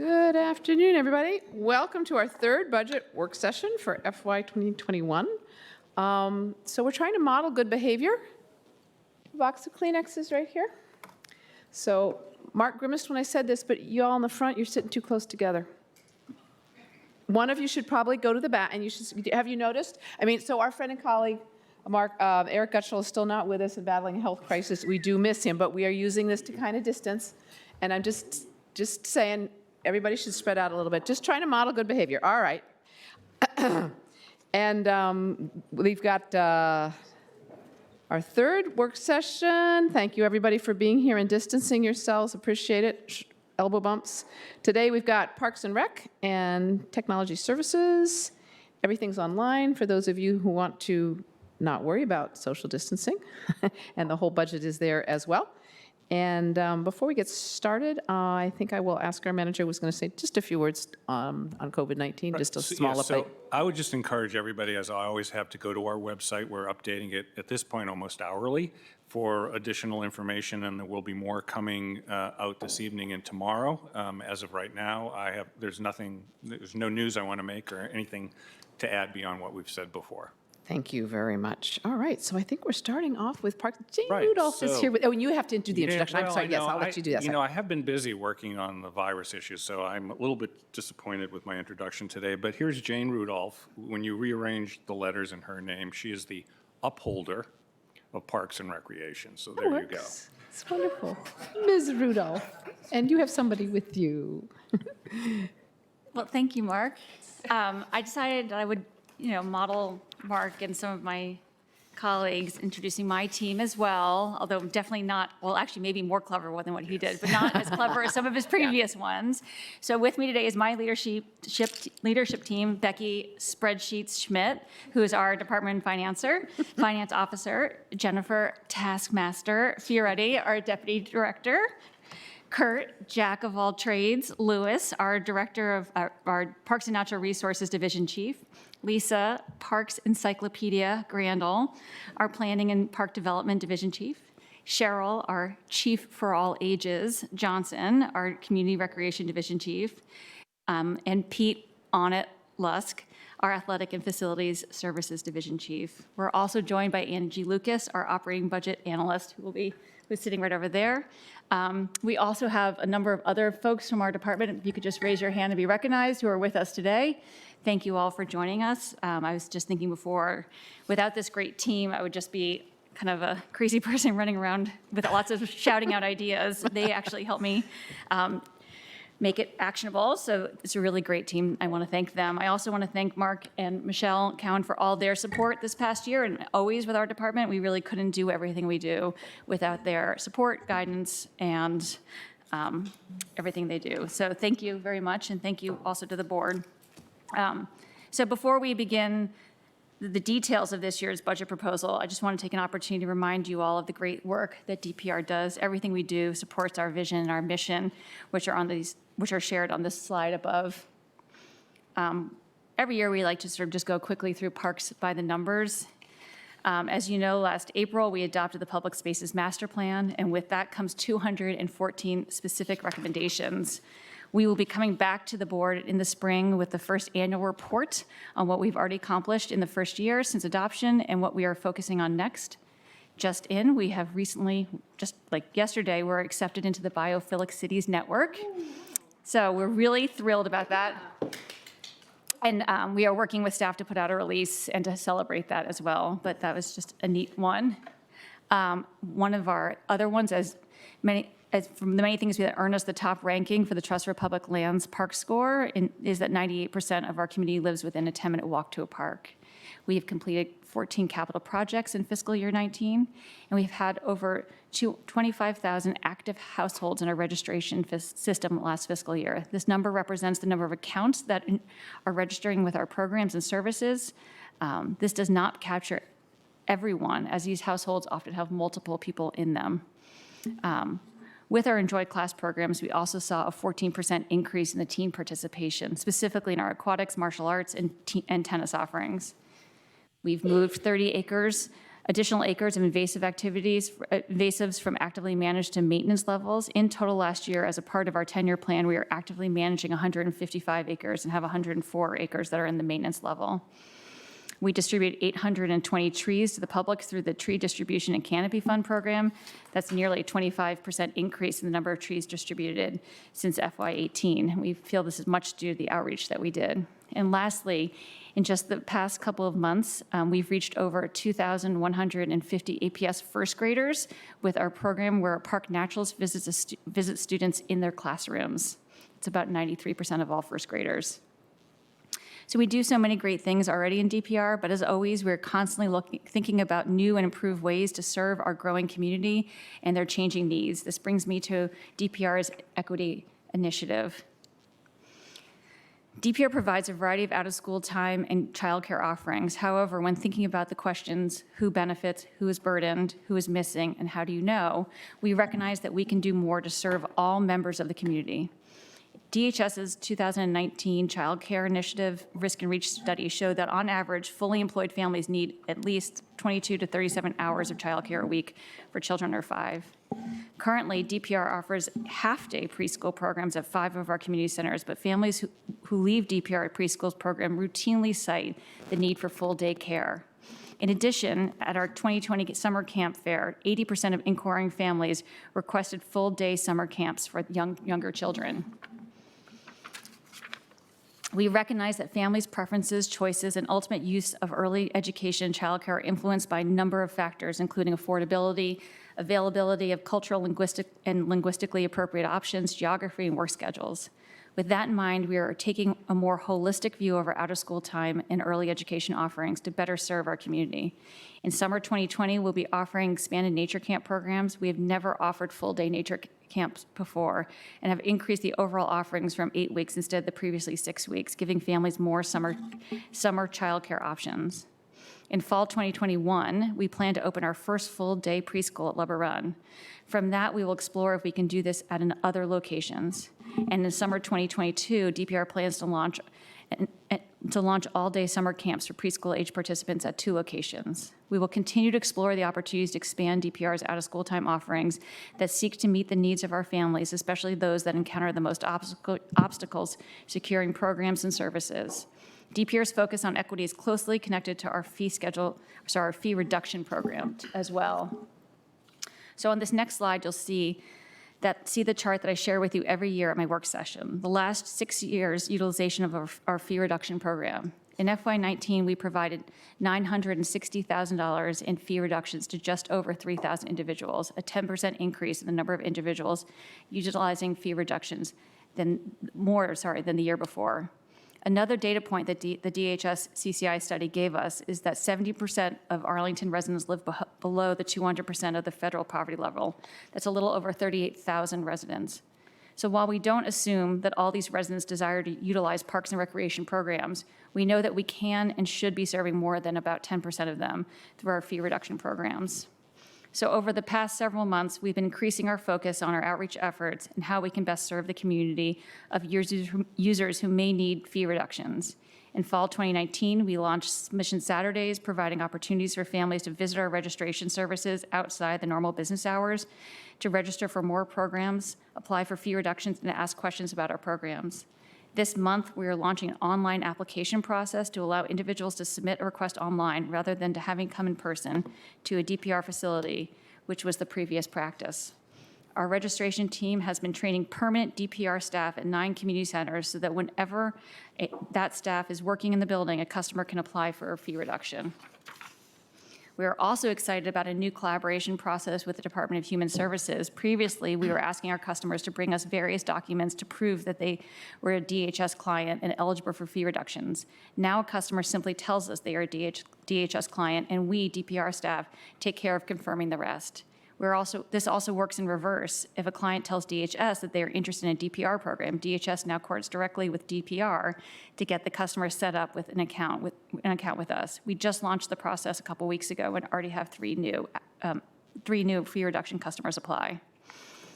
Good afternoon, everybody. Welcome to our third budget work session for FY 2021. So we're trying to model good behavior. A box of Kleenex is right here. So Mark grimaced when I said this, but you all in the front, you're sitting too close together. One of you should probably go to the back, and you should, have you noticed? I mean, so our friend and colleague, Eric Gutschel, is still not with us and battling a health crisis. We do miss him, but we are using this to kind of distance. And I'm just saying, everybody should spread out a little bit. Just trying to model good behavior. All right. And we've got our third work session. Thank you, everybody, for being here and distancing yourselves. Appreciate it. Elbow bumps. Today we've got Parks and Rec and Technology Services. Everything's online for those of you who want to not worry about social distancing. And the whole budget is there as well. And before we get started, I think I will ask our manager who was going to say just a few words on COVID-19, just a small update. So I would just encourage everybody, as I always have, to go to our website. We're updating it at this point almost hourly for additional information, and there will be more coming out this evening and tomorrow. As of right now, there's no news I want to make or anything to add beyond what we've said before. Thank you very much. All right, so I think we're starting off with Parks. Jane Right, Rudolph is so- here. And you have to do the introduction. I'm Well, sorry, I yes, know, I'll let you do that. You know, I have been busy working on the virus issue, so I'm a little bit disappointed with my introduction today. But here's Jane Rudolph. When you rearrange the letters in her name, she is the upholder of Parks and Recreation. So there you go. It's wonderful. Ms. Rudolph, and you have somebody with you. Well, thank you, Mark. I decided that I would, model Mark and some of my colleagues introducing my team as well, although definitely not, well, actually maybe more clever than what he did, but not as clever as some of his previous ones. So with me today is my leadership team, Becky Spreadsheets Schmidt, who is our department finance officer, Jennifer Taskmaster Fioretti, our deputy director, Kurt, jack of all trades, Lewis, our director of our Parks and Natural Resources Division Chief, Lisa, Parks Encyclopedia Grandel, our Planning and Park Development Division Chief, Cheryl, our Chief for All Ages, Johnson, our Community Recreation Division Chief, and Pete Onnet Lusk, our Athletic and Facilities Services Division Chief. We're also joined by Angie Lucas, our Operating Budget Analyst, who's sitting right over there. We also have a number of other folks from our department. If you could just raise your hand and be recognized, who are with us today. Thank you all for joining us. I was just thinking before, without this great team, I would just be kind of a crazy person running around with lots of shouting out ideas. They actually help me make it actionable. So it's a really great team. I want to thank them. I also want to thank Mark and Michelle Cowan for all their support this past year and always with our department. We really couldn't do everything we do without their support, guidance, and everything they do. So thank you very much, and thank you also to the board. So before we begin the details of this year's budget proposal, I just want to take an opportunity to remind you all of the great work that DPR does. Everything we do supports our vision and our mission, which are shared on this slide above. Every year we like to sort of just go quickly through parks by the numbers. As you know, last April we adopted the Public Spaces Master Plan, and with that comes 214 specific recommendations. We will be coming back to the board in the spring with the first annual report on what we've already accomplished in the first year since adoption and what we are focusing on next. We have recently, just like yesterday, we're accepted into the Biophilic Cities Network. So we're really thrilled about that. And we are working with staff to put out a release and to celebrate that as well. But that was just a neat one. One of our other ones, from the many things that earn us the top ranking for the Trust for Public Lands Park Score, is that 98% of our community lives within a 10-minute walk to a park. We have completed 14 capital projects in fiscal year 19, and we've had over 25,000 active households in our registration system last fiscal year. This number represents the number of accounts that are registering with our programs and services. This does not capture everyone, as these households often have multiple people in them. With our Enjoy Class programs, we also saw a 14% increase in the teen participation, specifically in our aquatics, martial arts, and tennis offerings. We've moved 30 acres additional acres of invasives from actively managed to maintenance levels. In total last year, as a part of our 10-year plan, we are actively managing 155 acres and have 104 acres that are in the maintenance level. We distribute 820 trees to the public through the Tree Distribution and Canopy Fund program. That's nearly a 25% increase in the number of trees distributed since FY18. We feel this is much due to the outreach that we did. And lastly, in just the past couple of months, we've reached over 2,150 APS first graders with our program where Park Naturals visits students in their classrooms. It's about 93% of all first graders. So we do so many great things already in DPR, but as always, we're constantly thinking about new and improved ways to serve our growing community and their changing needs. This brings me to DPR's equity initiative. DPR provides a variety of out-of-school time and childcare offerings. However, when thinking about the questions, who benefits, who is burdened, who is missing, and how do you know, we recognize that we can do more to serve all members of the community. DHS's 2019 Child Care Initiative Risk and Reach study showed that on average, fully employed families need at least 22 to 37 hours of childcare a week for children under 5. Currently, DPR offers half-day preschool programs at 5 of our community centers, but families who leave DPR preschool program routinely cite the need for full-day care. In addition, at our 2020 summer camp fair, 80% of inquiring families requested full-day summer camps for younger children. We recognize that families' preferences, choices, and ultimate use of early education and childcare are influenced by a number of factors, including affordability, availability of cultural, linguistically appropriate options, geography, and work schedules. With that in mind, we are taking a more holistic view of our out-of-school time and early education offerings to better serve our community. In summer 2020, we'll be offering expanded nature camp programs. We have never offered full-day nature camps before and have increased the overall offerings from 8 weeks instead of the previously 6 weeks, giving families more summer childcare options. In fall 2021, we plan to open our first full-day preschool at Lubber Run. From that, we will explore if we can do this at other locations. And in summer 2022, DPR plans to launch all-day summer camps for preschool-age participants at 2 locations. We will continue to explore the opportunities to expand DPR's out-of-school time offerings that seek to meet the needs of our families, especially those that encounter the most obstacles securing programs and services. DPR's focus on equity is closely connected to our fee reduction program as well. So on this next slide, you'll see the chart that I share with you every year at my work session. The last 6 years utilization of our fee reduction program. In FY19, we provided $960,000 in fee reductions to just over 3,000 individuals, a 10% increase in the number of individuals utilizing fee reductions than the year before. Another data point that the DHS CCI study gave us is that 70% of Arlington residents live below the 200% of the federal poverty level. That's a little over 38,000 residents. So while we don't assume that all these residents desire to utilize parks and recreation programs, we know that we can and should be serving more than about 10% of them through our fee reduction programs. So over the past several months, we've been increasing our focus on our outreach efforts and how we can best serve the community of users who may need fee reductions. In fall 2019, we launched Mission Saturdays, providing opportunities for families to visit our registration services outside the normal business hours, to register for more programs, apply for fee reductions, and to ask questions about our programs. This month, we are launching an online application process to allow individuals to submit a request online rather than to having come in person to a DPR facility, which was the previous practice. Our registration team has been training permanent DPR staff at 9 community centers so that whenever that staff is working in the building, a customer can apply for a fee reduction. We are also excited about a new collaboration process with the Department of Human Services. Previously, we were asking our customers to bring us various documents to prove that they were a DHS client and eligible for fee reductions. Now a customer simply tells us they are a DHS client, and we, DPR staff, take care of confirming the rest. This also works in reverse. If a client tells DHS that they are interested in a DPR program, DHS now coordinates directly with DPR to get the customer set up with an account with us. We just launched the process a couple weeks ago and already have 3 new fee reduction customers apply.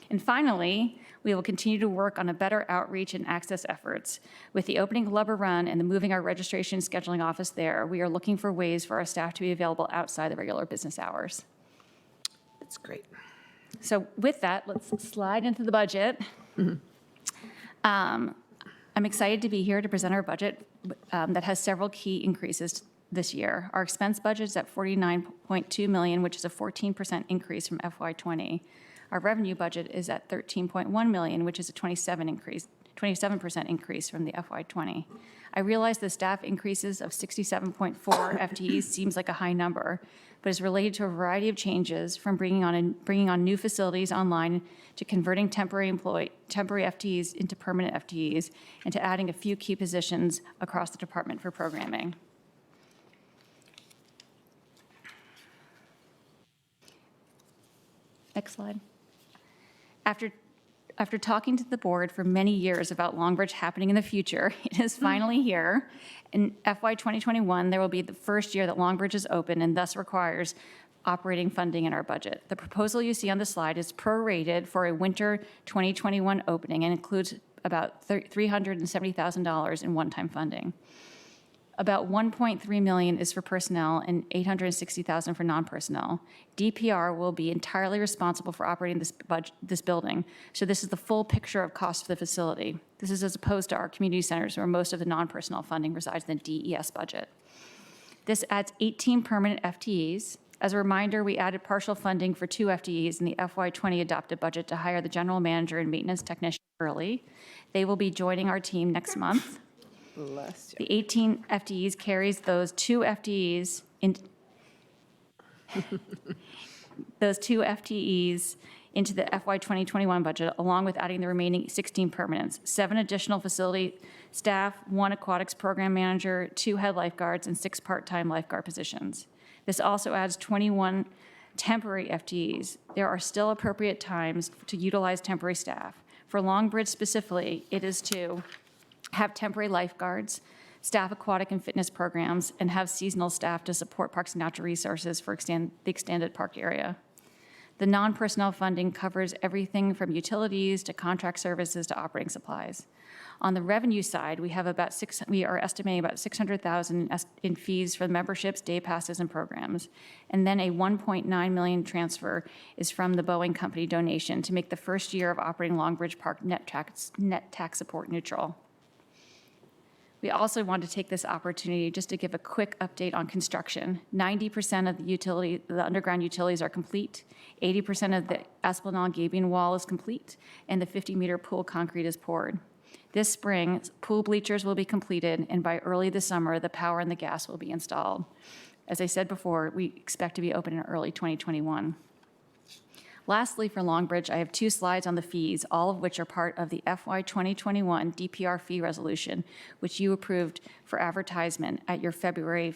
And finally, we will continue to work on a better outreach and access efforts. With the opening of Lubber Run and the moving our registration and scheduling office there, we are looking for ways for our staff to be available outside the regular business hours. That's great. So with that, let's slide into the budget. I'm excited to be here to present our budget that has several key increases this year. Our expense budget is at $49.2 million, which is a 14% increase from FY20. Our revenue budget is at $13.1 million, which is a 27% increase from the FY20. I realize the staff increases of 67.4 FTEs seems like a high number, but is related to a variety of changes from bringing on new facilities online to converting temporary FTEs into permanent FTEs and to adding a few key positions across the department for programming. Next slide. After talking to the board for many years about Longbridge happening in the future, it is finally here. In FY 2021, there will be the first year that Longbridge is open and thus requires operating funding in our budget. The proposal you see on the slide is prorated for a winter 2021 opening and includes about $370,000 in one-time funding. About $1.3 million is for personnel and $860,000 for non-personnel. DPR will be entirely responsible for operating this building, so this is the full picture of cost for the facility. This is as opposed to our community centers where most of the non-personnel funding resides in the DES budget. This adds 18 permanent FTEs. As a reminder, we added partial funding for 2 FTEs in the FY20 adopted budget to hire the general manager and maintenance technician early. They will be joining our team next month. Bless you. The 18 FTEs carries those 2 FTEs into the FY 2021 budget, along with adding the remaining 16 permanents, 7 additional facility staff, 1 aquatics program manager, 2 head lifeguards, and 6 part-time lifeguard positions. This also adds 21 temporary FTEs. There are still appropriate times to utilize temporary staff. For Longbridge specifically, it is to have temporary lifeguards, staff aquatic and fitness programs, and have seasonal staff to support Parks and Natural Resources for the extended park area. The non-personnel funding covers everything from utilities to contract services to operating supplies. On the revenue side, we are estimating about $600,000 in fees for memberships, day passes, and programs. And then a $1.9 million transfer is from the Boeing Company donation to make the first year of operating Longbridge Park net tax support neutral. We also want to take this opportunity just to give a quick update on construction. 90% of the underground utilities are complete, 80% of the Esplanade gaping wall is complete, and the 50-meter pool concrete is poured. This spring, pool bleachers will be completed, and by early this summer, the power and the gas will be installed. As I said before, we expect to be open in early 2021. Lastly, for Longbridge, I have 2 slides on the fees, all of which are part of the FY 2021 DPR fee resolution, which you approved for advertisement at your February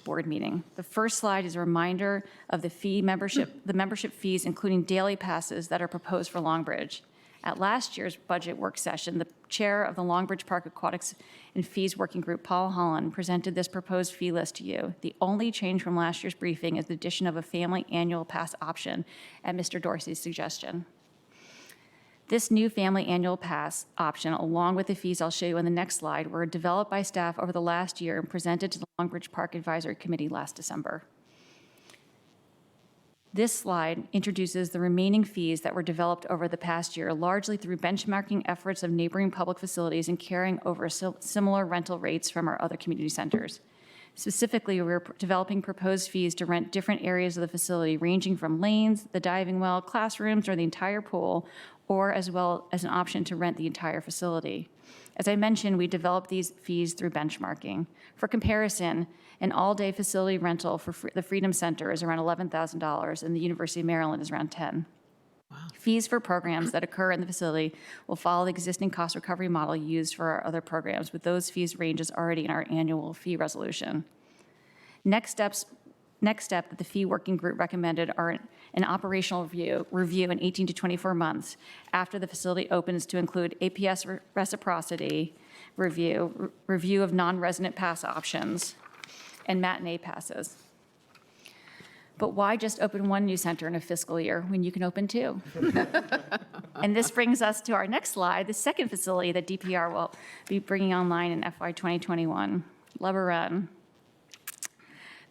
board meeting. The first slide is a reminder of the membership fees, including daily passes that are proposed for Longbridge. At last year's budget work session, the chair of the Longbridge Park Aquatics and Fees Working Group, Paul Holland, presented this proposed fee list to you. The only change from last year's briefing is the addition of a family annual pass option at Mr. Dorsey's suggestion. This new family annual pass option, along with the fees I'll show you on the next slide, were developed by staff over the last year and presented to the Longbridge Park Advisory Committee last December. This slide introduces the remaining fees that were developed over the past year, largely through benchmarking efforts of neighboring public facilities and carrying over similar rental rates from our other community centers. Specifically, we're developing proposed fees to rent different areas of the facility, ranging from lanes, the diving well, classrooms, or the entire pool, or as well as an option to rent the entire facility. As I mentioned, we developed these fees through benchmarking. For comparison, an all-day facility rental for the Freedom Center is around $11,000, and the University of Maryland is around $10,000. Wow. Fees for programs that occur in the facility will follow the existing cost recovery model used for our other programs, with those fees ranges already in our annual fee resolution. Next step that the fee working group recommended are an operational review in 18 to 24 months after the facility opens to include APS reciprocity review of non-resident pass options, and matinee passes. But why just open one new center in a fiscal year when you can open 2? And this brings us to our next slide, the second facility that DPR will be bringing online in FY 2021, Lubber Run.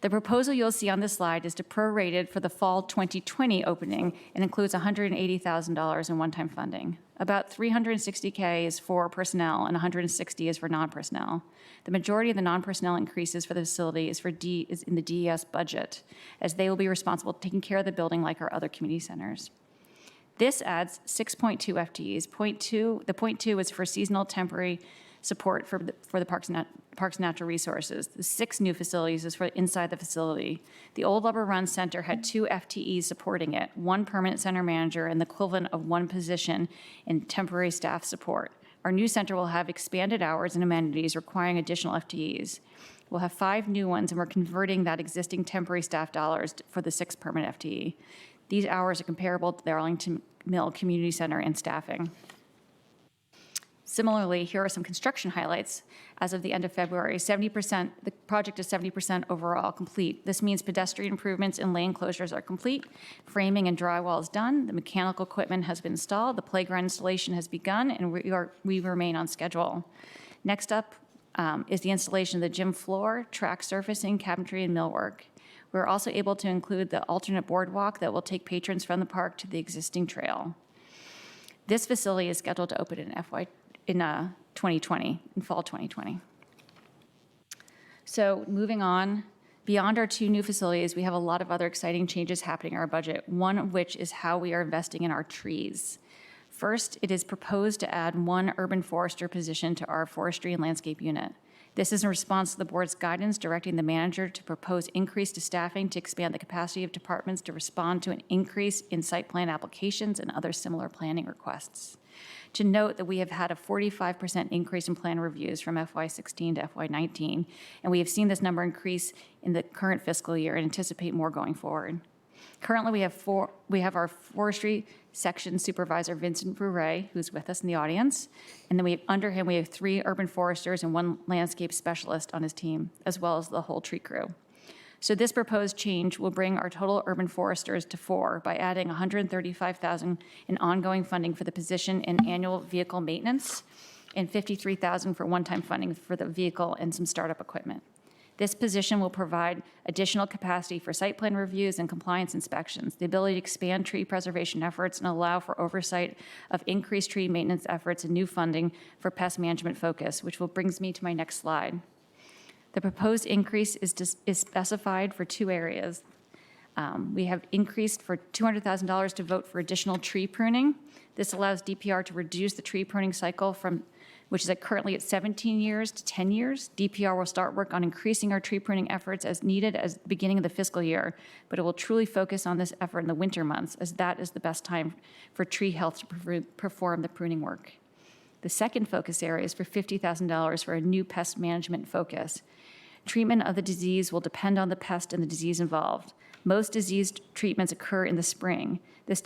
The proposal you'll see on this slide is to prorate it for the fall 2020 opening and includes $180,000 in one-time funding. About $360K is for personnel and $160 is for non-personnel. The majority of the non-personnel increases for the facility is in the DES budget, as they will be responsible for taking care of the building like our other community centers. This adds 6.2 FTEs. The point two is for seasonal temporary support for the Parks and Natural Resources. The 6 new facilities is for inside the facility. The old Lubber Run Center had 2 FTEs supporting it, 1 permanent center manager and the equivalent of 1 position in temporary staff support. Our new center will have expanded hours and amenities requiring additional FTEs. We'll have 5 new ones, and we're converting that existing temporary staff dollars for the 6 permanent FTE. These hours are comparable to the Arlington Mill Community Center in staffing. Similarly, here are some construction highlights. As of the end of February, 70%, the project is 70% overall complete. This means pedestrian improvements and lane closures are complete, framing and drywall is done, the mechanical equipment has been installed, the playground installation has begun, and we remain on schedule. Next up is the installation of the gym floor, track surfacing, cabinetry, and millwork. We're also able to include the alternate boardwalk that will take patrons from the park to the existing trail. This facility is scheduled to open in 2020, in fall 2020. So moving on, beyond our 2 new facilities, we have a lot of other exciting changes happening in our budget, one of which is how we are investing in our trees. First, it is proposed to add 1 urban forester position to our forestry and landscape unit. This is in response to the board's guidance directing the manager to propose increase to staffing to expand the capacity of departments to respond to an increase in site plan applications and other similar planning requests. To note that we have had a 45% increase in plan reviews from FY16 to FY19, and we have seen this number increase in the current fiscal year and anticipate more going forward. Currently, we have our forestry section supervisor, Vincent Brouret, who's with us in the audience, and then under him we have 3 urban foresters and 1 landscape specialist on his team, as well as the whole tree crew. So this proposed change will bring our total urban foresters to 4 by adding $135,000 in ongoing funding for the position and annual vehicle maintenance, and $53,000 for one-time funding for the vehicle and some startup equipment. This position will provide additional capacity for site plan reviews and compliance inspections, the ability to expand tree preservation efforts, and allow for oversight of increased tree maintenance efforts and new funding for pest management focus, which brings me to my next slide. The proposed increase is specified for 2 areas. We have increased for $200,000 to vote for additional tree pruning. This allows DPR to reduce the tree pruning cycle which is currently at 17 years to 10 years. DPR will start work on increasing our tree pruning efforts as needed at the beginning of the fiscal year, but it will truly focus on this effort in the winter months, as that is the best time for tree health to perform the pruning work. The second focus area is for $50,000 for a new pest management focus. Treatment of the disease will depend on the pest and the disease involved. Most disease treatments occur in the spring. This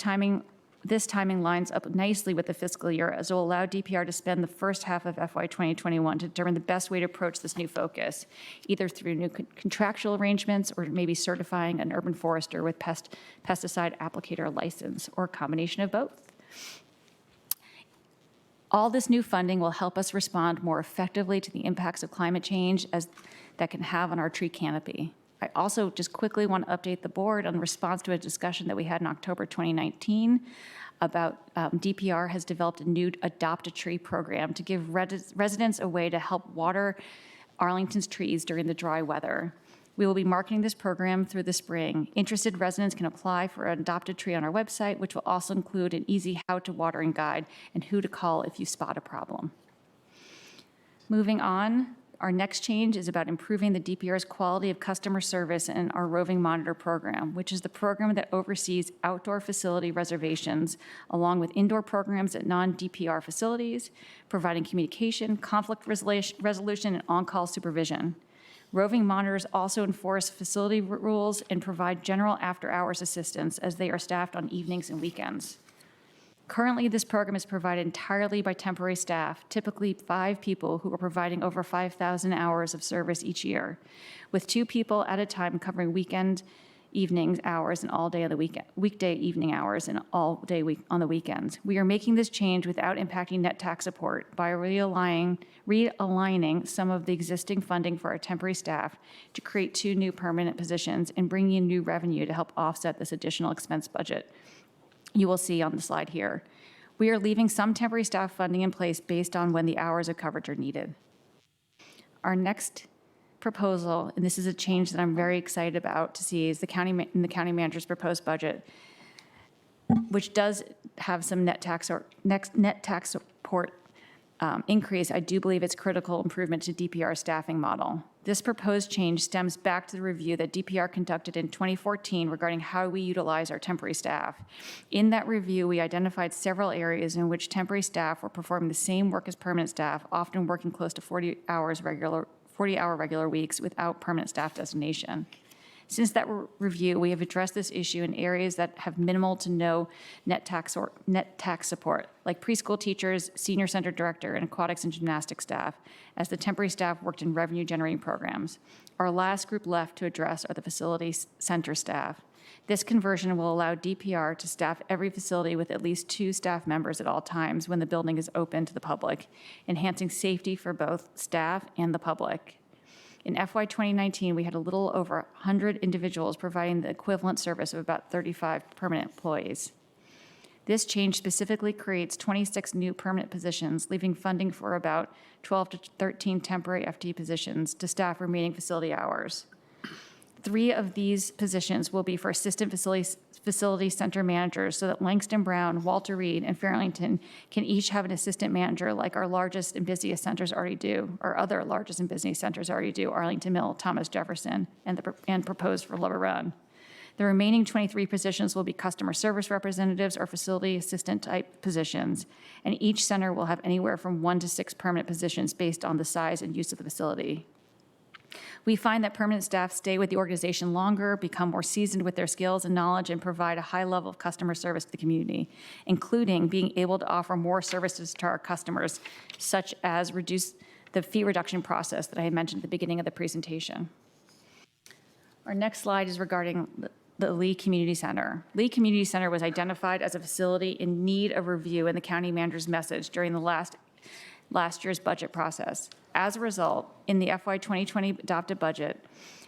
timing lines up nicely with the fiscal year, as it will allow DPR to spend the first half of FY 2021 to determine the best way to approach this new focus, either through new contractual arrangements or maybe certifying an urban forester with pesticide applicator license, or a combination of both. All this new funding will help us respond more effectively to the impacts of climate change that can have on our tree canopy. I also just quickly want to update the board on response to a discussion that we had in October 2019 about DPR has developed a new Adopt a Tree program to give residents a way to help water Arlington's trees during the dry weather. We will be marketing this program through the spring. Interested residents can apply for an Adopt a Tree on our website, which will also include an easy how-to watering guide and who to call if you spot a problem. Moving on, our next change is about improving the DPR's quality of customer service in our roving monitor program, which is the program that oversees outdoor facility reservations, along with indoor programs at non-DPR facilities, providing communication, conflict resolution, and on-call supervision. Roving monitors also enforce facility rules and provide general after-hours assistance, as they are staffed on evenings and weekends. Currently, this program is provided entirely by temporary staff, typically 5 people who are providing over 5,000 hours of service each year, with 2 people at a time covering weekend evenings hours and all day of the weekday evening hours and all day on the weekends. We are making this change without impacting net tax support by realigning some of the existing funding for our temporary staff to create 2 new permanent positions and bringing in new revenue to help offset this additional expense budget you will see on the slide here. We are leaving some temporary staff funding in place based on when the hours of coverage are needed. Our next proposal, and this is a change that I'm very excited about to see, is the county manager's proposed budget, which does have some net tax support increase. I do believe it's critical improvement to DPR staffing model. This proposed change stems back to the review that DPR conducted in 2014 regarding how we utilize our temporary staff. In that review, we identified several areas in which temporary staff were performing the same work as permanent staff, often working close to 40-hour regular weeks without permanent staff designation. Since that review, we have addressed this issue in areas that have minimal to no net tax support, like preschool teachers, senior center director, and aquatics and gymnastics staff, as the temporary staff worked in revenue-generating programs. Our last group left to address are the facility center staff. This conversion will allow DPR to staff every facility with at least 2 staff members at all times when the building is open to the public, enhancing safety for both staff and the public. In FY 2019, we had a little over 100 individuals providing the equivalent service of about 35 permanent employees. This change specifically creates 26 new permanent positions, leaving funding for about 12 to 13 temporary FTE positions to staff remaining facility hours. 3 of these positions will be for assistant facility center managers so that Langston Brown, Walter Reed, and Fairlington can each have an assistant manager like our largest and busiest centers already do, or other largest and busiest centers already do, Arlington Mill, Thomas Jefferson, and proposed for Lover Run. The remaining 23 positions will be customer service representatives or facility assistant type positions, and each center will have anywhere from 1 to 6 permanent positions based on the size and use of the facility. We find that permanent staff stay with the organization longer, become more seasoned with their skills and knowledge, and provide a high level of customer service to the community, including being able to offer more services to our customers, such as reduce the fee reduction process that I had mentioned at the beginning of the presentation. Our next slide is regarding the Lee Community Center. Lee Community Center was identified as a facility in need of review in the county manager's message during the last year's budget process. As a result, in the FY 2020 adopted budget,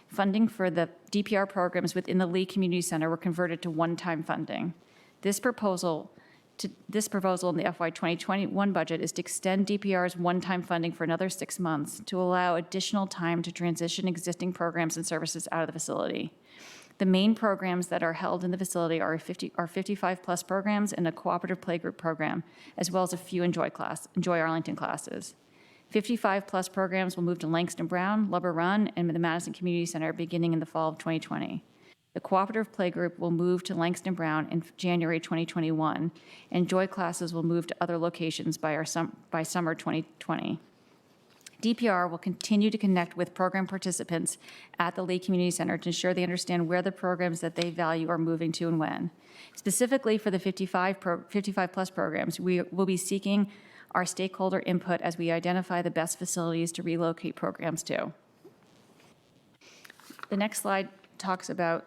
funding for the DPR programs within the Lee Community Center were converted to one-time funding. This proposal in the FY 2021 budget is to extend DPR's one-time funding for another 6 months to allow additional time to transition existing programs and services out of the facility. The main programs that are held in the facility are 55-plus programs and a cooperative playgroup program, as well as a few Enjoy Arlington classes. 55-plus programs will move to Langston Brown, Lubber Run, and the Madison Community Center beginning in the fall of 2020. The cooperative playgroup will move to Langston Brown in January 2021, and Joy classes will move to other locations by summer 2020. DPR will continue to connect with program participants at the Lee Community Center to ensure they understand where the programs that they value are moving to and when. Specifically for the 55-plus programs, we will be seeking our stakeholder input as we identify the best facilities to relocate programs to. The next slide talks about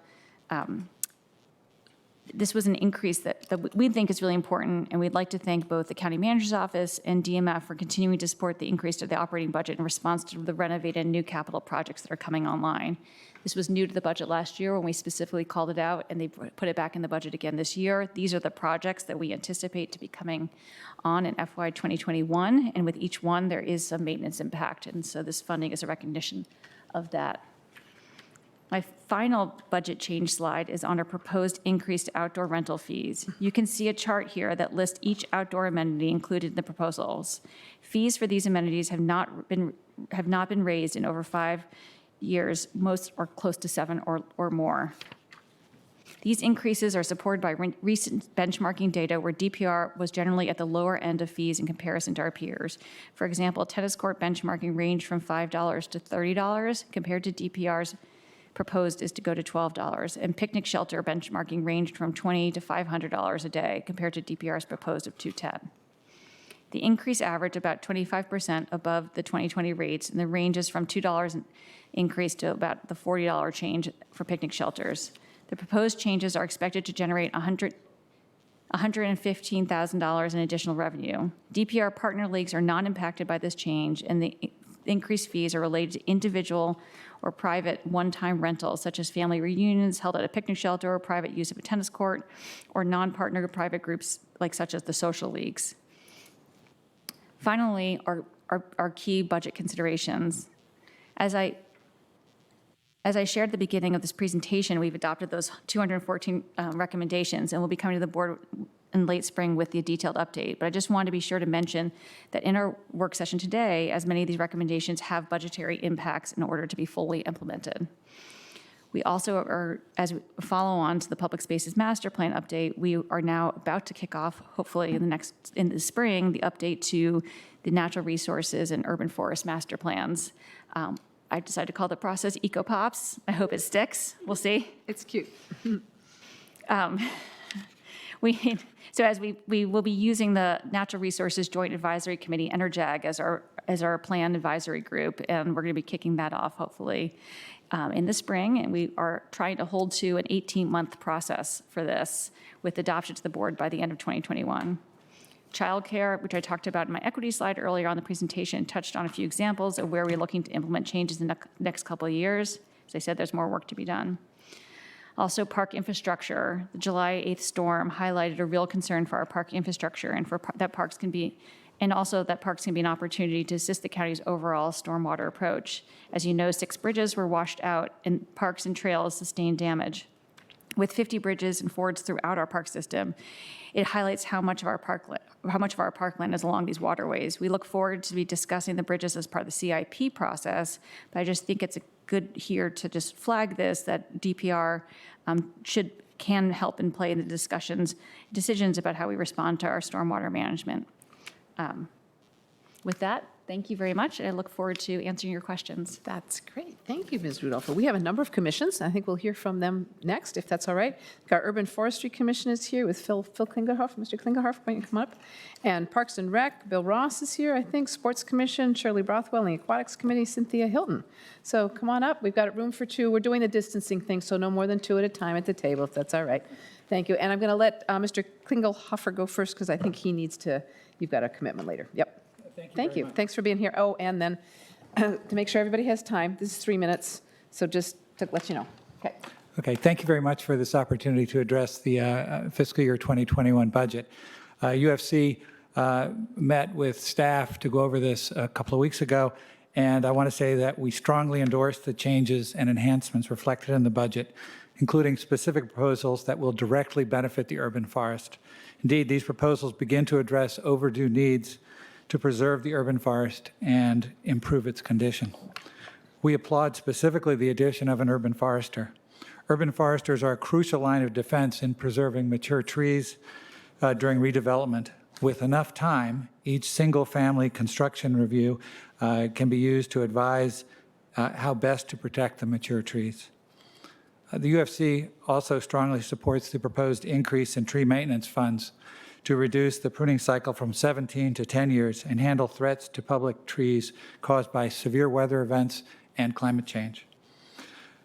this was an increase that we think is really important, and we'd like to thank both the County Manager's Office and DMF for continuing to support the increase to the operating budget in response to the renovated and new capital projects that are coming online. This was new to the budget last year when we specifically called it out, and they put it back in the budget again this year. These are the projects that we anticipate to be coming on in FY 2021, and with each one, there is some maintenance impact, and so this funding is a recognition of that. My final budget change slide is on our proposed increase to outdoor rental fees. You can see a chart here that lists each outdoor amenity included in the proposals. Fees for these amenities have not been raised in over 5 years, most are close to 7 or more. These increases are supported by recent benchmarking data where DPR was generally at the lower end of fees in comparison to our peers. For example, tennis court benchmarking ranged from $5 to $30 compared to DPR's proposed is to go to $12, and picnic shelter benchmarking ranged from $20 to $500 a day compared to DPR's proposed of $210. The increase averaged about 25% above the 2020 rates, and the range is from $2 increase to about the $40 change for picnic shelters. The proposed changes are expected to generate $115,000 in additional revenue. DPR partner leagues are not impacted by this change, and the increased fees are related to individual or private one-time rentals, such as family reunions held at a picnic shelter or private use of a tennis court, or non-partner private groups such as the social leagues. Finally, our key budget considerations. As I shared at the beginning of this presentation, we've adopted those 214 recommendations, and we'll be coming to the board in late spring with the detailed update. But I just wanted to be sure to mention that in our work session today, as many of these recommendations have budgetary impacts in order to be fully implemented. We also are, as we follow on to the Public Spaces Master Plan update, we are now about to kick off, hopefully in the spring, the update to the natural resources and urban forest master plans. I decided to call the process Eco Pops. I hope it sticks. We'll see. It's cute. So as we will be using the Natural Resources Joint Advisory Committee, NRJAG, as our plan advisory group, and we're going to be kicking that off hopefully in the spring, and we are trying to hold to an 18-month process for this with adoption to the board by the end of 2021. Childcare, which I talked about in my equity slide earlier on the presentation, touched on a few examples of where we're looking to implement changes in the next couple of years. As I said, there's more work to be done. Also, park infrastructure. The July 8th storm highlighted a real concern for our park infrastructure and that parks can be an opportunity to assist the county's overall stormwater approach. As you know, 6 bridges were washed out and parks and trails sustained damage. With 50 bridges and fords throughout our park system, it highlights how much of our parkland is along these waterways. We look forward to be discussing the bridges as part of the CIP process, but I just think it's good here to just flag this, that DPR can help and play in the decisions about how we respond to our stormwater management. With that, thank you very much. I look forward to answering your questions. That's great. Thank you, Ms. Rudolph. We have a number of commissions. I think we'll hear from them next, if that's all right. Our Urban Forestry Commission is here with Phil Klingerhoff. Mr. Klingerhoff, why don't you come up? And Parks and Rec, Bill Ross is here, I think. Sports Commission, Shirley Brothwell, and the Aquatics Committee, Cynthia Hilton. So come on up. We've got room for 2. We're doing the distancing thing, so no more than 2 at a time at the table, if that's all right. Thank you. And I'm going to let Mr. Klingelhofer go first because I think he needs to, you've got a commitment later. Yep. Thank you. Thanks for being here. Oh, and then to make sure everybody has time, this is 3 minutes, so just to let you know. Okay. Okay, thank you very much for this opportunity to address the fiscal year 2021 budget. UFC met with staff to go over this a couple of weeks ago, and I want to say that we strongly endorse the changes and enhancements reflected in the budget, including specific proposals that will directly benefit the urban forest. Indeed, these proposals begin to address overdue needs to preserve the urban forest and improve its condition. We applaud specifically the addition of an urban forester. Urban foresters are a crucial line of defense in preserving mature trees during redevelopment. With enough time, each single-family construction review can be used to advise how best to protect the mature trees. The UFC also strongly supports the proposed increase in tree maintenance funds to reduce the pruning cycle from 17 to 10 years and handle threats to public trees caused by severe weather events and climate change.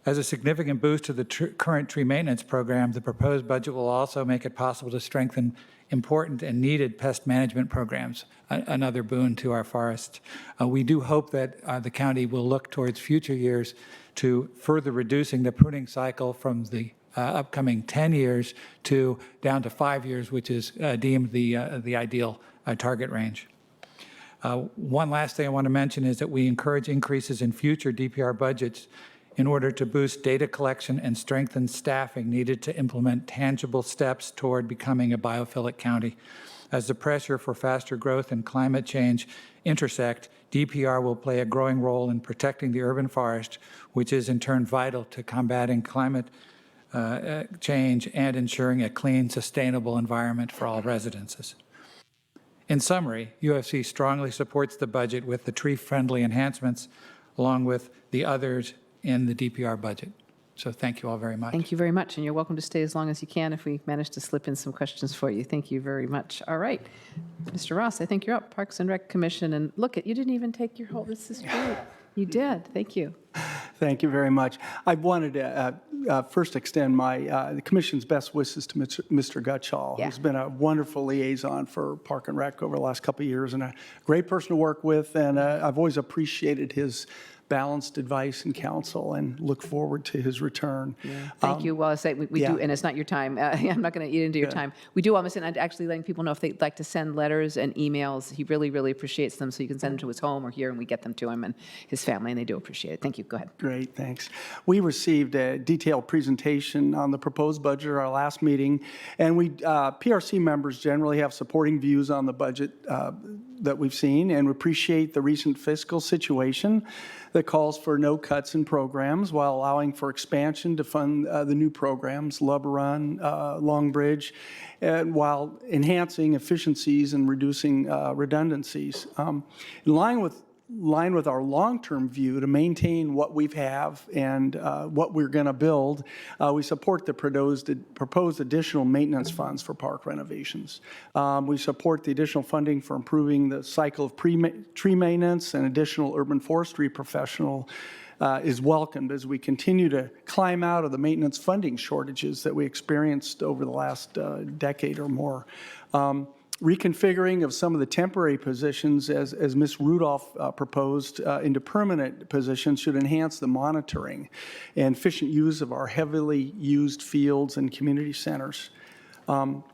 As a significant boost to the current tree maintenance program, the proposed budget will also make it possible to strengthen important and needed pest management programs, another boon to our forests. We do hope that the county will look towards future years to further reducing the pruning cycle from the upcoming 10 years to down to 5 years, which is deemed the ideal target range. One last thing I want to mention is that we encourage increases in future DPR budgets in order to boost data collection and strengthen staffing needed to implement tangible steps toward becoming a biophilic county. As the pressure for faster growth and climate change intersect, DPR will play a growing role in protecting the urban forest, which is in turn vital to combating climate change and ensuring a clean, sustainable environment for all residences. In summary, UFC strongly supports the budget with the tree-friendly enhancements along with the others in the DPR budget. So thank you all very much. Thank you very much, and you're welcome to stay as long as you can if we manage to slip in some questions for you. Thank you very much. All right, Mr. Ross, I think you're up, Parks and Rec Commission, and look, you didn't even take your whole, this is great. You did, thank you. Thank you very much. I wanted to first extend the commission's best wishes to Mr. Gutschall, Yeah. who's been a wonderful liaison for Park and Rec over the last couple of years and a great person to work with. And I've always appreciated his balanced advice and counsel and look forward to his return. Thank you. Well, I say we yeah. do, and it's not your time. I'm not going to eat into your time. We do almost, and actually letting people know if they'd like to send letters and emails. He really, really appreciates them. So you can send them to his home or here, and we get them to him and his family, and they do appreciate it. Thank you. Go ahead. Great, thanks. We received a detailed presentation on the proposed budget at our last meeting, and PRC members generally have supporting views on the budget that we've seen, and we appreciate the recent fiscal situation that calls for no cuts in programs while allowing for expansion to fund the new programs, Lub Run, Longbridge, and while enhancing efficiencies and reducing redundancies. In line with our long-term view to maintain what we have and what we're going to build, we support the proposed additional maintenance funds for park renovations. We support the additional funding for improving the cycle of tree maintenance, and additional urban forestry professional is welcomed as we continue to climb out of the maintenance funding shortages that we experienced over the last decade or more. Reconfiguring of some of the temporary positions, as Ms. Rudolph proposed, into permanent positions should enhance the monitoring and efficient use of our heavily used fields and community centers. Now,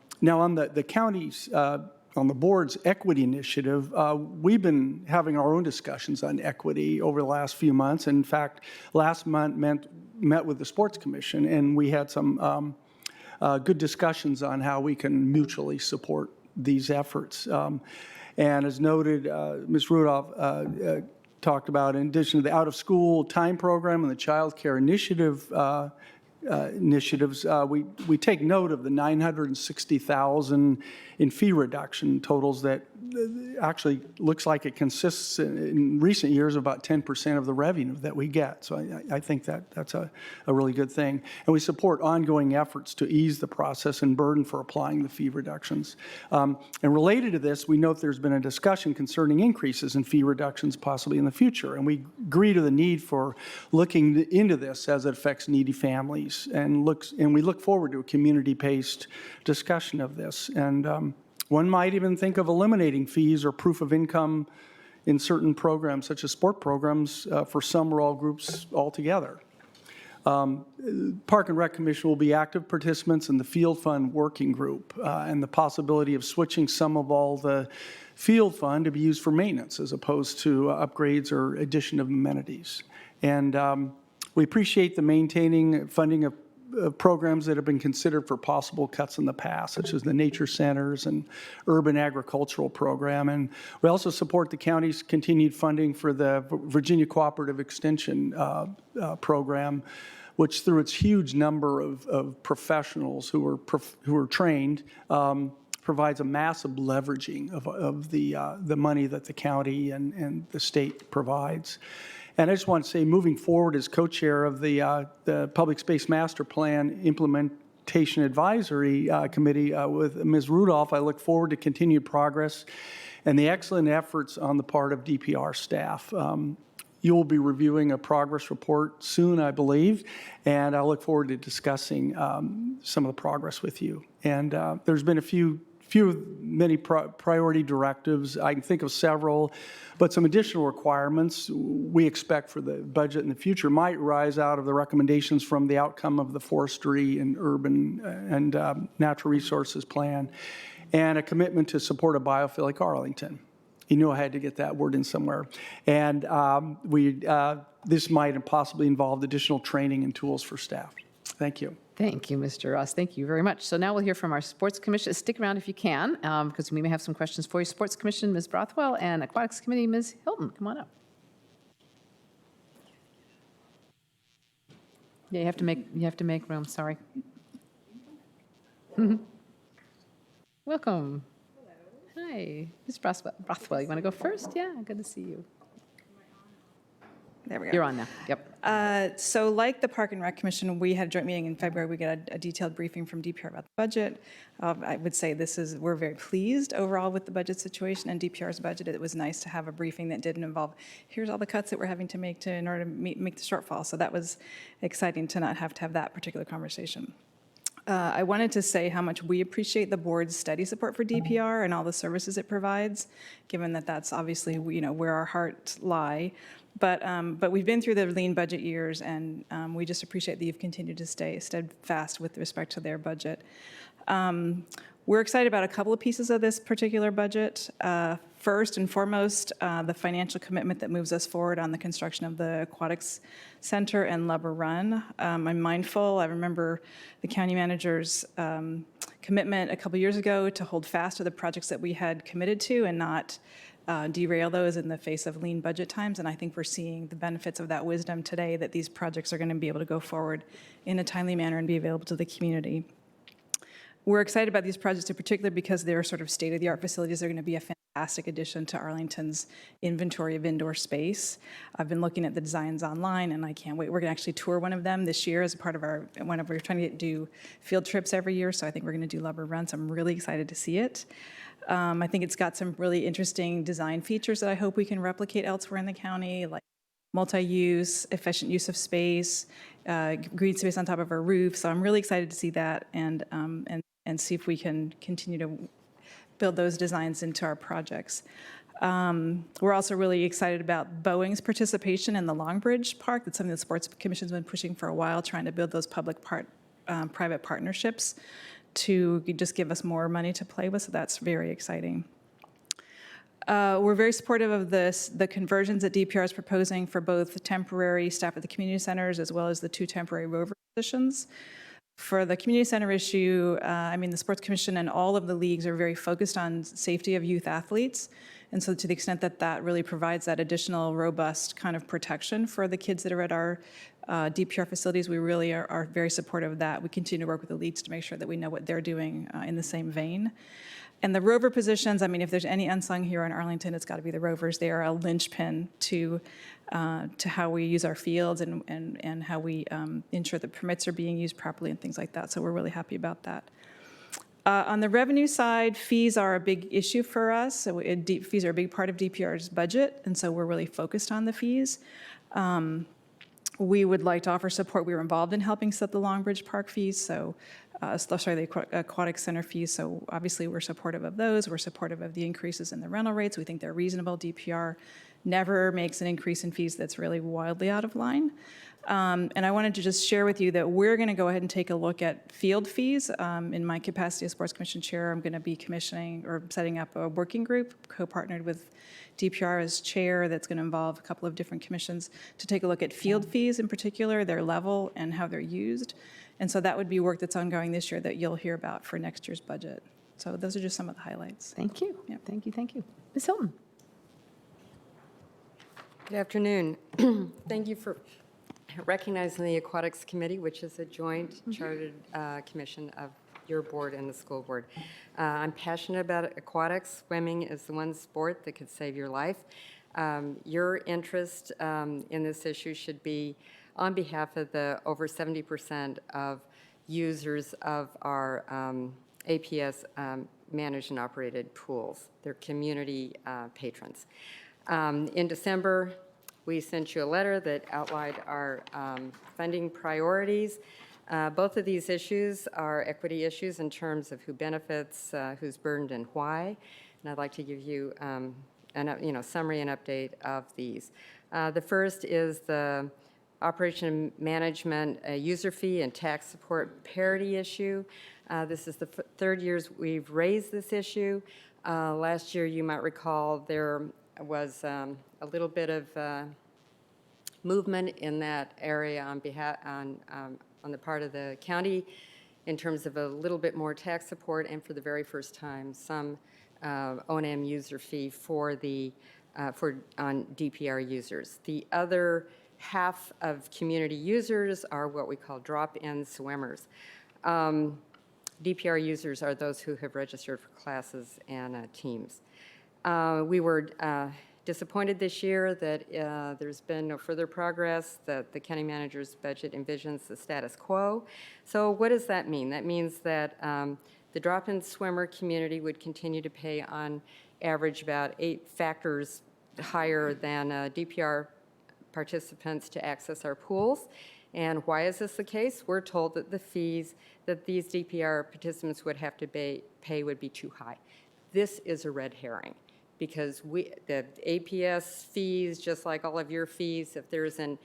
on the county's, on the board's equity initiative, we've been having our own discussions on equity over the last few months. In fact, last month met with the Sports Commission, and we had some good discussions on how we can mutually support these efforts. And as noted, Ms. Rudolph talked about, in addition to the out-of-school time program and the child care initiatives, we take note of the $960,000 in fee reduction totals that actually looks like it consists in recent years of about 10% of the revenue that we get. So I think that's a really good thing. And we support ongoing efforts to ease the process and burden for applying the fee reductions. And related to this, we note there's been a discussion concerning increases in fee reductions possibly in the future. And we agree to the need for looking into this as it affects needy families. And we look forward to a community-based discussion of this. And one might even think of eliminating fees or proof of income in certain programs, such as sport programs, for some or all groups altogether. Park and Rec Commission will be active participants in the Field Fund Working Group, and the possibility of switching some of all the field fund to be used for maintenance as opposed to upgrades or addition of amenities. And we appreciate the maintaining funding of programs that have been considered for possible cuts in the past, such as the nature centers and urban agricultural program. And we also support the county's continued funding for the Virginia Cooperative Extension program, which through its huge number of professionals who are trained, provides a massive leveraging of the money that the county and the state provides. And I just want to say, moving forward as co-chair of the Public Space Master Plan Implementation Advisory Committee with Ms. Rudolph, I look forward to continued progress and the excellent efforts on the part of DPR staff. You will be reviewing a progress report soon, I believe, and I look forward to discussing some of the progress with you. And there's been many priority directives. I can think of several, but some additional requirements we expect for the budget in the future might rise out of the recommendations from the outcome of the forestry and urban and natural resources plan, and a commitment to support a biophilic Arlington. You knew I had to get that word in somewhere. And this might possibly involve additional training and tools for staff. Thank you. Thank you, Mr. Ross. Thank you very much. So now we'll hear from our Sports Commission. Stick around if you can, because we may have some questions for you. Sports Commission, Ms. Brothwell, and Aquatics Committee, Ms. Hilton. Come on up. Yeah, you have to make room. Sorry. Welcome. Hi, Ms. Brothwell. You want to go first? Yeah, good to see you. There we go. You're on now. Yep. So like the Park and Rec Commission, we had a joint meeting in February. We got a detailed briefing from DPR about the budget. I would say we're very pleased overall with the budget situation and DPR's budget. It was nice to have a briefing that didn't involve, here's all the cuts that we're having to make in order to make the shortfall. So that was exciting to not have to have that particular conversation. I wanted to say how much we appreciate the board's steady support for DPR and all the services it provides, given that that's obviously, where our hearts lie. But we've been through the lean budget years, and we just appreciate that you've continued to stay steadfast with respect to their budget. We're excited about a couple of pieces of this particular budget. First and foremost, the financial commitment that moves us forward on the construction of the Aquatics Center and Lubber Run. I'm mindful, I remember the county manager's commitment a couple years ago to hold fast to the projects that we had committed to and not derail those in the face of lean budget times. And I think we're seeing the benefits of that wisdom today, that these projects are going to be able to go forward in a timely manner and be available to the community. We're excited about these projects in particular because they're sort of state-of-the-art facilities. They're going to be a fantastic addition to Arlington's inventory of indoor space. I've been looking at the designs online, and I can't wait. We're going to actually tour one of them this year as a part of we're trying to do field trips every year, so I think we're going to do Lubber Run, so I'm really excited to see it. I think it's got some really interesting design features that I hope we can replicate elsewhere in the county, like multi-use, efficient use of space, green space on top of our roof. So I'm really excited to see that and see if we can continue to build those designs into our projects. We're also really excited about Boeing's participation in the Longbridge Park. That's something the Sports Commission's been pushing for a while, trying to build those public-private partnerships to just give us more money to play with, so that's very exciting. We're very supportive of the conversions that DPR is proposing for both the temporary staff at the community centers as well as the 2 temporary rover positions. For the community center issue, the Sports Commission and all of the leagues are very focused on safety of youth athletes. And so to the extent that that really provides that additional robust kind of protection for the kids that are at our DPR facilities, we really are very supportive of that. We continue to work with the leagues to make sure that we know what they're doing in the same vein. And the rover positions, if there's any unsung hero in Arlington, it's got to be the rovers. They are a linchpin to how we use our fields and how we ensure that permits are being used properly and things like that. So we're really happy about that. On the revenue side, fees are a big issue for us. So fees are a big part of DPR's budget, and so we're really focused on the fees. We would like to offer support. We were involved in helping set the Longbridge Park fees, the Aquatic Center fees, so obviously we're supportive of those. We're supportive of the increases in the rental rates. We think they're reasonable. DPR never makes an increase in fees that's really wildly out of line. And I wanted to just share with you that we're going to go ahead and take a look at field fees. In my capacity as Sports Commission Chair, I'm going to be commissioning or setting up a working group co-partnered with DPR as chair that's going to involve a couple of different commissions to take a look at field fees in particular, their level and how they're used. And so that would be work that's ongoing this year that you'll hear about for next year's budget. So those are just some of the highlights. Thank you. Yep. Thank you. Thank you. Ms. Hilton. Good afternoon. Thank you for recognizing the Aquatics Committee, which is a joint chartered commission of your board and the school board. I'm passionate about aquatics. Swimming is the one sport that could save your life. Your interest in this issue should be on behalf of the over 70% of users of our APS managed and operated pools. They're community patrons. In December, we sent you a letter that outlined our funding priorities. Both of these issues are equity issues in terms of who benefits, who's burdened, and why. And I'd like to give you a summary and update of these. The first is the operation and management user fee and tax support parity issue. This is the third year we've raised this issue. Last year, you might recall, there was a little bit of movement in that area on the part of the county in terms of a little bit more tax support, and for the very first time, some O&M user fee on DPR users. The other half of community users are what we call drop-in swimmers. DPR users are those who have registered for classes and teams. We were disappointed this year that there's been no further progress, that the county manager's budget envisions the status quo. So what does that mean? That means that the drop-in swimmer community would continue to pay on average about 8 factors higher than DPR participants to access our pools. And why is this the case? We're told that the fees that these DPR participants would have to pay would be too high. This is a red herring, because the APS fees, just like all of your fees, if there's an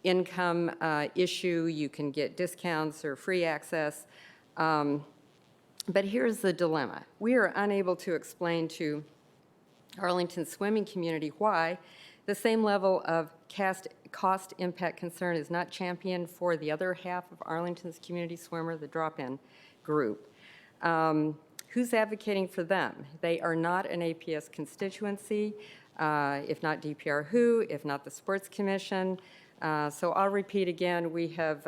income issue, you can get discounts or free access. But here's the dilemma. We are unable to explain to Arlington swimming community why the same level of cost impact concern is not championed for the other half of Arlington's community swimmer, the drop-in group. Who's advocating for them? They are not an APS constituency, if not DPR who, if not the Sports Commission. So I'll repeat again, we have,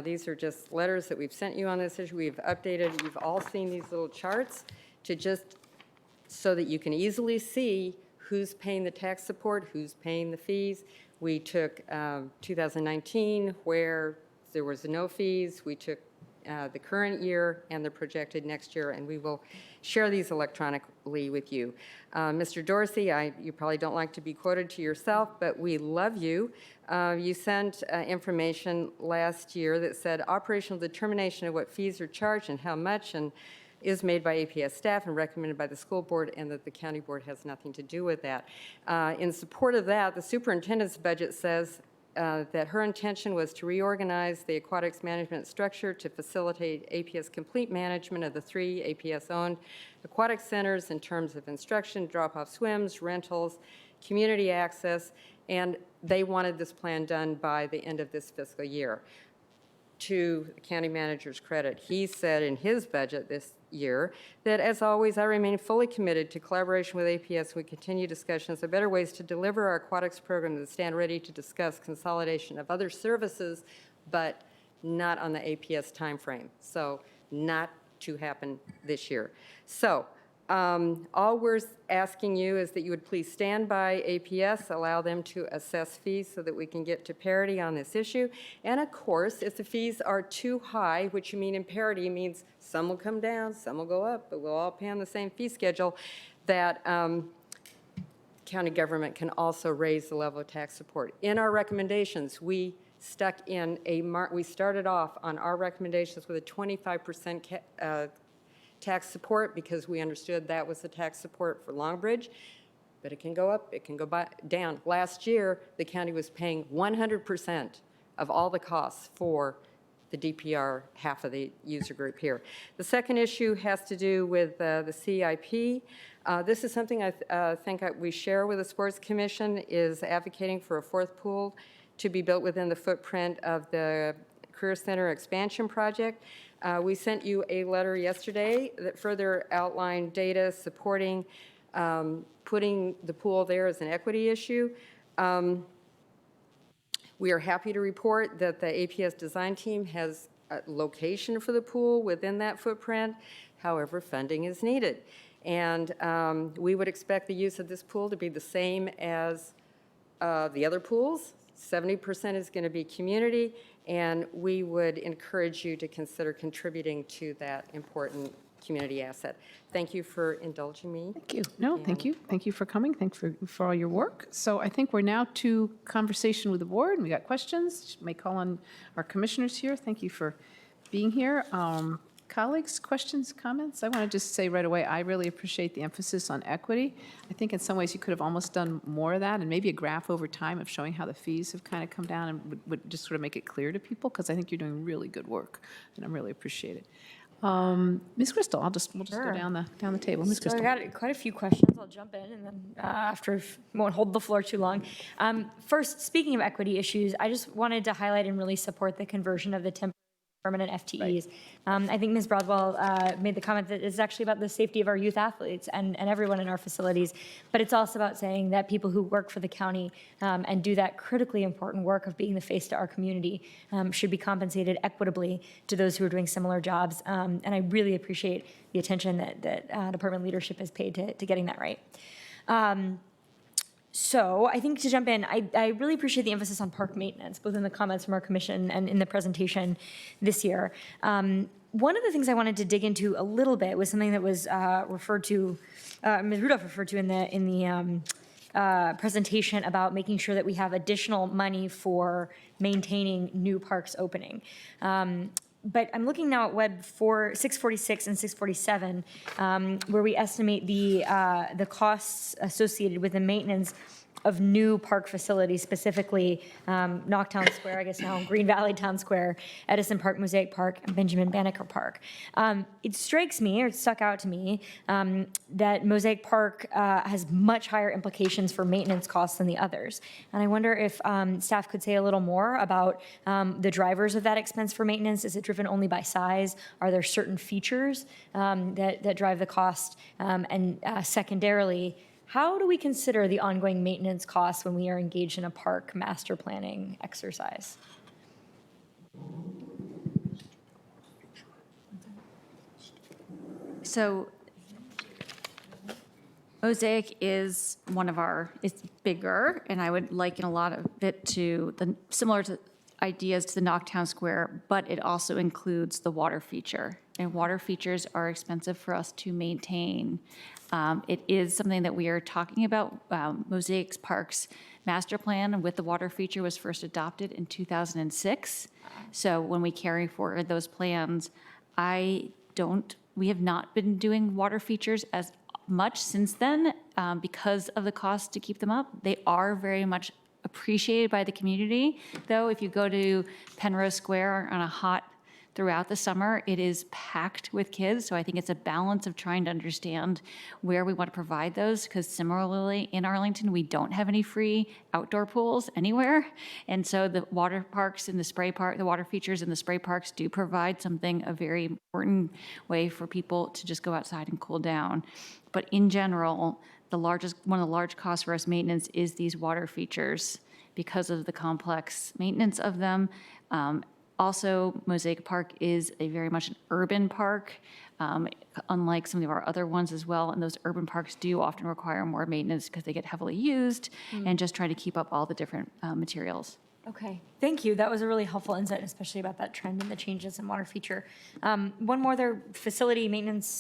these are just letters that we've sent you on this issue. We've updated, you've all seen these little charts to just so that you can easily see who's paying the tax support, who's paying the fees. We took 2019 where there was no fees. We took the current year and the projected next year, and we will share these electronically with you. Mr. Dorsey, you probably don't like to be quoted to yourself, but we love you. You sent information last year that said operational determination of what fees are charged and how much and is made by APS staff and recommended by the school board, and that the county board has nothing to do with that. In support of that, the superintendent's budget says that her intention was to reorganize the aquatics management structure to facilitate APS complete management of the 3 APS-owned aquatic centers in terms of instruction, drop-off swims, rentals, community access, and they wanted this plan done by the end of this fiscal year. To the county manager's credit, he said in his budget this year that, as always, I remain fully committed to collaboration with APS. We continue discussions of better ways to deliver our aquatics program and stand ready to discuss consolidation of other services, but not on the APS timeframe. So not to happen this year. So all we're asking you is that you would please stand by APS, allow them to assess fees so that we can get to parity on this issue. And of course, if the fees are too high, which you mean in parity means some will come down, some will go up, but we'll all pay on the same fee schedule, that county government can also raise the level of tax support. In our recommendations, we stuck in we started off on our recommendations with a 25% tax support because we understood that was the tax support for Longbridge, but it can go up, it can go down. Last year, the county was paying 100% of all the costs for the DPR half of the user group here. The second issue has to do with the CIP. This is something I think we share with the Sports Commission, is advocating for a 4th pool to be built within the footprint of the Career Center expansion project. We sent you a letter yesterday that further outlined data supporting putting the pool there as an equity issue. We are happy to report that the APS design team has a location for the pool within that footprint. However, funding is needed. And we would expect the use of this pool to be the same as the other pools. 70% is going to be community, and we would encourage you to consider contributing to that important community asset. Thank you for indulging me. Thank you. No, thank you. Thank you for coming. Thanks for all your work. So I think we're now to conversation with the board. We got questions. May call on our commissioners here. Thank you for being here. Colleagues, questions, comments? I want to just say right away, I really appreciate the emphasis on equity. I think in some ways you could have almost done more of that, and maybe a graph over time of showing how the fees have kind of come down, and would just sort of make it clear to people, because I think you're doing really good work, and I really appreciate it. Ms. Crystal, we'll just go down the table. Ms. So I Crystal. got quite a few questions. I'll jump in, and then after, won't hold the floor too long. First, speaking of equity issues, I just wanted to highlight and really support the conversion of the temporary permanent FTEs. I think Ms. Broadwell made the comment that it's actually about the safety of our youth athletes and everyone in our facilities, but it's also about saying that people who work for the county and do that critically important work of being the face to our community should be compensated equitably to those who are doing similar jobs. And I really appreciate the attention that department leadership has paid to getting that right. So I think to jump in, I really appreciate the emphasis on park maintenance, both in the comments from our commission and in the presentation this year. One of the things I wanted to dig into a little bit was something that was referred to, Ms. Rudolph referred to in the presentation about making sure that we have additional money for maintaining new parks opening. But I'm looking now at Web 646 and 647, where we estimate the costs associated with the maintenance of new park facilities, specifically Knocktown Square, I guess now Green Valley Town Square, Edison Park, Mosaic Park, and Benjamin Banneker Park. It strikes me, or it stuck out to me, that Mosaic Park has much higher implications for maintenance costs than the others. And I wonder if staff could say a little more about the drivers of that expense for maintenance. Is it driven only by size? Are there certain features that drive the cost? And secondarily, how do we consider the ongoing maintenance costs when we are engaged in a park master planning exercise? So Mosaic is it's bigger, and I would liken a lot of it to similar to ideas to the Knocktown Square, but it also includes the water feature. And water features are expensive for us to maintain. It is something that we are talking about. Mosaic Park's master plan with the water feature was first adopted in 2006. So when we carry forward those plans, we have not been doing water features as much since then because of the cost to keep them up. They are very much appreciated by the community, though. If you go to Penrose Square on a hot throughout the summer, it is packed with kids. So I think it's a balance of trying to understand where we want to provide those, because similarly in Arlington, we don't have any free outdoor pools anywhere. And so the water parks and the water features in the spray parks do provide a very important way for people to just go outside and cool down. But in general, one of the large costs for us maintenance is these water features because of the complex maintenance of them. Also, Mosaic Park is very much an urban park, unlike some of our other ones as well. And those urban parks do often require more maintenance because they get heavily used and just try to keep up all the different materials. Okay, thank you. That was a really helpful insight, especially about that trend and the changes in water feature. One more other facility maintenance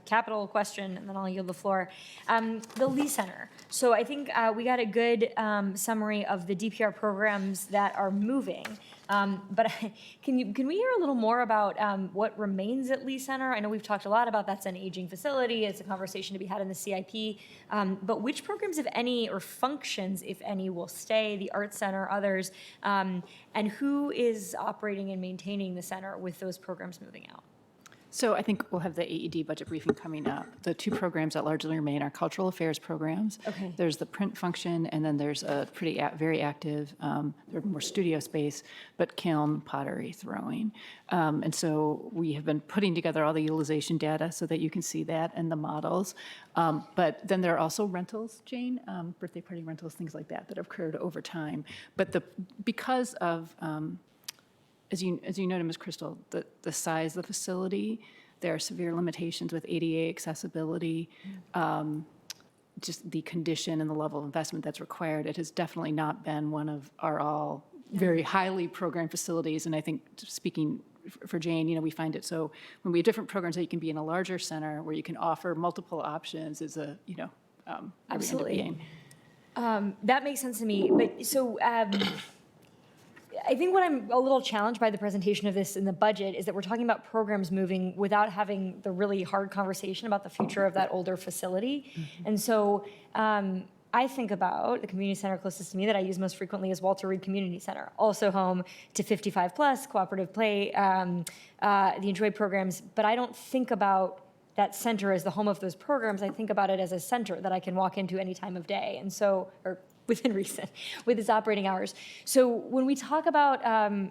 capital question, and then I'll yield the floor. The Lee Center. So I think we got a good summary of the DPR programs that are moving. But can we hear a little more about what remains at Lee Center? I know we've talked a lot about that's an aging facility. It's a conversation to be had in the CIP. But which programs, if any, or functions, if any, will stay, the Art Center, others? And who is operating and maintaining the center with those programs moving out? So I think we'll have the AED budget briefing coming up. The two programs that largely remain are cultural affairs programs. Okay. There's the print function, and then there's a very active, they're more studio space, but kiln, pottery, throwing. And so we have been putting together all the utilization data so that you can see that and the models. But then there are also rentals, Jane, birthday party rentals, things like that have occurred over time. But because of as you noted, Ms. Crystal, the size of the facility, there are severe limitations with ADA accessibility, just the condition and the level of investment that's required. It has definitely not been one of our all very highly programmed facilities. And I think, speaking for Jane, we find it so when we have different programs that you can be in a larger center where you can offer multiple options is Absolutely. That makes sense to me. But so I think what I'm a little challenged by the presentation of this in the budget is that we're talking about programs moving without having the really hard conversation about the future of that older facility. Mm-hmm. And so I think about the community center closest to me that I use most frequently is Walter Reed Community Center, also home to 55 plus, cooperative play, the Enjoy programs, but I don't think about that center as the home of those programs. I think about it as a center that I can walk into any time of day. And so, or within reason, with its operating hours. So when we talk about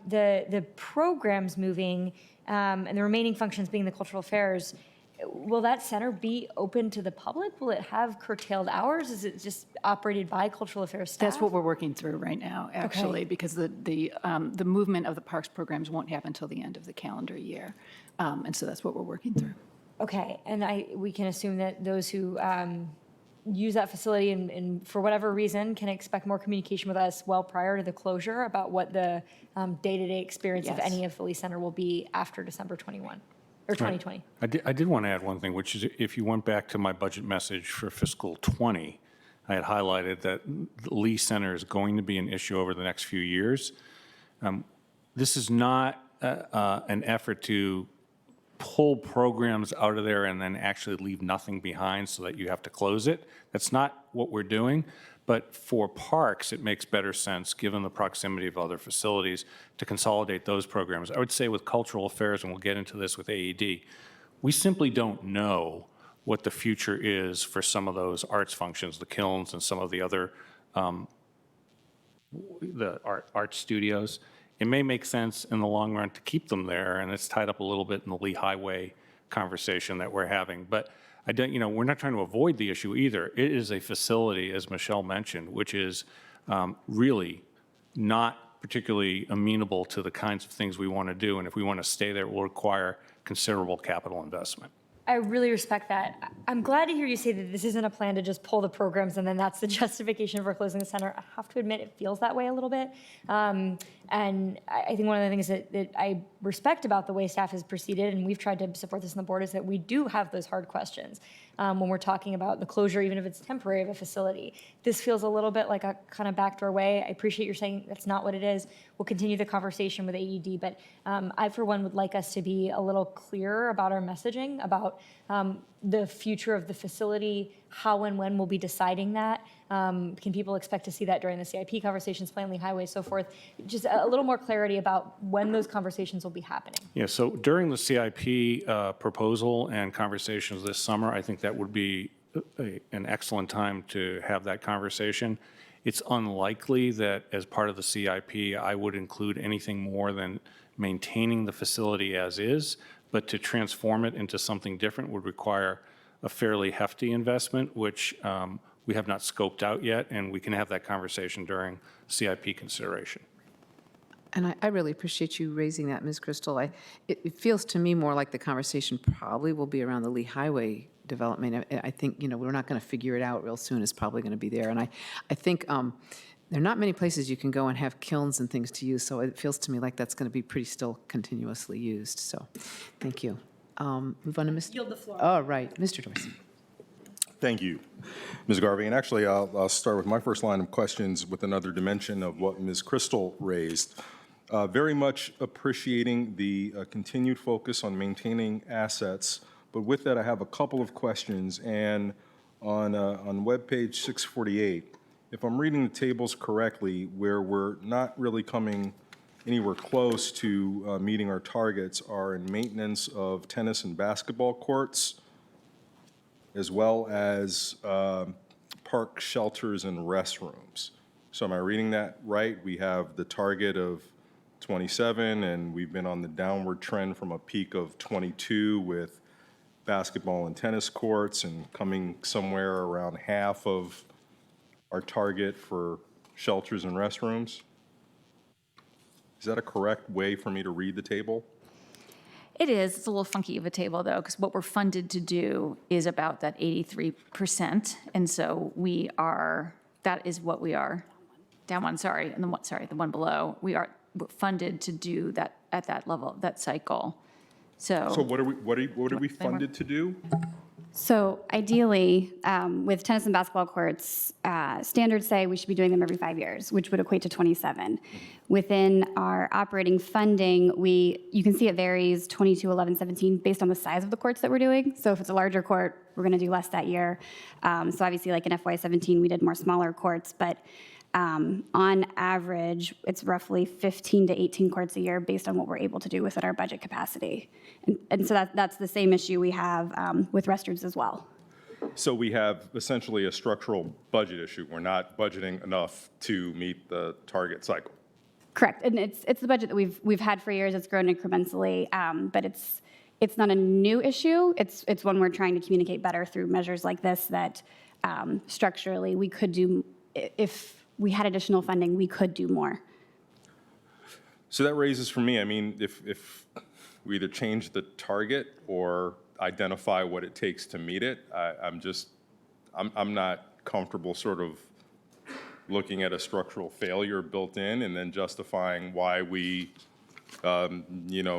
the programs moving and the remaining functions being the cultural affairs, will that center be open to the public? Will it have curtailed hours? Is it just operated by cultural affairs staff? That's what we're working through right now, actually, because the movement of the parks programs won't happen until the end of the calendar year. And so that's what we're working through. Okay, and we can assume that those who use that facility and for whatever reason, can expect more communication with us well prior to the closure about what the day-to-day experience of Yes. any of the Lee Center will be after December 21 or 2020. I did want to add one thing, which is if you went back to my budget message for fiscal '20, I had highlighted that the Lee Center is going to be an issue over the next few years. This is not an effort to pull programs out of there and then actually leave nothing behind so that you have to close it. That's not what we're doing. But for parks, it makes better sense, given the proximity of other facilities, to consolidate those programs. I would say with cultural affairs, and we'll get into this with AED, we simply don't know what the future is for some of those arts functions, the kilns and some of the other the art studios. It may make sense in the long run to keep them there, and it's tied up a little bit in the Lee Highway conversation that we're having. But I don't, we're not trying to avoid the issue either. It is a facility, as Michelle mentioned, which is really not particularly amenable to the kinds of things we want to do. And if we want to stay there, it will require considerable capital investment. I really respect that. I'm glad to hear you say that this isn't a plan to just pull the programs and then that's the justification for closing the center. I have to admit, it feels that way a little bit. And I think one of the things that I respect about the way staff has proceeded, and we've tried to support this on the board, is that we do have those hard questions when we're talking about the closure, even if it's temporary, of a facility. This feels a little bit like a kind of backdoor way. I appreciate you're saying that's not what it is. We'll continue the conversation with AED, but I, for one, would like us to be a little clearer about our messaging, about the future of the facility, how and when we'll be deciding that. Can people expect to see that during the CIP conversations, Plan Lee Highway, so forth? Just a little more clarity about when those conversations will be happening. Yeah, so during the CIP proposal and conversations this summer, I think that would be an excellent time to have that conversation. It's unlikely that as part of the CIP, I would include anything more than maintaining the facility as is, but to transform it into something different would require a fairly hefty investment, which we have not scoped out yet, and we can have that conversation during CIP consideration. And I really appreciate you raising that, Ms. Crystal. It feels to me more like the conversation probably will be around the Lee Highway development. I think, we're not going to figure it out real soon. It's probably going to be there. And I think there are not many places you can go and have kilns and things to use, so it feels to me like that's going to be pretty still continuously used. So thank you. Move on to Mr. Yield the floor. Oh, right. Mr. Dorsey. Thank you, Ms. Garvey. And actually, I'll start with my first line of questions with another dimension of what Ms. Crystal raised. Very much appreciating the continued focus on maintaining assets. But with that, I have a couple of questions. And on webpage 648, if I'm reading the tables correctly, where we're not really coming anywhere close to meeting our targets are in maintenance of tennis and basketball courts, as well as park shelters and restrooms. So am I reading that right? We have the target of 27, and we've been on the downward trend from a peak of 22 with basketball and tennis courts, and coming somewhere around half of our target for shelters and restrooms. Is that a correct way for me to read the table? It is. It's a little funky of a table, though, because what we're funded to do is about that 83%. And so that is what we are, down one, sorry, and the one below, we're funded to do that at that level, that cycle. So what are we funded to do? So ideally, with tennis and basketball courts, standards say we should be doing them every 5 years, which would equate to 27. Within our operating funding, you can see it varies 22, 11, 17 based on the size of the courts that we're doing. So if it's a larger court, we're going to do less that year. So obviously, like in FY17, we did more smaller courts, but on average, it's roughly 15 to 18 courts a year based on what we're able to do within our budget capacity. And so that's the same issue we have with restrooms as well. So we have essentially a structural budget issue. We're not budgeting enough to meet the target cycle. Correct, and it's the budget that we've had for years. It's grown incrementally, but it's not a new issue. It's one we're trying to communicate better through measures like this. That structurally we could do, if we had additional funding, we could do more. So that raises for me, I mean, if we either change the target or identify what it takes to meet it, I'm I'm not comfortable sort of looking at a structural failure built in and then justifying why we,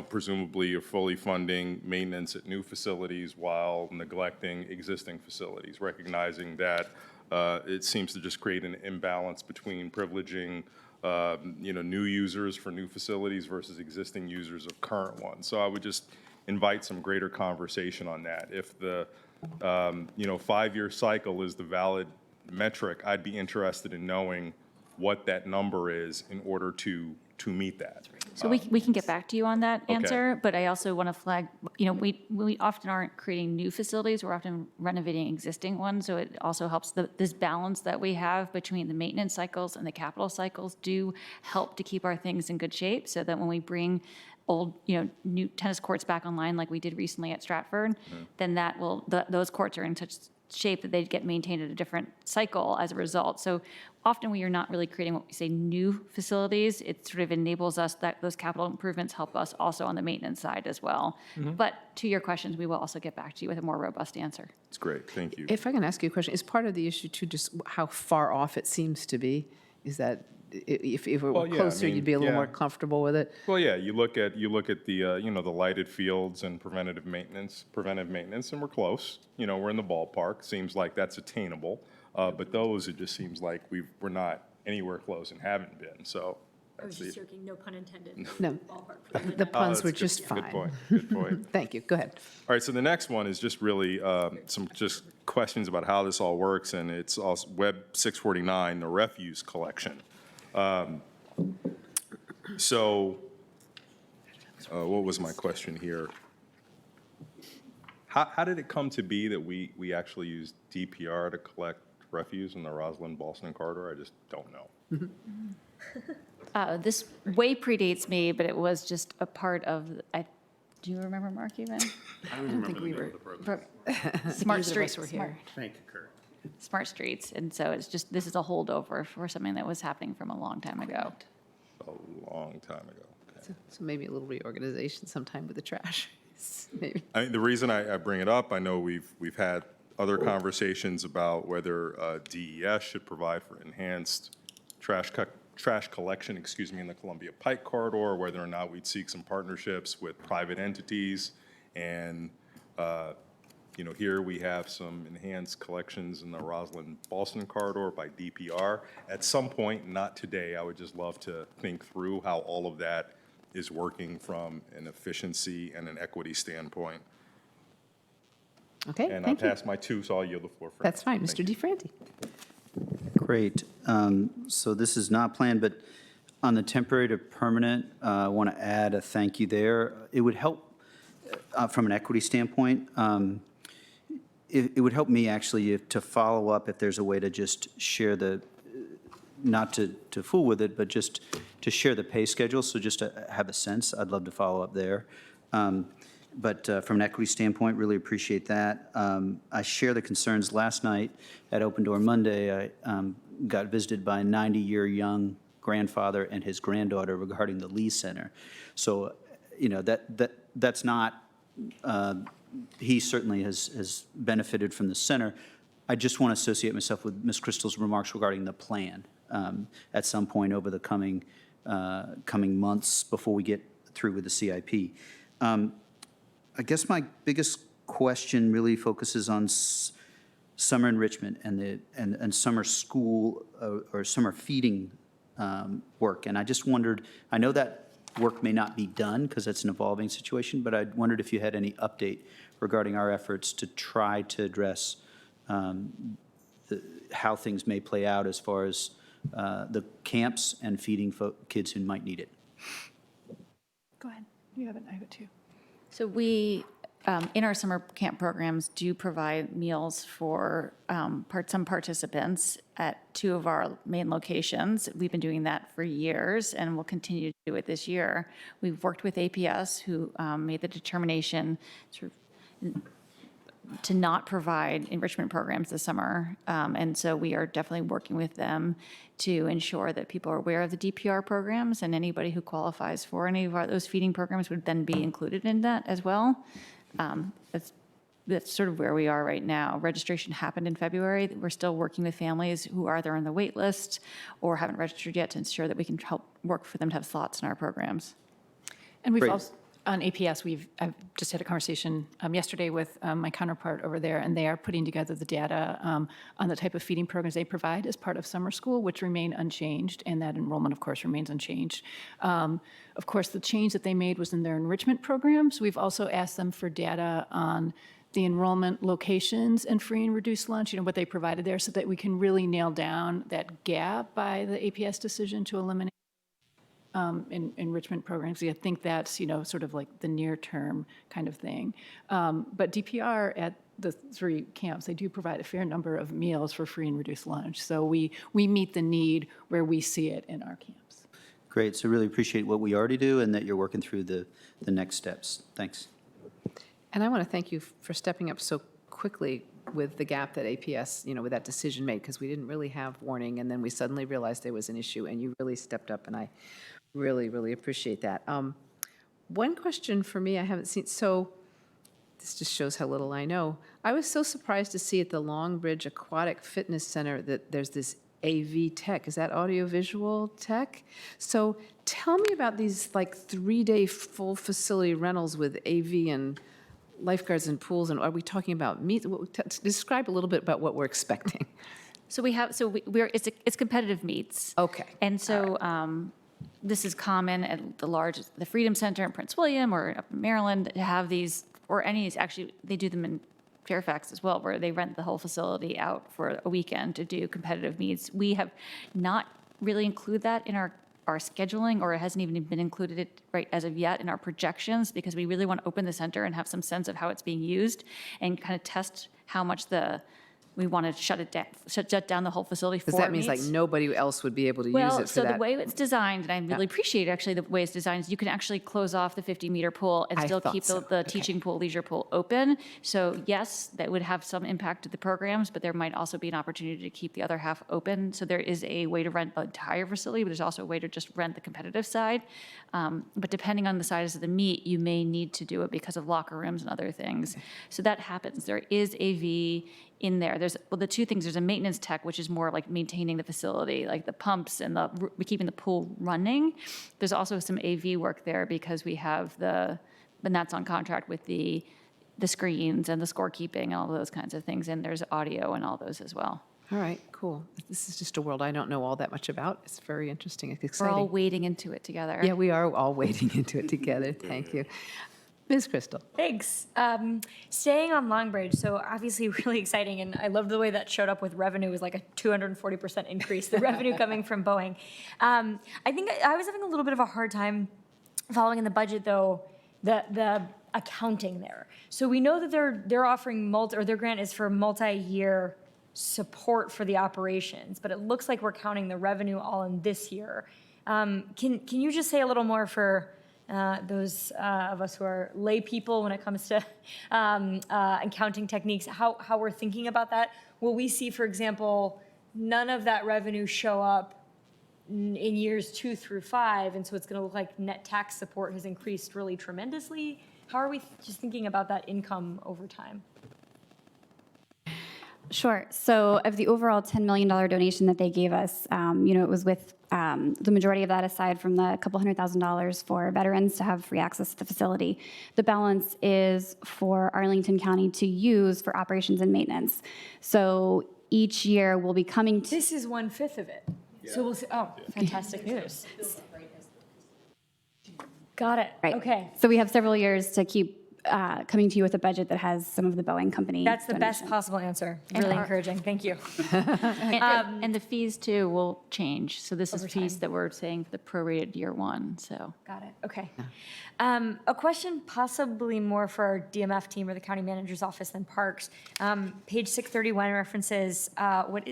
presumably are fully funding maintenance at new facilities while neglecting existing facilities, recognizing that it seems to just create an imbalance between privileging, new users for new facilities versus existing users of current ones. So I would just invite some greater conversation on that. If the, 5-year cycle is the valid metric, I'd be interested in knowing what that number is in order to meet that. So we can get back to you on that answer, but I also want to flag, we often aren't creating new facilities, we're often renovating existing ones, so it also helps this balance that we have between the maintenance cycles and the capital cycles do help to keep our things in good shape, so that when we bring old, new tennis courts back online, like we did recently at Stratford, then those courts are in such shape that they get maintained at a different cycle as a result. So often we are not really creating what we say new facilities. It sort of enables us that those capital improvements help us also on the maintenance side as well. But to your questions, we will also get back to you with a more robust answer. It's great, thank you. If I can ask you a question, is part of the issue too just how far off it seems to be? Is that if it were Well, yeah, I closer, mean, you'd be a little yeah. more comfortable with it? Well, yeah, you look at the, the lighted fields and preventive maintenance, and we're close. We're in the ballpark. Seems like that's attainable. But those, it just seems like we're not anywhere close and haven't been, so. I was just joking, no pun intended. No, the puns were just fine. Good point, good point. Thank you, go ahead. All right, so the next one is just really some just questions about how this all works, and it's also Web 649, the refuse collection. So, what was my question here? How did it come to be that we actually use DPR to collect refuse in the Roslyn-Ballston corridor? I just don't know. This way predates me, but it was just a part of, do you remember, Mark, even? I don't remember the name of the program. Smart Streets. were here. Thank you, Kurt. Smart Streets, and so it's just, this is a holdover for something that was happening from a long time ago. A long time ago. Okay. So maybe a little reorganization sometime with the trash, maybe. The reason I bring it up, I know we've had other conversations about whether DES should provide for enhanced trash collection, in the Columbia Pike corridor, whether or not we'd seek some partnerships with private entities. And, here we have some enhanced collections in the Roslyn-Ballston corridor by DPR. At some point, not today, I would just love to think through how all of that is working from an efficiency and an equity standpoint. Okay, And I'll thank you. pass my two, so I'll yield the floor for. That's fine, Thank Mr. you. DeFranti. Great. So this is not planned, but on the temporary to permanent, I want to add a thank you there. It would help from an equity standpoint. It would help me actually to follow up if there's a way to just share not to fool with it, but just to share the pay schedule. So just to have a sense, I'd love to follow up there. But from an equity standpoint, really appreciate that. I share the concerns. Last night at Open Door Monday, I got visited by a 90-year young grandfather and his granddaughter regarding the Lee Center. So, that's not, he certainly has benefited from the center. I just want to associate myself with Ms. Crystal's remarks regarding the plan at some point over the coming months before we get through with the CIP. I guess my biggest question really focuses on summer enrichment and summer school or summer feeding work. And I just wondered, I know that work may not be done because it's an evolving situation, but I wondered if you had any update regarding our efforts to try to address how things may play out as far as the camps and feeding kids who might need it. Go ahead. You have it. I have it too. So we, in our summer camp programs, do provide meals for some participants at 2 of our main locations. We've been doing that for years, and we'll continue to do it this year. We've worked with APS, who made the determination to not provide enrichment programs this summer. And so we are definitely working with them to ensure that people are aware of the DPR programs, and anybody who qualifies for any of those feeding programs would then be included in that as well. that's sort of where we are right now. Registration happened in February. We're still working with families who are either on the wait list or haven't registered yet to ensure that we can help work for them to have slots in our programs. And we've Great. also, on APS, I've just had a conversation yesterday with my counterpart over there, and they are putting together the data on the type of feeding programs they provide as part of summer school, which remain unchanged, and that enrollment, of course, remains unchanged. Of course, the change that they made was in their enrichment programs. We've also asked them for data on the enrollment locations and free and reduced lunch, what they provided there, so that we can really nail down that gap by the APS decision to eliminate enrichment programs. I think that's, sort of like the near-term kind of thing. But DPR at the 3 camps, they do provide a fair number of meals for free and reduced lunch. So we meet the need where we see it in our camps. Great, so really appreciate what we already do and that you're working through the next steps. Thanks. And I want to thank you for stepping up so quickly with the gap that APS, with that decision made, because we didn't really have warning, and then we suddenly realized there was an issue, and you really stepped up, and I really, really appreciate that. One question for me I haven't seen, so this just shows how little I know. I was so surprised to see at the Longbridge Aquatic Fitness Center that there's this AV tech. Is that audiovisual tech? So tell me about these like 3-day full facility rentals with AV and lifeguards and pools, and are we talking about meet? Describe a little bit about what we're expecting. So it's competitive meets. Okay. And so this is common at the Freedom Center in Prince William or up in Maryland to have these, or actually they do them in Fairfax as well, where they rent the whole facility out for a weekend to do competitive meets. We have not really included that in our scheduling, or it hasn't even been included right as of yet in our projections, because we really want to open the center and have some sense of how it's being used and kind of test how much we want to shut down the whole facility for Because that means like meets. nobody else would be able to use it for that. So the way it's designed, and I really appreciate actually the way it's designed, is you can actually close off the 50-meter pool and I still thought keep so. the teaching pool, leisure pool open. So yes, that would have some impact to the programs, but there might also be an opportunity to keep the other half open. So there is a way to rent the entire facility, but there's also a way to just rent the competitive side. But depending on the size of the meet, you may need to do it because of locker rooms and other things. So that happens. There is AV in there. There's the 2 things. There's a maintenance tech, which is more like maintaining the facility, like the pumps and keeping the pool running. There's also some AV work there because we have and that's on contract with the screens and the scorekeeping and all those kinds of things. And there's audio and all those as well. All right, cool. This is just a world I don't know all that much about. It's very interesting. It's We're exciting. all wading into it together. Yeah, we are all wading into it together. Thank you. Ms. Crystal. Thanks. Staying on Longbridge, so obviously really exciting, and I love the way that showed up with revenue. Was like a 240% increase, the revenue coming from Boeing. I think I was having a little bit of a hard time following in the budget, though, the accounting there. So we know that they're offering their grant is for multi-year support for the operations, but it looks like we're counting the revenue all in this year. Can you just say a little more for those of us who are lay people when it comes to accounting techniques, how we're thinking about that? Will we see, for example, none of that revenue show up in years 2 through 5, and so it's going to look like net tax support has increased really tremendously? How are we just thinking about that income over time? Sure. So of the overall $10 million donation that they gave us, it was with the majority of that, aside from the couple $100,000 for veterans to have free access to the facility. The balance is for Arlington County to use for operations and maintenance. So each year we'll be coming to... This is 1/5 of it. Yeah. So we'll see. Oh, fantastic news. Got it. Right. Okay. So we have several years to keep coming to you with a budget that has some of the Boeing company. That's the donations. best possible answer. Really encouraging. Thank you. And the fees too will change. So this is Over fees time. that we're saying for the prorated year 1, so. Got it. Okay. A question possibly more for our DMF team or the county manager's office than Parks. Page 631 references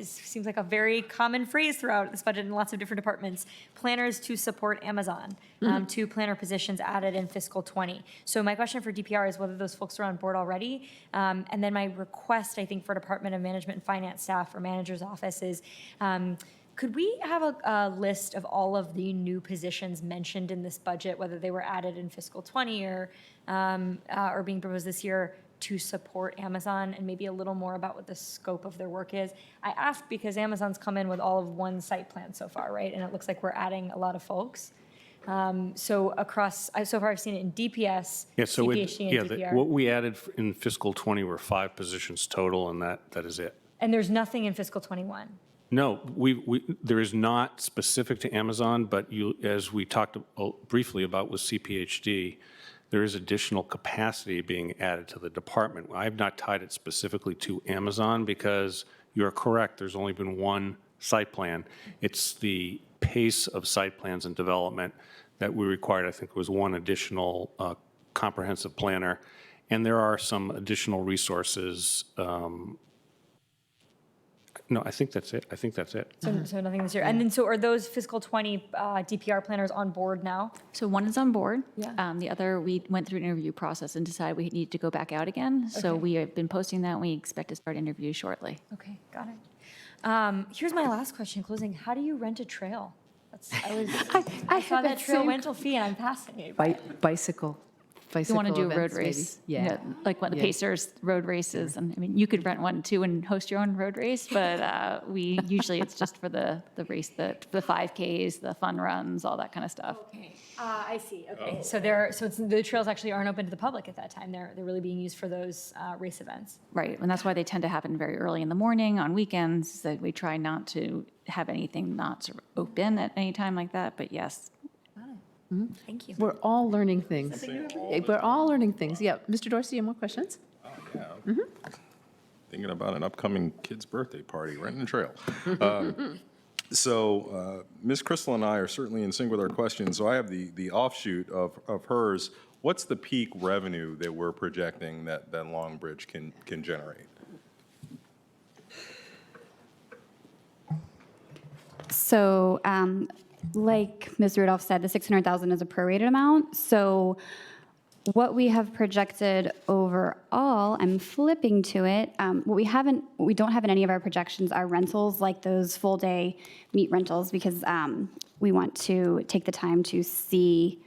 seems like a very common phrase throughout this budget in lots of different departments. Planners to support Amazon. 2 planner positions added in fiscal 20. So my question for DPR is whether those folks are on board already. And then my request, I think, for Department of Management and Finance staff or manager's office is, could we have a list of all of the new positions mentioned in this budget, whether they were added in fiscal 20 or being proposed this year, to support Amazon and maybe a little more about what the scope of their work is? I ask because Amazon's come in with all of one site plan so far, right? And it looks like we're adding a lot of folks. So so far I've seen it in DPS, Yeah, so CPHD, and DPR. what we added in fiscal '20 were 5 positions total, and that is it. And there's nothing in fiscal '21. No, there is not specific to Amazon, but as we talked briefly about with CPHD, there is additional capacity being added to the department. I've not tied it specifically to Amazon because you're correct, there's only been one site plan. It's the pace of site plans and development that we required. I think it was one additional comprehensive planner, and there are some additional resources. No, I think that's it. So nothing this year. And then, so are those fiscal '20 DPR planners on board now? So one is on board. Yeah. The other, we went through an interview process and decided we need to go back out again. So Okay. we have been posting that, and we expect to start interviews shortly. Okay, got it. Here's my last question, closing. How do you rent a trail? I saw that trail rental fee, and I'm fascinated by it. Bicycle You want to do a road events, maybe. race? Yeah. Like what the Yeah. Pacers road races. And I mean, you could rent one too and host your own road race, but usually it's just for the race, the 5Ks, the fun runs, all that kind of stuff. Okay, I see, okay. So the trails actually aren't open to the public at that time. They're really being used for those race events. Right, and that's why they tend to happen very early in the morning, on weekends, that we try not to have anything not sort of open at any time like that, but yes. Thank you. We're all learning things. We're all learning things. Yeah, Mr. Dorsey, you have more questions? Thinking about an upcoming kid's birthday party, renting a trail. Ms. Crystal and I are certainly in sync with our questions. So I have the offshoot of hers. What's the peak revenue that we're projecting that Longbridge can generate? So, like Ms. Rudolph said, the 600,000 is a prorated amount. So what we have projected overall, I'm flipping to it. What we don't have in any of our projections are rentals like those full day meat rentals because we want to take the time to see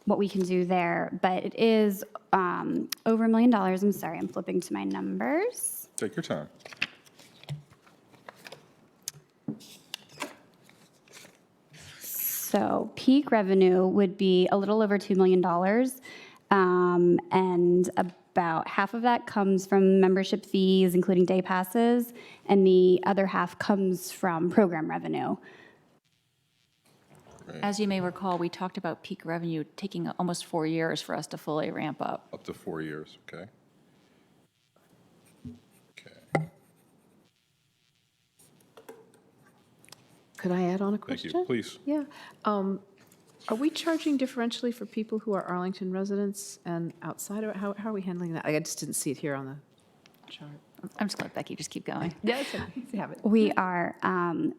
what we can do there. But it is over $1 million. I'm sorry, I'm flipping to my numbers. Take your time. So peak revenue would be a little over $2 million, and about half of that comes from membership fees, including day passes, and the other half comes from program revenue. As you may recall, we talked about peak revenue taking almost 4 years for us to fully ramp up. Up to 4 years, okay. Could I add on a Thank question? you, please. Yeah. Are we charging differentially for people who are Arlington residents and outside of it? How are we handling that? I just didn't see it here on the chart. I'm just going to let Becky just keep going. Yeah, it's okay. You have it. We are,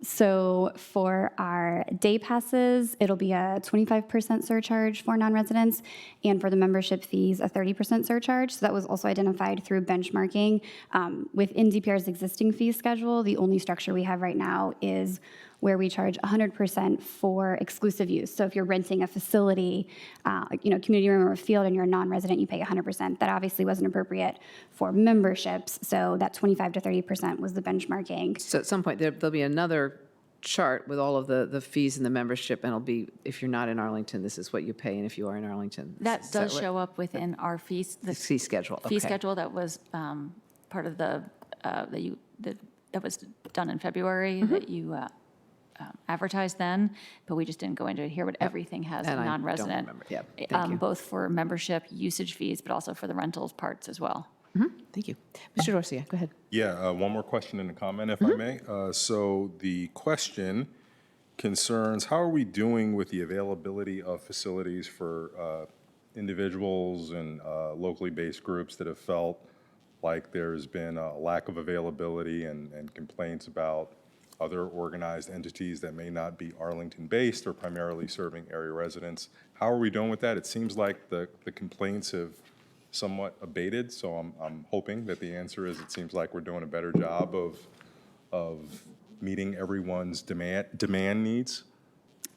so for our day passes, it'll be a 25% surcharge for non-residents, and for the membership fees, a 30% surcharge. So that was also identified through benchmarking. Within DPR's existing fee schedule, the only structure we have right now is where we charge 100% for exclusive use. So if you're renting a facility, community room or a field, and you're a non-resident, you pay 100%. That obviously wasn't appropriate for memberships, so that 25 to 30% was the benchmarking. So at some point, there'll be another chart with all of the fees and the membership, and it'll be, if you're not in Arlington, this is what you pay, and if you are in Arlington. That does show up within our fees. The fee schedule, Fee okay. schedule that was part of that was done in February that you advertised then, but we just didn't go into it here, but everything has And I don't non-resident. remember. Yep, thank you. Both for membership usage fees, but also for the rentals parts as well. Thank you. Mr. Dorsey, go ahead. Yeah, one more question and a comment, if I may. So the question concerns, how are we doing with the availability of facilities for individuals and locally based groups that have felt like there's been a lack of availability and complaints about other organized entities that may not be Arlington-based or primarily serving area residents? How are we doing with that? It seems like the complaints have somewhat abated, so I'm hoping that the answer is it seems like we're doing a better job of meeting everyone's demand needs.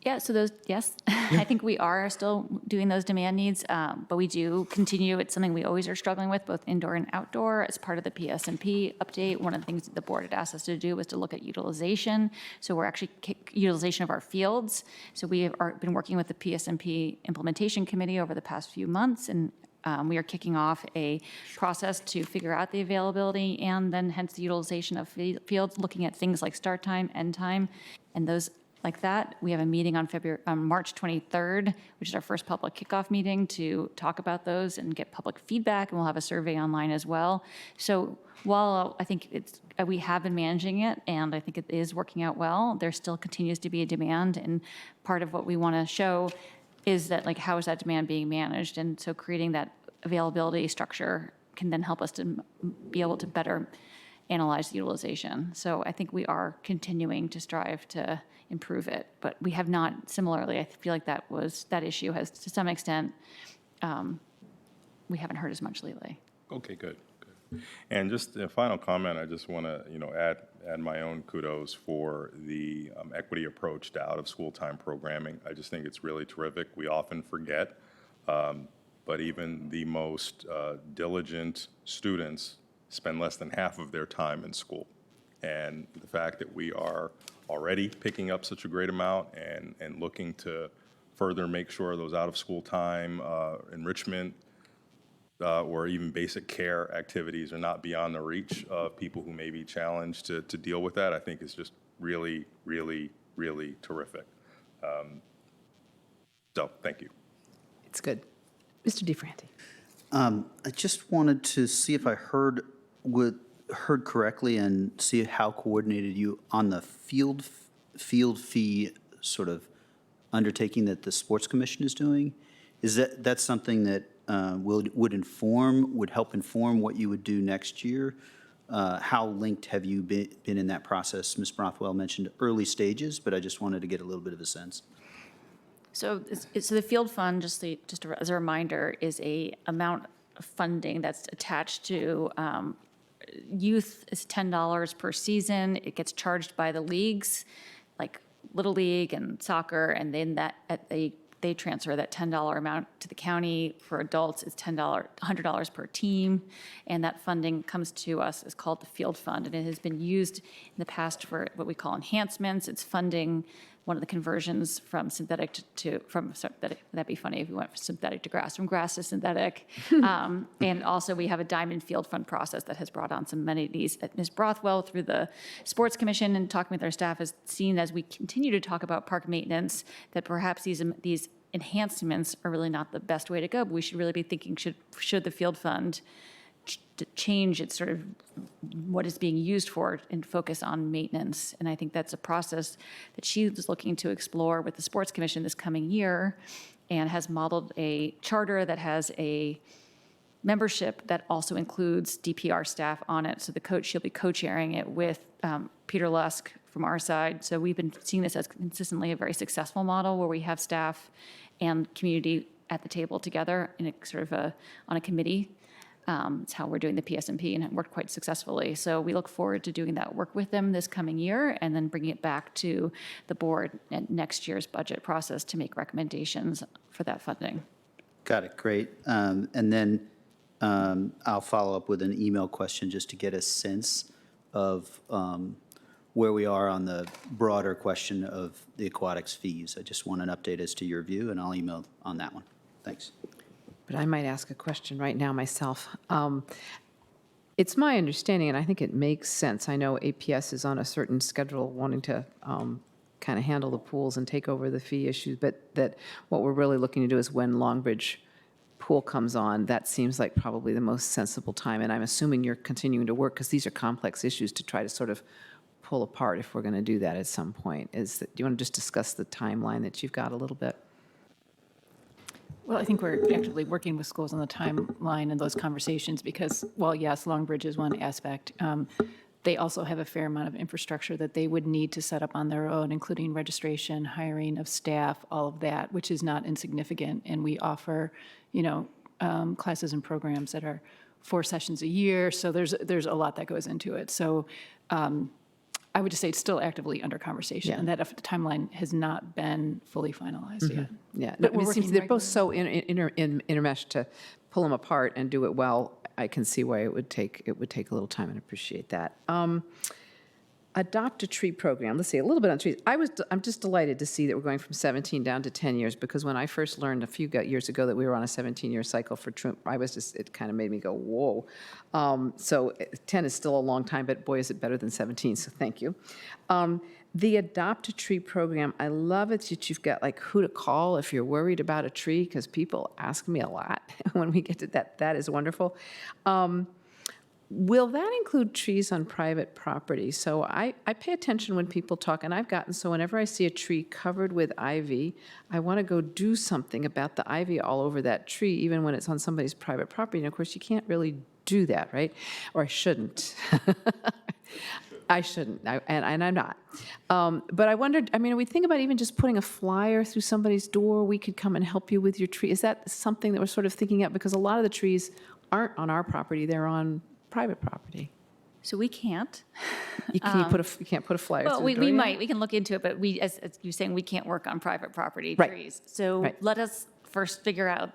Yeah, so those, yes, I think we are still doing those demand needs, but we do continue. It's something we always are struggling with, both indoor and outdoor. As part of the PSNP update, one of the things that the board had asked us to do was to look at utilization. So we're actually utilization of our fields. So we have been working with the PSNP Implementation Committee over the past few months, and we are kicking off a process to figure out the availability and then hence the utilization of fields, looking at things like start time, end time, and those like that. We have a meeting on March 23rd, which is our first public kickoff meeting to talk about those and get public feedback, and we'll have a survey online as well. So while I think we have been managing it, and I think it is working out well, there still continues to be a demand, and part of what we want to show is that, like, how is that demand being managed? And so creating that availability structure can then help us to be able to better analyze the utilization. So I think we are continuing to strive to improve it, but we have not, similarly, I feel like that issue has, to some extent, we haven't heard as much lately. Okay, good. And just a final comment, I just want to, add my own kudos for the equity approach to out-of-school time programming. I just think it's really terrific. We often forget, but even the most diligent students spend less than half of their time in school. And the fact that we are already picking up such a great amount and looking to further make sure those out-of-school time enrichment or even basic care activities are not beyond the reach of people who may be challenged to deal with that, I think is just really, really, really terrific. So thank you. It's good. Mr. DeFranti. I just wanted to see if I heard correctly and see how coordinated you on the field fee sort of undertaking that the Sports Commission is doing. Is that's something that would help inform what you would do next year? How linked have you been in that process? Ms. Brothwell mentioned early stages, but I just wanted to get a little bit of a sense. So the field fund, just as a reminder, is a amount of funding that's attached to youth. Is $10 per season. It gets charged by the leagues, like Little League and soccer, and then they transfer that $10 amount to the county. For adults, it's $100 per team, and that funding comes to us. It's called the Field Fund, and it has been used in the past for what we call enhancements. It's funding one of the conversions from synthetic that'd be funny if we went from synthetic to grass, from grass to synthetic. And also we have a Diamond Field Fund process that has brought on some amenities that Ms. Brothwell, through the Sports Commission and talking with our staff, has seen as we continue to talk about park maintenance, that perhaps these enhancements are really not the best way to go, but we should really be thinking, should the Field Fund change its sort of what is being used for and focus on maintenance. And I think that's a process that she was looking to explore with the Sports Commission this coming year, and has modeled a charter that has a membership that also includes DPR staff on it. So she'll be co-chairing it with Peter Lusk from our side. So we've been seeing this as consistently a very successful model where we have staff and community at the table together in a sort of on a committee. It's how we're doing the PSNP, and it worked quite successfully. So we look forward to doing that work with them this coming year, and then bringing it back to the board at next year's budget process to make recommendations for that funding. Got it, great. And then I'll follow up with an email question just to get a sense of where we are on the broader question of the aquatics fees. I just want an update as to your view, and I'll email on that one. Thanks. But I might ask a question right now myself. It's my understanding, and I think it makes sense. I know APS is on a certain schedule wanting to kind of handle the pools and take over the fee issues, but that what we're really looking to do is when Longbridge pool comes on, that seems like probably the most sensible time. And I'm assuming you're continuing to work, because these are complex issues, to try to sort of pull apart if we're going to do that at some point. Do you want to just discuss the timeline that you've got a little bit? Well, I think we're actively working with schools on the timeline and those conversations because, well, yes, Longbridge is one aspect. They also have a fair amount of infrastructure that they would need to set up on their own, including registration, hiring of staff, all of that, which is not insignificant. And we offer, classes and programs that are 4 sessions a year. So there's a lot that goes into it. So I would just say it's still actively under conversation, Yeah. and that the timeline has not been fully finalized yet. Yeah, But no, we're it seems working they're both so intermeshed to pull them apart and do it well. I can see why it would take a little time, and appreciate that. Adopt a Tree program. Let's see, a little bit on trees. I'm just delighted to see that we're going from 17 down to 10 years, because when I first learned a few years ago that we were on a 17-year cycle for trim, it kind of made me go, whoa. So 10 is still a long time, but boy, is it better than 17, so thank you. The Adopt a Tree program, I love it that you've got like who to call if you're worried about a tree, because people ask me a lot when we get to that. That is wonderful. Will that include trees on private property? So I pay attention when people talk, and so whenever I see a tree covered with ivy, I want to go do something about the ivy all over that tree, even when it's on somebody's private property. And of course, you can't really do that, right? Or I shouldn't. I shouldn't, and I'm not. But I wondered, I mean, we think about even just putting a flyer through somebody's door, we could come and help you with your tree. Is that something that we're sort of thinking of? Because a lot of the trees aren't on our property, they're on private property. So we can't. You can't put a flyer Well, through the door we yet? might, we can look into it, but as you're saying, we can't work on private property Right. trees. So Right. let us first figure out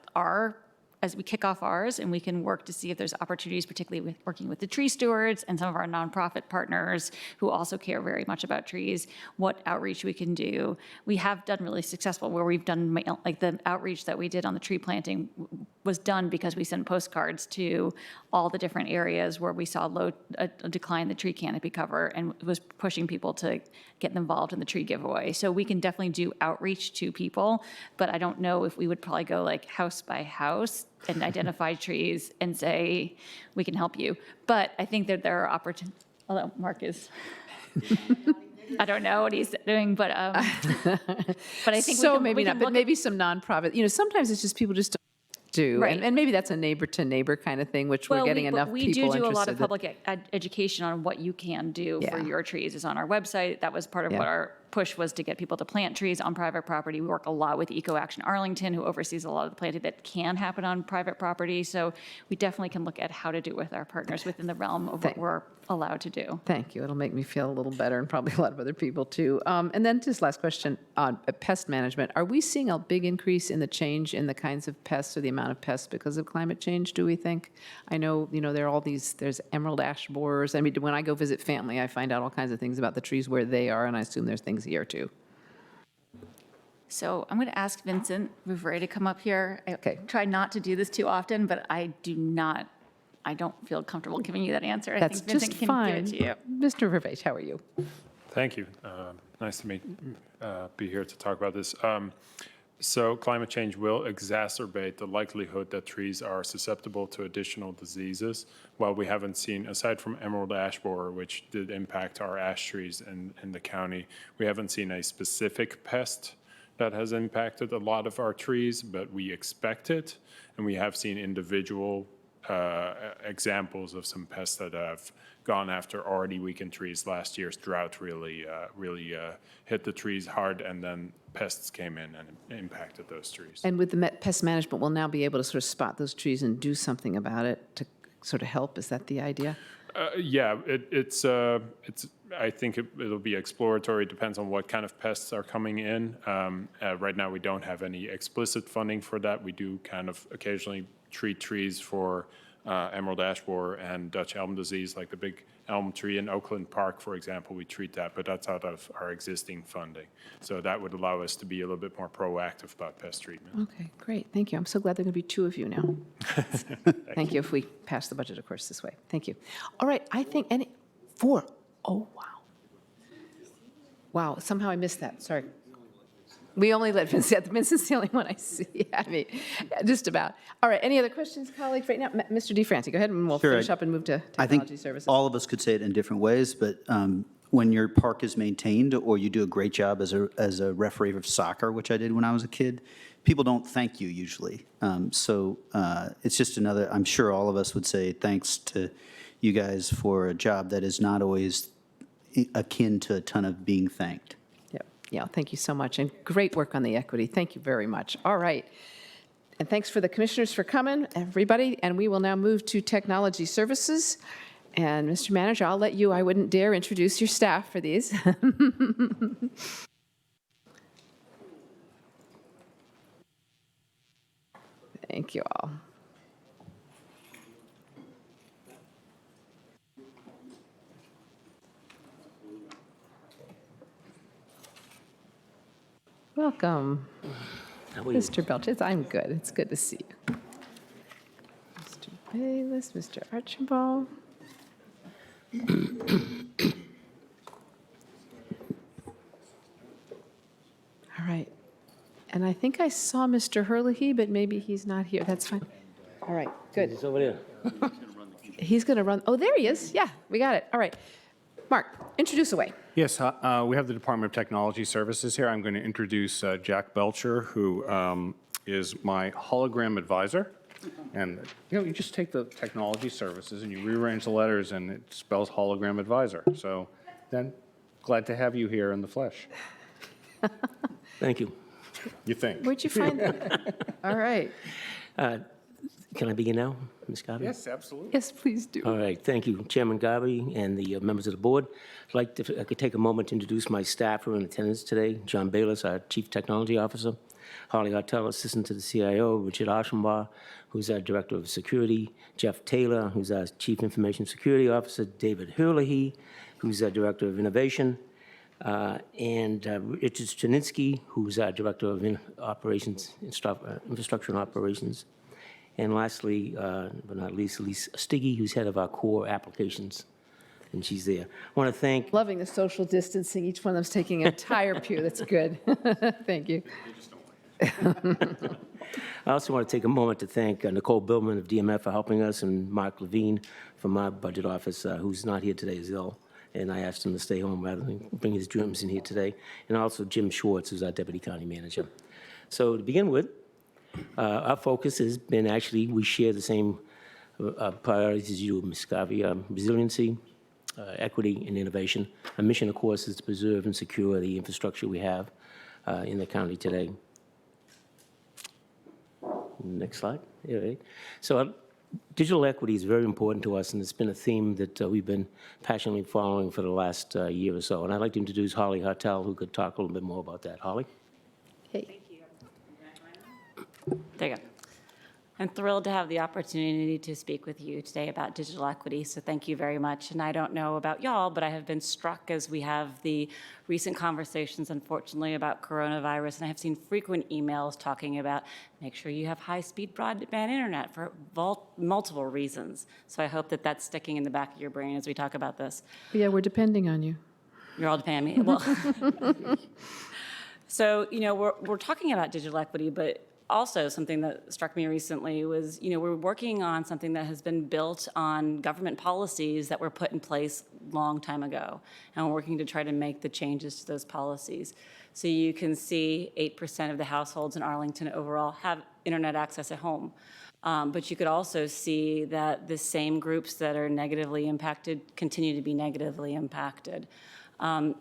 as we kick off ours, and we can work to see if there's opportunities, particularly with working with the tree stewards and some of our nonprofit partners who also care very much about trees, what outreach we can do. We have done really successful where we've done, like the outreach that we did on the tree planting was done because we sent postcards to all the different areas where we saw a decline in the tree canopy cover, and it was pushing people to get involved in the tree giveaway. So we can definitely do outreach to people, but I don't know if we would probably go like house by house and identify trees and say, we can help you. But I think that there are opportunities, although Mark is, I don't know what he's doing, but I think So we can, maybe we not, can but look maybe some nonprofit, sometimes it's just people just don't do. Right. And maybe that's a neighbor-to-neighbor kind of thing, which we're getting enough people interested. We do a lot of public education on what you can do for Yeah. your trees. It's on our website. That was part of Yeah. what our push was, to get people to plant trees on private property. We work a lot with Eco Action Arlington, who oversees a lot of the planting that can happen on private property. So we definitely can look at how to do it with our partners within the realm of what we're allowed to do. Thank you. It'll make me feel a little better, and probably a lot of other people too. And then just last question on pest management. Are we seeing a big increase in the change in the kinds of pests or the amount of pests because of climate change, do we think? I know, there are all these, there's emerald ash borers. I mean, when I go visit family, I find out all kinds of things about the trees where they are, and I assume there's things here too. So I'm going to ask Vincent Rouvray to come up here. I try not to do this too often, but I don't feel comfortable giving you that answer. That's I think Vincent just can fine. give it to you. Mr. Vervace, how are you? Thank you. Nice to be here to talk about this. So climate change will exacerbate the likelihood that trees are susceptible to additional diseases. While we haven't seen, aside from emerald ash borer, which did impact our ash trees in the county, we haven't seen a specific pest that has impacted a lot of our trees, but we expect it. And we have seen individual examples of some pests that have gone after already weakened trees. Last year's drought really hit the trees hard, and then pests came in and impacted those trees. And with the pest management, we'll now be able to sort of spot those trees and do something about it to sort of help. Is that the idea? Yeah, it's. I think it'll be exploratory. Depends on what kind of pests are coming in. Right now, we don't have any explicit funding for that. We do kind of occasionally treat trees for emerald ash borer and Dutch elm disease, like the big elm tree in Oakland Park, for example. We treat that, but that's out of our existing funding. So that would allow us to be a little bit more proactive about pest treatment. Okay, great. Thank you. I'm so glad there are going to be two of you now. Thank you. If we pass the budget, of course, this way. Thank you. All right, I think four. Oh, wow. Wow, somehow I missed that. Sorry. We only let Vincent. Vincent's the only one I see. I mean, just about. All right, any other questions, colleagues, right now? Mr. DeFranci, go ahead, and we'll finish up and move to I think technology services. all of us could say it in different ways, but when your park is maintained or you do a great job as a referee of soccer, which I did when I was a kid, people don't thank you usually. So it's just another, I'm sure all of us would say thanks to you guys for a job that is not always akin to a ton of being thanked. Yeah, thank you so much, and great work on the equity. Thank you very much. All right, and thanks for the commissioners for coming, everybody, and we will now move to technology services. And Mr. Manager, I'll let you, I wouldn't dare introduce your staff for these. Thank you all. Welcome, Mr. Belches. I'm good. It's good to see you. Mr. Bayless, Mr. Archibald. All right. And I think I saw Mr. Herlihy, but maybe he's not here. That's fine. All right, good. He's over there. He's going to run. Oh, there he is. Yeah, we got it. All right. Mark, introduce away. Yes, we have the Department of Technology Services here. I'm going to introduce Jack Belcher, who is my hologram advisor. And, you just take the technology services and you rearrange the letters and it spells hologram advisor. So then, glad to have you here in the flesh. Thank you. You think? Where'd you find that? All right. Can I begin now, Ms. Garvey? Yes, absolutely. Yes, please do. All right, thank you, Chairman Garvey and the members of the board. I'd like to, if I could take a moment to introduce my staff who are in attendance today. John Bayless, our Chief Technology Officer. Holly Hartel, Assistant to the CIO. Richard Aschenbach, who's our Director of Security. Jeff Taylor, who's our Chief Information Security Officer. David Herlihy, who's our Director of Innovation. And Richard Straninsky, who's our Director of Operations, Infrastructure and Operations. And lastly, but not least, Elise Stiggy, who's head of our core applications, and she's there. I want to thank... Loving the social distancing. Each one of them's taking an entire pew. That's good. Thank you. I also want to take a moment to thank Nicole Billman of DMF for helping us, and Mark Levine from our budget office, who's not here today, is ill. And I asked him to stay home rather than bring his germs in here today. And also Jim Schwartz, who's our Deputy County Manager. So to begin with, our focus has been actually, we share the same priorities as you, Ms. Garvey, resiliency, equity, and innovation. Our mission, of course, is to preserve and secure the infrastructure we have in the county today. Next slide. Yeah, right. So digital equity is very important to us, and it's been a theme that we've been passionately following for the last year or so. And I'd like to introduce Holly Hartel, who could talk a little bit more about that. Holly? Hey. There you go. I'm thrilled to have the opportunity to speak with you today about digital equity, so thank you very much. And I don't know about y'all, but I have been struck as we have the recent conversations, unfortunately, about coronavirus, and I have seen frequent emails talking about make sure you have high-speed broadband internet for multiple reasons. So I hope that that's sticking in the back of your brain as we talk about this. Yeah, we're depending on you. You're all depending on me. Well, so, we're talking about digital equity, but also something that struck me recently was, we're working on something that has been built on government policies that were put in place a long time ago, and we're working to try to make the changes to those policies. So you can see 8% of the households in Arlington overall have internet access at home. But you could also see that the same groups that are negatively impacted continue to be negatively impacted.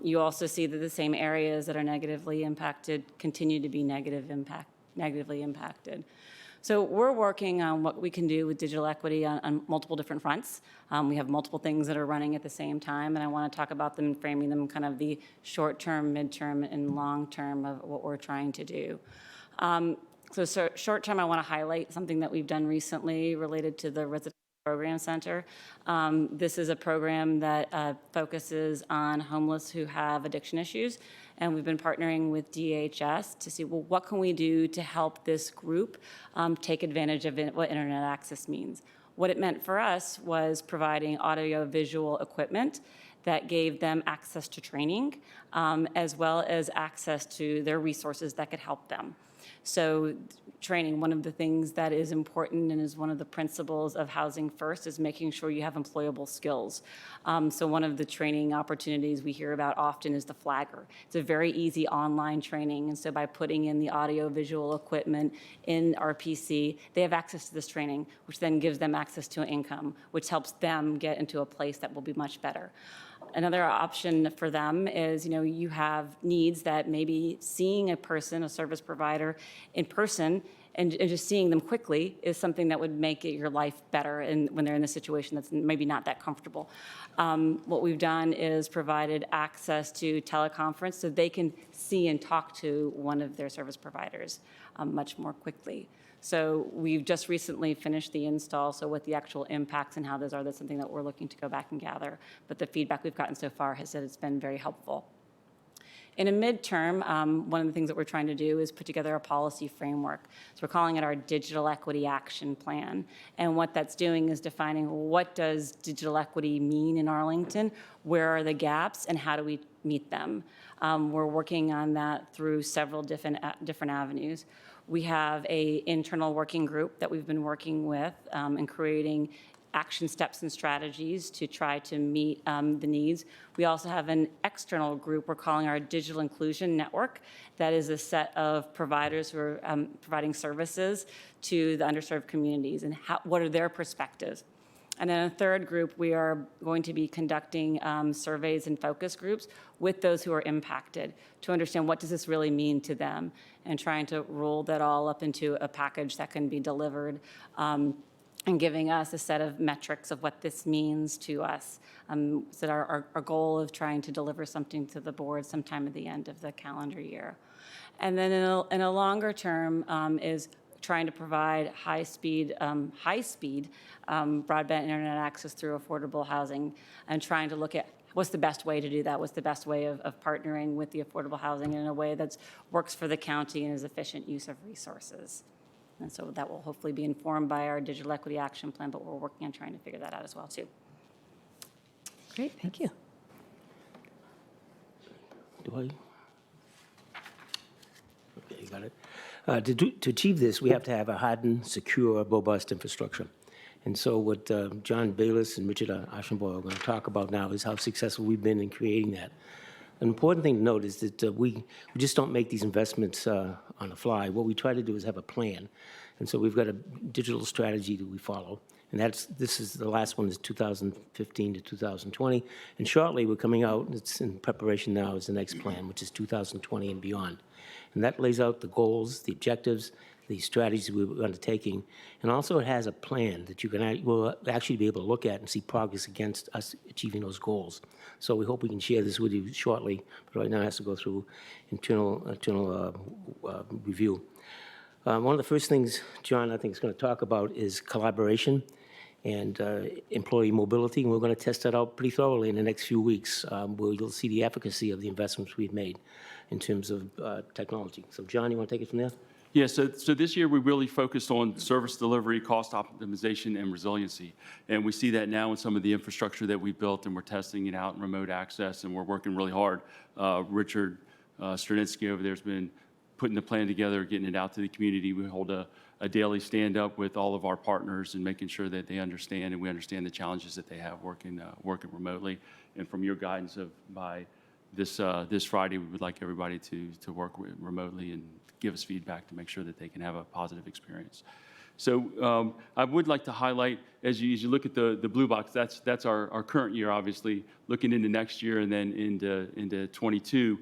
You also see that the same areas that are negatively impacted continue to be negatively impacted. So we're working on what we can do with digital equity on multiple different fronts. We have multiple things that are running at the same time, and I want to talk about them and framing them kind of the short-term, mid-term, and long-term of what we're trying to do. So short-term, I want to highlight something that we've done recently related to the Residential Program Center. This is a program that focuses on homeless who have addiction issues, and we've been partnering with DHS to see, well, what can we do to help this group take advantage of what internet access means. What it meant for us was providing audio-visual equipment that gave them access to training, as well as access to their resources that could help them. So training, one of the things that is important and is one of the principles of Housing First is making sure you have employable skills. So one of the training opportunities we hear about often is the Flagger. It's a very easy online training, and so by putting in the audio-visual equipment in RPC, they have access to this training, which then gives them access to an income, which helps them get into a place that will be much better. Another option for them is, you have needs that maybe seeing a person, a service provider in person and just seeing them quickly is something that would make your life better and when they're in a situation that's maybe not that comfortable. What we've done is provided access to teleconference so they can see and talk to one of their service providers much more quickly. So we've just recently finished the install, so what the actual impacts and how those are, that's something that we're looking to go back and gather. But the feedback we've gotten so far has said it's been very helpful. In a midterm, one of the things that we're trying to do is put together a policy framework. So we're calling it our Digital Equity Action Plan. And what that's doing is defining what does digital equity mean in Arlington, where are the gaps, and how do we meet them. We're working on that through several different avenues. We have an internal working group that we've been working with and creating action steps and strategies to try to meet the needs. We also have an external group we're calling our Digital Inclusion Network. That is a set of providers who are providing services to the underserved communities and what are their perspectives. And then a third group, we are going to be conducting surveys and focus groups with those who are impacted to understand what does this really mean to them and trying to roll that all up into a package that can be delivered and giving us a set of metrics of what this means to us. So our goal of trying to deliver something to the board sometime at the end of the calendar year. And then in a longer term is trying to provide high-speed broadband internet access through affordable housing and trying to look at what's the best way to do that, what's the best way of partnering with the affordable housing in a way that works for the county and is efficient use of resources. And so that will hopefully be informed by our Digital Equity Action Plan, but we're working on trying to figure that out as well, too. Great, thank you. Do I? Okay, you got it. To achieve this, we have to have a hardened, secure, robust infrastructure. And so what John Bayless and Richard Ashenboy are going to talk about now is how successful we've been in creating that. An important thing to note is that we just don't make these investments on the fly. What we try to do is have a plan. And so we've got a digital strategy that we follow. And this is the last one is 2015 to 2020. And shortly we're coming out, it's in preparation now, is the next plan, which is 2020 and beyond. And that lays out the goals, the objectives, the strategies we're undertaking. And also it has a plan that will actually be able to look at and see progress against us achieving those goals. So we hope we can share this with you shortly, but right now it has to go through internal review. One of the first things John, I think, is going to talk about is collaboration and employee mobility, and we're going to test that out pretty thoroughly in the next few weeks, where you'll see the efficacy of the investments we've made in terms of technology. So John, you want to take it from there? Yeah, so this year we really focused on service delivery, cost optimization, and resiliency. And we see that now in some of the infrastructure that we built, and we're testing it out in remote access, and we're working really hard. Richard Stranitzky over there has been putting the plan together, getting it out to the community. We hold a daily stand-up with all of our partners and making sure that they understand, and we understand the challenges that they have working remotely. And from your guidance by this Friday, we would like everybody to work remotely and give us feedback to make sure that they can have a positive experience. So I would like to highlight, as you look at the blue box, that's our current year, obviously, looking into next year and then into 22,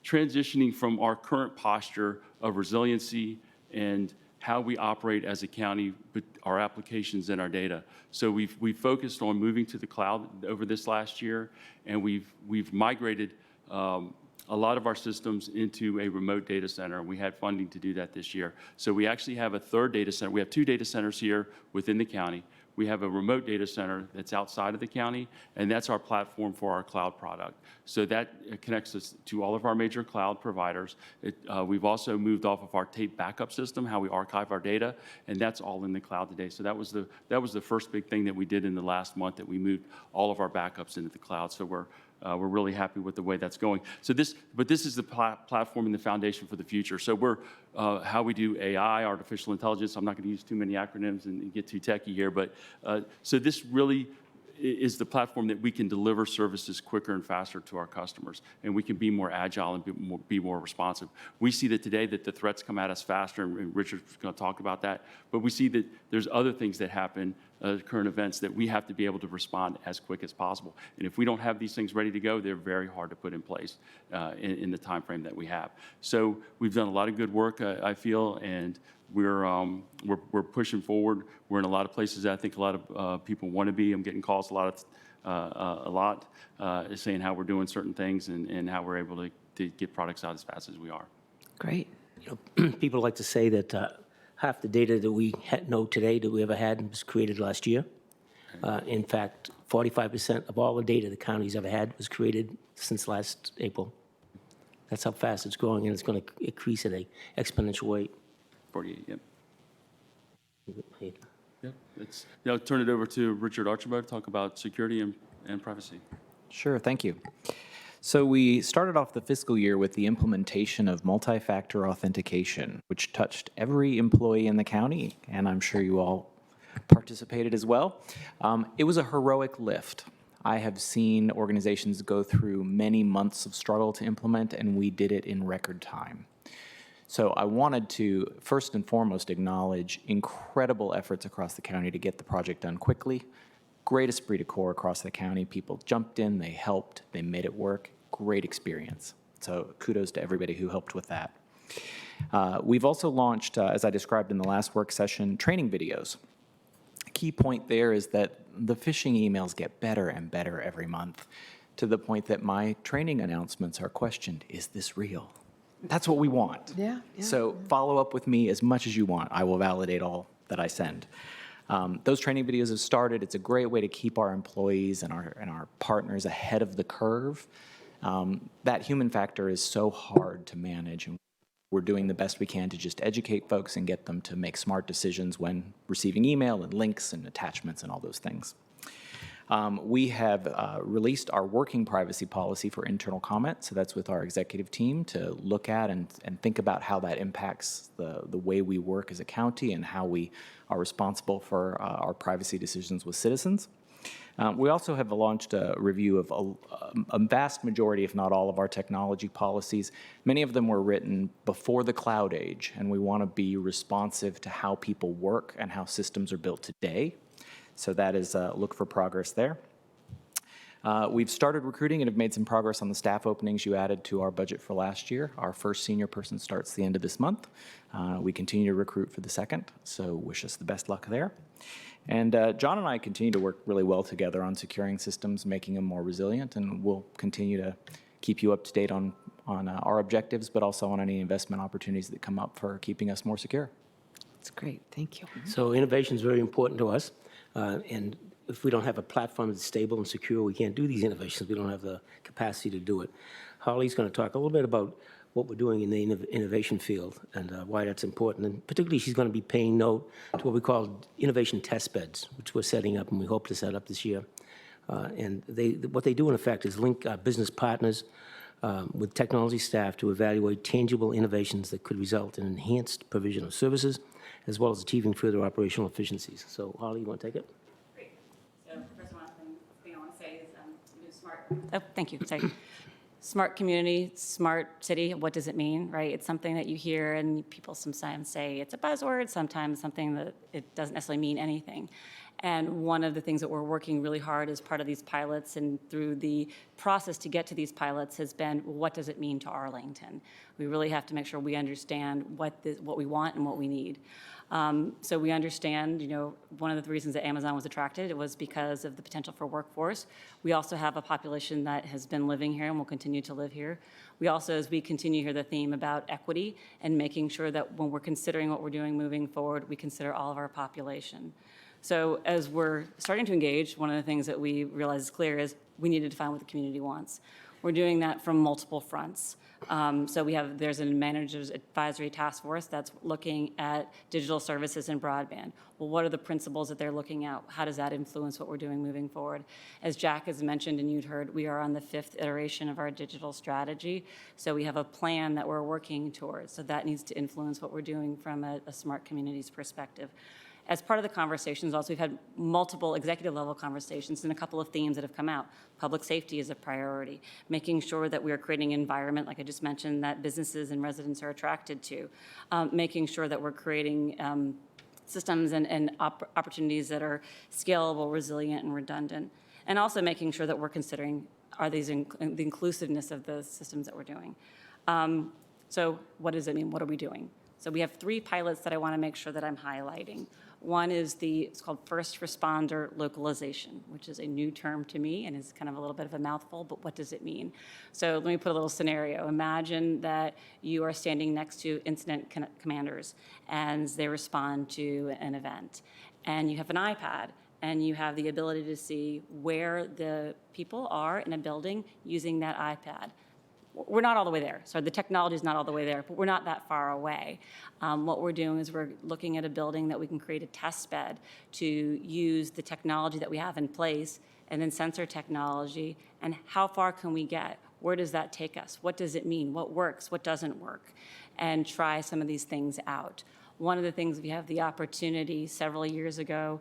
transitioning from our current posture of resiliency and how we operate as a county, but our applications and our data. So we've focused on moving to the cloud over this last year, and we've migrated a lot of our systems into a remote data center, and we had funding to do that this year. So we actually have a third data center. We have 2 data centers here within the county. We have a remote data center that's outside of the county, and that's our platform for our cloud product. So that connects us to all of our major cloud providers. We've also moved off of our tape backup system, how we archive our data, and that's all in the cloud today. So that was the first big thing that we did in the last month, that we moved all of our backups into the cloud. So we're really happy with the way that's going. So this is the platform and the foundation for the future. So we're how we do AI, artificial intelligence. I'm not going to use too many acronyms and get too techie here, but so this really is the platform that we can deliver services quicker and faster to our customers, and we can be more agile and be more responsive. We see that today that the threats come at us faster, and Richard's going to talk about that, but we see that there's other things that happen current events, that we have to be able to respond as quick as possible. And if we don't have these things ready to go, they're very hard to put in place in the time frame that we have. So we've done a lot of good work, I feel, and we're pushing forward. We're in a lot of places that I think a lot of people want to be. I'm getting calls a lot saying how we're doing certain things and how we're able to get products out as fast as we are. Great. People like to say that half the data that we know today that we ever had was created last year. In fact, 45% of all the data the county's ever had was created since last April. That's how fast it's growing, and it's going to increase at an exponential rate. 48, yep. Yep. I'll turn it over to Richard Archibald to talk about security and privacy. Sure, thank you. So we started off the fiscal year with the implementation of multi-factor authentication, which touched every employee in the county, and I'm sure you all participated as well. It was a heroic lift. I have seen organizations go through many months of struggle to implement, and we did it in record time. So I wanted to first and foremost acknowledge incredible efforts across the county to get the project done quickly. Great esprit de corps across the county. People jumped in, they helped, they made it work. Great experience. So kudos to everybody who helped with that. We've also launched, as I described in the last work session, training videos. A key point there is that the phishing emails get better and better every month, to the point that my training announcements are questioned, is this real? That's what we want. Yeah. So follow up with me as much as you want. I will validate all that I send. Those training videos have started. It's a great way to keep our employees and our partners ahead of the curve. That human factor is so hard to manage, and we're doing the best we can to just educate folks and get them to make smart decisions when receiving email and links and attachments and all those things. We have released our working privacy policy for internal comment, so that's with our executive team to look at and think about how that impacts the way we work as a county and how we are responsible for our privacy decisions with citizens. We also have launched a review of a vast majority, if not all, of our technology policies. Many of them were written before the cloud age, and we want to be responsive to how people work and how systems are built today. So that is look for progress there. We've started recruiting and have made some progress on the staff openings you added to our budget for last year. Our first senior person starts the end of this month. We continue to recruit for the second, so wish us the best luck there. And John and I continue to work really well together on securing systems, making them more resilient, and we'll continue to keep you up to date on our objectives, but also on any investment opportunities that come up for keeping us more secure. That's great. Thank you. So innovation is very important to us, and if we don't have a platform that's stable and secure, we can't do these innovations. We don't have the capacity to do it. Holly's going to talk a little bit about what we're doing in the innovation field and why that's important. And particularly, she's going to be paying note to what we call innovation test beds, which we're setting up and we hope to set up this year. And what they do, in effect, is link business partners with technology staff to evaluate tangible innovations that could result in enhanced provision of services, as well as achieving further operational efficiencies. So, Holly, you want to take it? Great. So, first one thing I want to say is smart. Oh, thank you. Sorry. Smart community, smart city, what does it mean, right? It's something that you hear and people sometimes say it's a buzzword, sometimes something that it doesn't necessarily mean anything. And one of the things that we're working really hard as part of these pilots and through the process to get to these pilots has been, what does it mean to Arlington? We really have to make sure we understand what we want and what we need. So we understand, one of the reasons that Amazon was attracted, it was because of the potential for workforce. We also have a population that has been living here and will continue to live here. We also, as we continue to hear the theme about equity and making sure that when we're considering what we're doing moving forward, we consider all of our population. So as we're starting to engage, one of the things that we realize is clear is we need to define what the community wants. We're doing that from multiple fronts. So there's a manager's advisory task force that's looking at digital services and broadband. Well, what are the principles that they're looking at? How does that influence what we're doing moving forward? As Jack has mentioned and you'd heard, we are on the 5th iteration of our digital strategy. So we have a plan that we're working towards. So that needs to influence what we're doing from a smart communities perspective. As part of the conversations, also, we've had multiple executive level conversations and a couple of themes that have come out. Public safety is a priority, making sure that we are creating an environment, like I just mentioned, that businesses and residents are attracted to, making sure that we're creating systems and opportunities that are scalable, resilient, and redundant. And also making sure that we're considering, are these the inclusiveness of the systems that we're doing. So what does it mean? What are we doing? So we have 3 pilots that I want to make sure that I'm highlighting. One is it's called first responder localization, which is a new term to me and is kind of a little bit of a mouthful, but what does it mean? So let me put a little scenario. Imagine that you are standing next to incident commanders and they respond to an event. And you have an iPad and you have the ability to see where the people are in a building using that iPad. We're not all the way there. So the technology is not all the way there, but we're not that far away. What we're doing is we're looking at a building that we can create a test bed to use the technology that we have in place and then sensor technology, and how far can we get? Where does that take us? What does it mean? What works? What doesn't work? And try some of these things out. One of the things we have the opportunity, several years ago,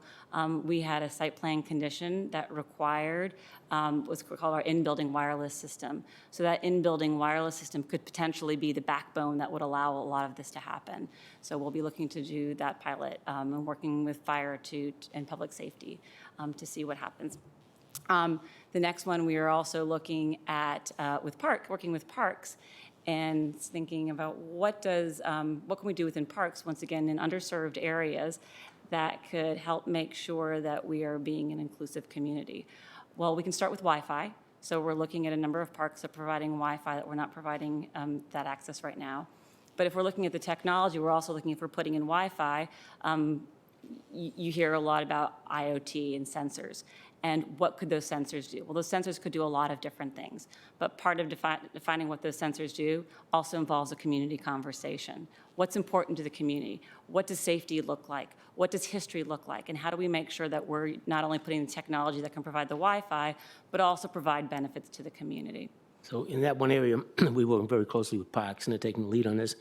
we had a site plan condition that required what's called our in-building wireless system. So that in-building wireless system could potentially be the backbone that would allow a lot of this to happen. So we'll be looking to do that pilot and working with fire and public safety to see what happens. The next one, we are also looking at working with parks and thinking about what can we do within parks, once again, in underserved areas that could help make sure that we are being an inclusive community. Well, we can start with Wi-Fi. So we're looking at a number of parks that are providing Wi-Fi that we're not providing that access right now. But if we're looking at the technology, we're also looking, if we're putting in Wi-Fi, you hear a lot about IoT and sensors. And what could those sensors do? Well, those sensors could do a lot of different things. But part of defining what those sensors do also involves a community conversation. What's important to the community? What does safety look like? What does history look like? And how do we make sure that we're not only putting the technology that can provide the Wi-Fi, but also provide benefits to the community? So in that one area, we work very closely with parks, and they're taking the lead on this.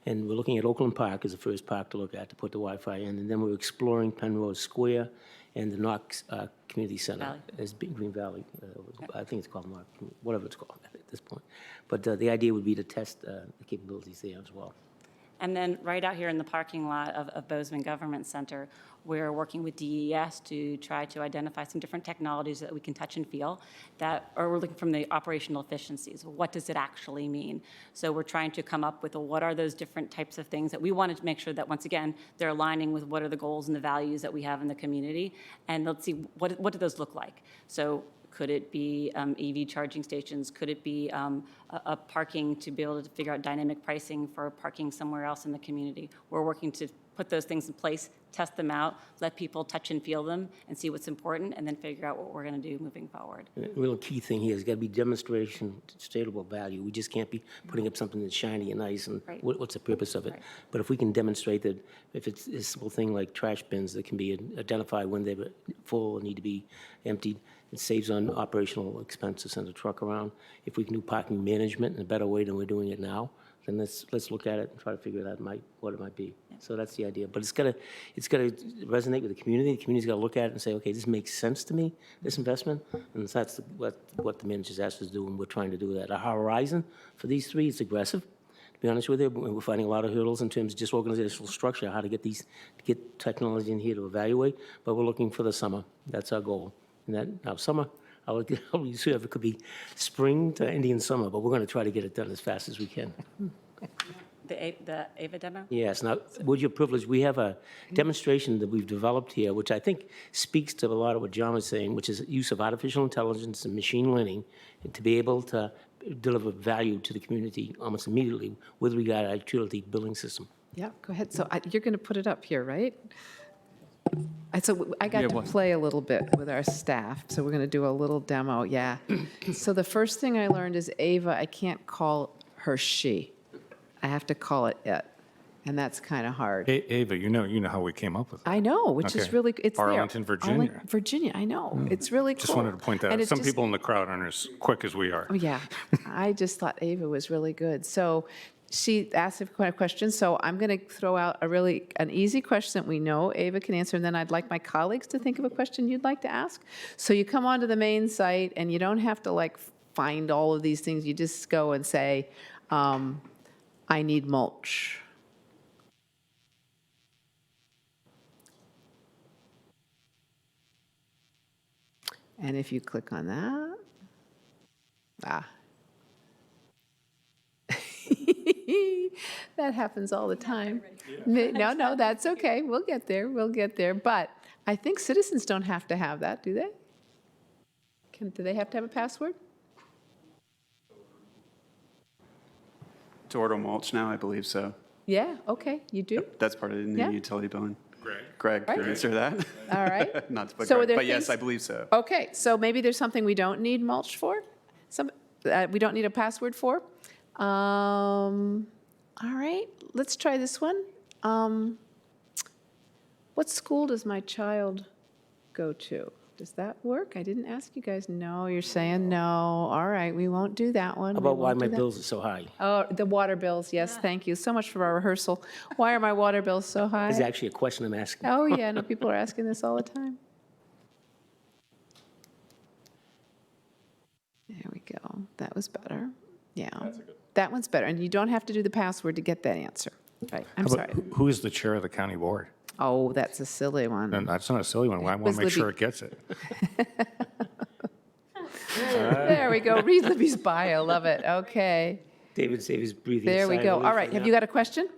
And we're looking at Oakland Park as the first park to look at to put the Wi-Fi in. And then we're exploring Penrose Square and the Knox Community Center as Green Valley. I think it's called Knox, whatever it's called at this point. But the idea would be to test the capabilities there as well. And then right out here in the parking lot of Bozeman Government Center, we're working with DES to try to identify some different technologies that we can touch and feel or we're looking from the operational efficiencies. What does it actually mean? So we're trying to come up with what are those different types of things that we wanted to make sure that, once again, they're aligning with what are the goals and the values that we have in the community. And let's see, what do those look like? So could it be EV charging stations? Could it be a parking to be able to figure out dynamic pricing for parking somewhere else in the community? We're working to put those things in place, test them out, let people touch and feel them, and see what's important, and then figure out what we're going to do moving forward. The real key thing here is got to be demonstration, sustainable value. We just can't be putting up something that's shiny and nice, and what's the purpose of it? Right. But if we can demonstrate that, if it's a simple thing like trash bins that can be identified when they're full and need to be emptied, it saves on operational expense to send a truck around. If we can do parking management in a better way than we're doing it now, then let's look at it and try to figure out what it might be. Yeah. So that's the idea. But it's got to resonate with the community. The community's got to look at it and say, okay, this makes sense to me, this investment, and that's what the managers asked us to do, and we're trying to do that. Our horizon for these 3 is aggressive. To be honest with you, we're finding a lot of hurdles in terms of just organizational structure, how to get technology in here to evaluate. But we're looking for the summer. That's our goal. And that now summer, I'll see if it could be spring to Indian summer, but we're going to try to get it done as fast as we can. The AVA demo? Yes. Now, with your privilege, we have a demonstration that we've developed here, which I think speaks to a lot of what John was saying, which is use of artificial intelligence and machine learning to be able to deliver value to the community almost immediately with regard to our utility billing system. Yeah, go ahead. So you're going to put it up here, right? So I got to play a little bit with our staff, so we're going to do a little demo, yeah. So the first thing I learned is Ava, I can't call her she. I have to call it it, and that's kind of hard. Ava, you know how we came up with it. I know, which is really, it's there. Arlington, Virginia. Virginia, I know. It's really cool. Just wanted to point that out. Some people in the crowd aren't as quick as we are. Oh, yeah. I just thought Ava was really good. So she asked a question, so I'm going to throw out an easy question that we know Ava can answer, and then I'd like my colleagues to think of a question you'd like to ask. So you come onto the main site, and you don't have to find all of these things. You just go and say, I need mulch. And if you click on that, that happens all the time. No, that's okay. We'll get there. We'll get there. But I think citizens don't have to have that, do they? Do they have to have a password? To order mulch now, I believe so. Yeah, okay, you do? That's part of the new Yeah. utility billing. Greg, Right. can answer that? All right. Not to put So are Greg, there but yes, things- I believe so. Okay, so maybe there's something we don't need mulch for? We don't need a password for? All right, let's try this one. What school does my child go to? Does that work? I didn't ask you guys. No, you're saying no. All right, we won't do that one. How We about why won't do my that. bills are so high? Oh, the water bills, yes, thank you so much for our rehearsal. Why are my water bills so high? It's actually a question I'm asking. Oh, yeah, no, people are asking this all the time. There we go. That was better. Yeah. That one's better. And you don't have to do the password to get that answer. Right, I'm sorry. Who is the chair of the county board? Oh, that's a silly one. No, that's not a silly one. I want Was to make sure Libby- it gets it. There we go. Read Libby's bio. Love it. Okay. David's breathing. There we sigh of go. relief All right. Have you got a question?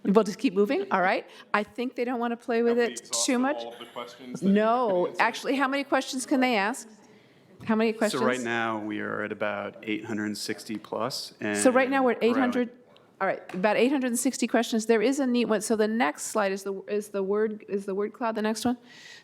We'll just keep moving. All right. I think they don't want to play with it too much. No. Actually, how many questions can they ask? How many questions? So right now, we are at about 860 plus. And So right now we're at growing. 800. All right, about 860 questions. There is a neat one. So the next slide is the word cloud. The next one.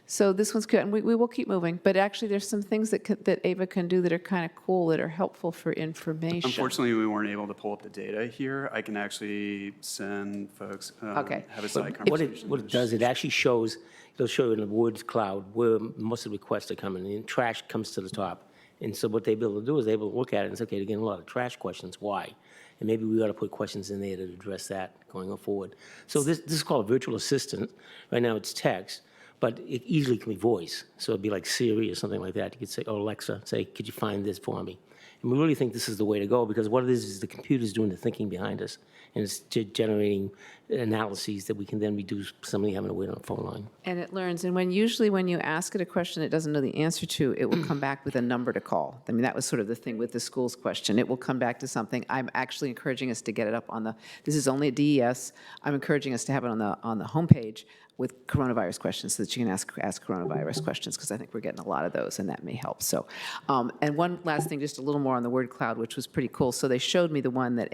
So this one's good, and we will keep moving. But actually, there's some things that Ava can do that are kind of cool, that are helpful for information. Unfortunately, we weren't able to pull up the data here. I can actually send folks, Okay. have a side What conversation. it does, it actually shows, it'll show you in the words cloud where most of the requests are coming, and trash comes to the top. And so what they're able to do is they're able to look at it and say, okay, they're getting a lot of trash questions, why? And maybe we ought to put questions in there to address that going forward. So this is called a virtual assistant. Right now it's text, but it easily can be voice. So it'd be like Siri or something like that. You could say, oh, Alexa, say, could you find this for me? And we really think this is the way to go, because what it is the computer's doing the thinking behind us, and it's generating analyses that we can then reduce somebody having to wait on a phone line. And it learns. And usually when you ask it a question it doesn't know the answer to, it will come back with a number to call. I mean, that was sort of the thing with the schools question. It will come back to something. I'm actually encouraging us to get it up on this is only a DES. I'm encouraging us to have it on the homepage with coronavirus questions so that you can ask coronavirus questions, because I think we're getting a lot of those, and that may help. So, and one last thing, just a little more on the word cloud, which was pretty cool. So they showed me the one that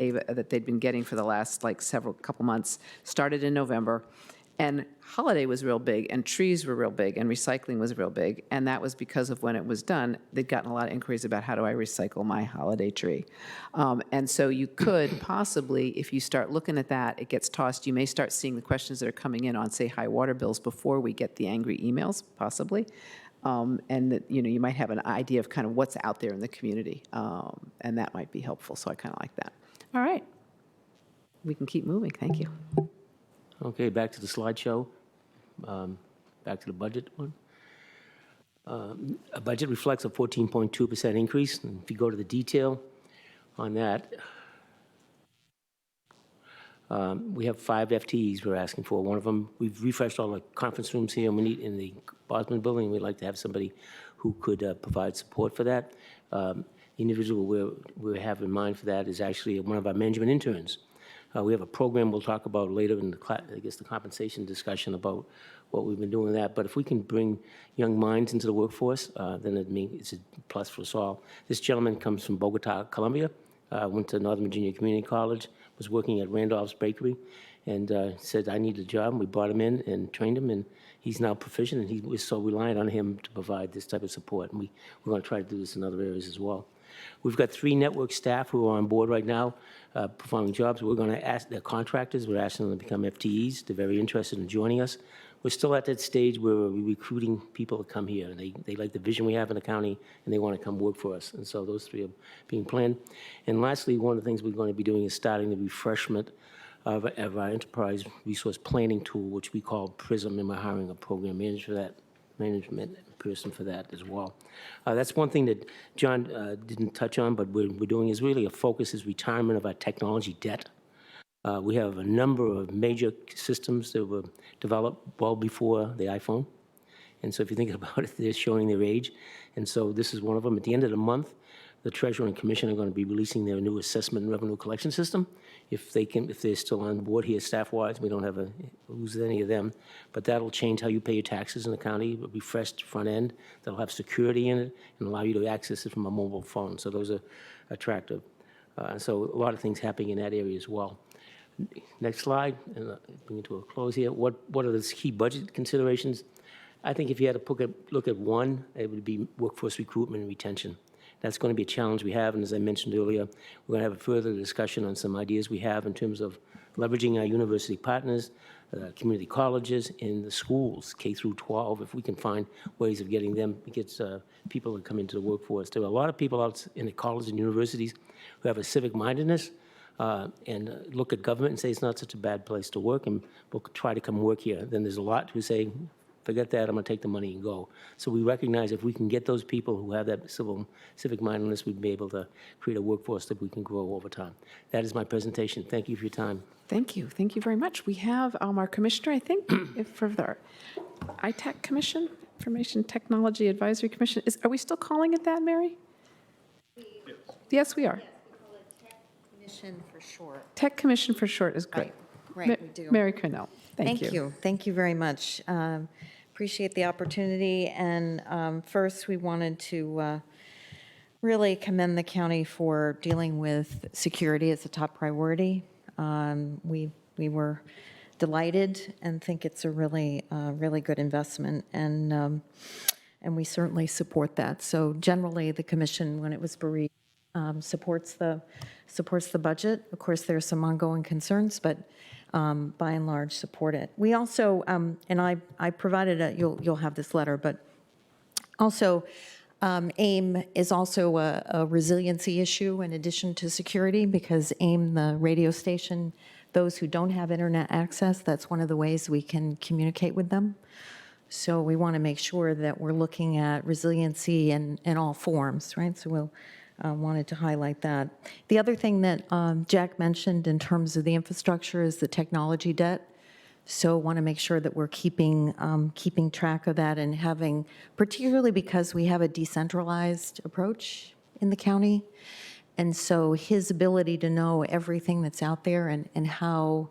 they'd been getting for the last couple months, started in November, and holiday was real big, and trees were real big, and recycling was real big, and that was because of when it was done, they'd gotten a lot of inquiries about how do I recycle my holiday tree. And so you could possibly, if you start looking at that, it gets tossed, you may start seeing the questions that are coming in on, say, high water bills before we get the angry emails, possibly. And that, you might have an idea of kind of what's out there in the community, and that might be helpful, so I kind of like that. All right. We can keep moving, thank you. Okay, back to the slideshow. Back to the budget one. A budget reflects a 14.2% increase. And if you go to the detail on that, we have 5 FTEs we're asking for. One of them, we've refreshed all the conference rooms here, and we need in the Bosman building. We'd like to have somebody who could provide support for that. The individual we have in mind for that is actually one of our management interns. We have a program we'll talk about later in the compensation discussion about what we've been doing with that. But if we can bring young minds into the workforce, then it's a plus for us all. This gentleman comes from Bogota, Colombia, went to Northern Virginia Community College, was working at Randolph's Bakery, and said, I need a job. And we brought him in and trained him, and he's now proficient, and we're so reliant on him to provide this type of support. And we're going to try to do this in other areas as well. We've got 3 network staff who are on board right now performing jobs. We're going to ask their contractors. We're asking them to become FTEs. They're very interested in joining us. We're still at that stage where we're recruiting people to come here. And they like the vision we have in the county, and they want to come work for us. And so those 3 are being planned. And lastly, one of the things we're going to be doing is starting the refreshment of our enterprise resource planning tool, which we call PRISM, and we're hiring a program manager for that, management person for that as well. That's one thing that John didn't touch on, but we're doing is really a focus is retirement of our technology debt. We have a number of major systems that were developed well before the iPhone, And so if you think about it, they're showing their age. And so this is one of them. At the end of the month, the treasurer and commission are going to be releasing their new assessment and revenue collection system. If they're still on board here staff-wise, we don't have to lose any of them. But that'll change how you pay your taxes in the county, a refreshed front end. That'll have security in it and allow you to access it from a mobile phone. So those are attractive. So a lot of things happening in that area as well. Next slide, and bring it to a close here. What are the key budget considerations? I think if you had to look at one, it would be workforce recruitment and retention. That's going to be a challenge we have, and as I mentioned earlier, we're going to have a further discussion on some ideas we have in terms of leveraging our university partners, community colleges, and the schools, K through 12, if we can find ways of getting them, people to come into the workforce. There are a lot of people out in the colleges and universities who have a civic mindedness and look at government and say it's not such a bad place to work, and will try to come work here. Then there's a lot who say, forget that, I'm going to take the money and go. So we recognize if we can get those people who have that civic mindedness, we'd be able to create a workforce that we can grow over time. That is my presentation. Thank you for your time. Thank you. Thank you very much. We have our commissioner, I think, for the ITech Commission, Information Technology Advisory Commission. Are we still calling it that, Mary? Yes, we are. Commission for short. Tech Commission for short is great. Right, we do. Mary Cornell, thank you. Thank you. Thank you very much. Appreciate the opportunity. And first, we wanted to really commend the county for dealing with security as a top priority. We were delighted and think it's a really good investment, and we certainly support that. So generally, the commission, when it was bereaved, supports the budget. Of course, there are some ongoing concerns, but by and large support it. We also, and I provided you'll have this letter, but also AIM is also a resiliency issue in addition to security, because AIM, the radio station, those who don't have internet access, that's one of the ways we can communicate with them. So we want to make sure that we're looking at resiliency in all forms, right? So we'll wanted to highlight that. The other thing that Jack mentioned in terms of the infrastructure is the technology debt. So want to make sure that we're keeping track of that and having, particularly because we have a decentralized approach in the county. And so his ability to know everything that's out there and how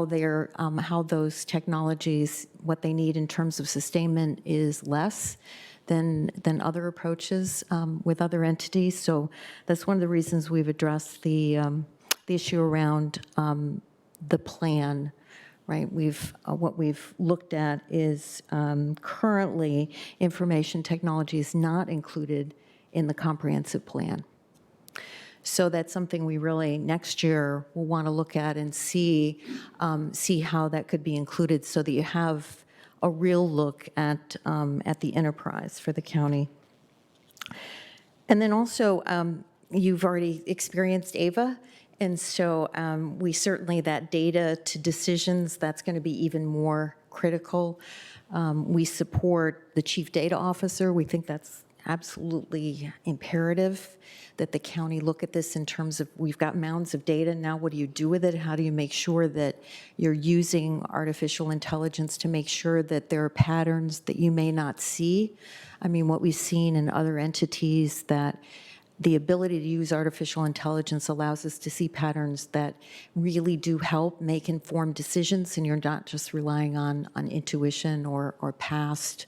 those technologies, what they need in terms of sustainment is less than other approaches with other entities. So that's one of the reasons we've addressed the issue around the plan, right? What we've looked at is currently information technology is not included in the comprehensive plan. So that's something we really next year will want to look at and see how that could be included, so that you have a real look at the enterprise for the county. And then also, you've already experienced AVA, and so we certainly, that data to decisions, that's going to be even more critical. We support the chief data officer. We think that's absolutely imperative that the county look at this in terms of, we've got mounds of data, now what do you do with it? How do you make sure that you're using artificial intelligence to make sure that there are patterns that you may not see? I mean, what we've seen in other entities, that the ability to use artificial intelligence allows us to see patterns that really do help make informed decisions, and you're not just relying on intuition or past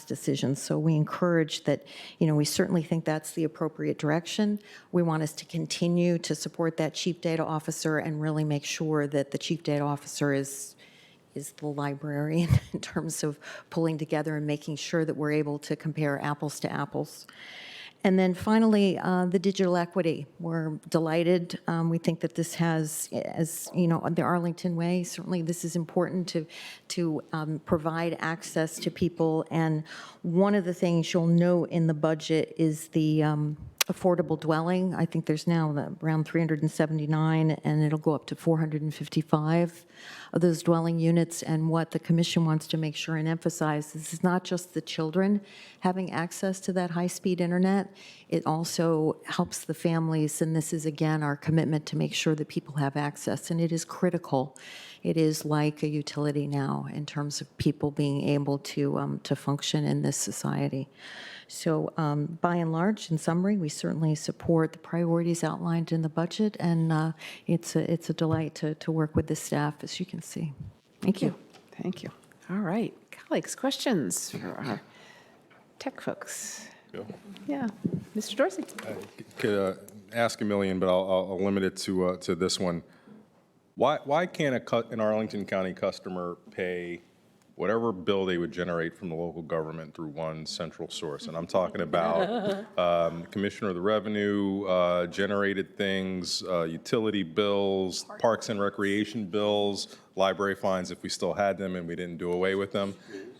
decisions. So we encourage that, we certainly think that's the appropriate direction. We want us to continue to support that chief data officer and really make sure that the chief data officer is the librarian in terms of pulling together and making sure that we're able to compare apples to apples. And then finally, the digital equity. We're delighted. We think that this has, as the Arlington Way, certainly this is important to provide access to people. And one of the things you'll note in the budget is the affordable dwelling. I think there's now around 379, and it'll go up to 455 of those dwelling units. And what the commission wants to make sure and emphasize is not just the children having access to that high-speed internet, it also helps the families, and this is, again, our commitment to make sure that people have access, and it is critical. It is like a utility now in terms of people being able to function in this society. So by and large, in summary, we certainly support the priorities outlined in the budget, and it's a delight to work with the staff, as you can see. Thank you. Thank you. All right, colleagues, questions for our tech folks? Yeah, Mr. Dorsey. Could ask a million, but I'll limit it to this one. Why can't an Arlington County customer pay whatever bill they would generate from the local government through one central source? And I'm talking about Commissioner of the Revenue, generated things, utility bills, parks and recreation bills, library fines if we still had them and we didn't do away with them,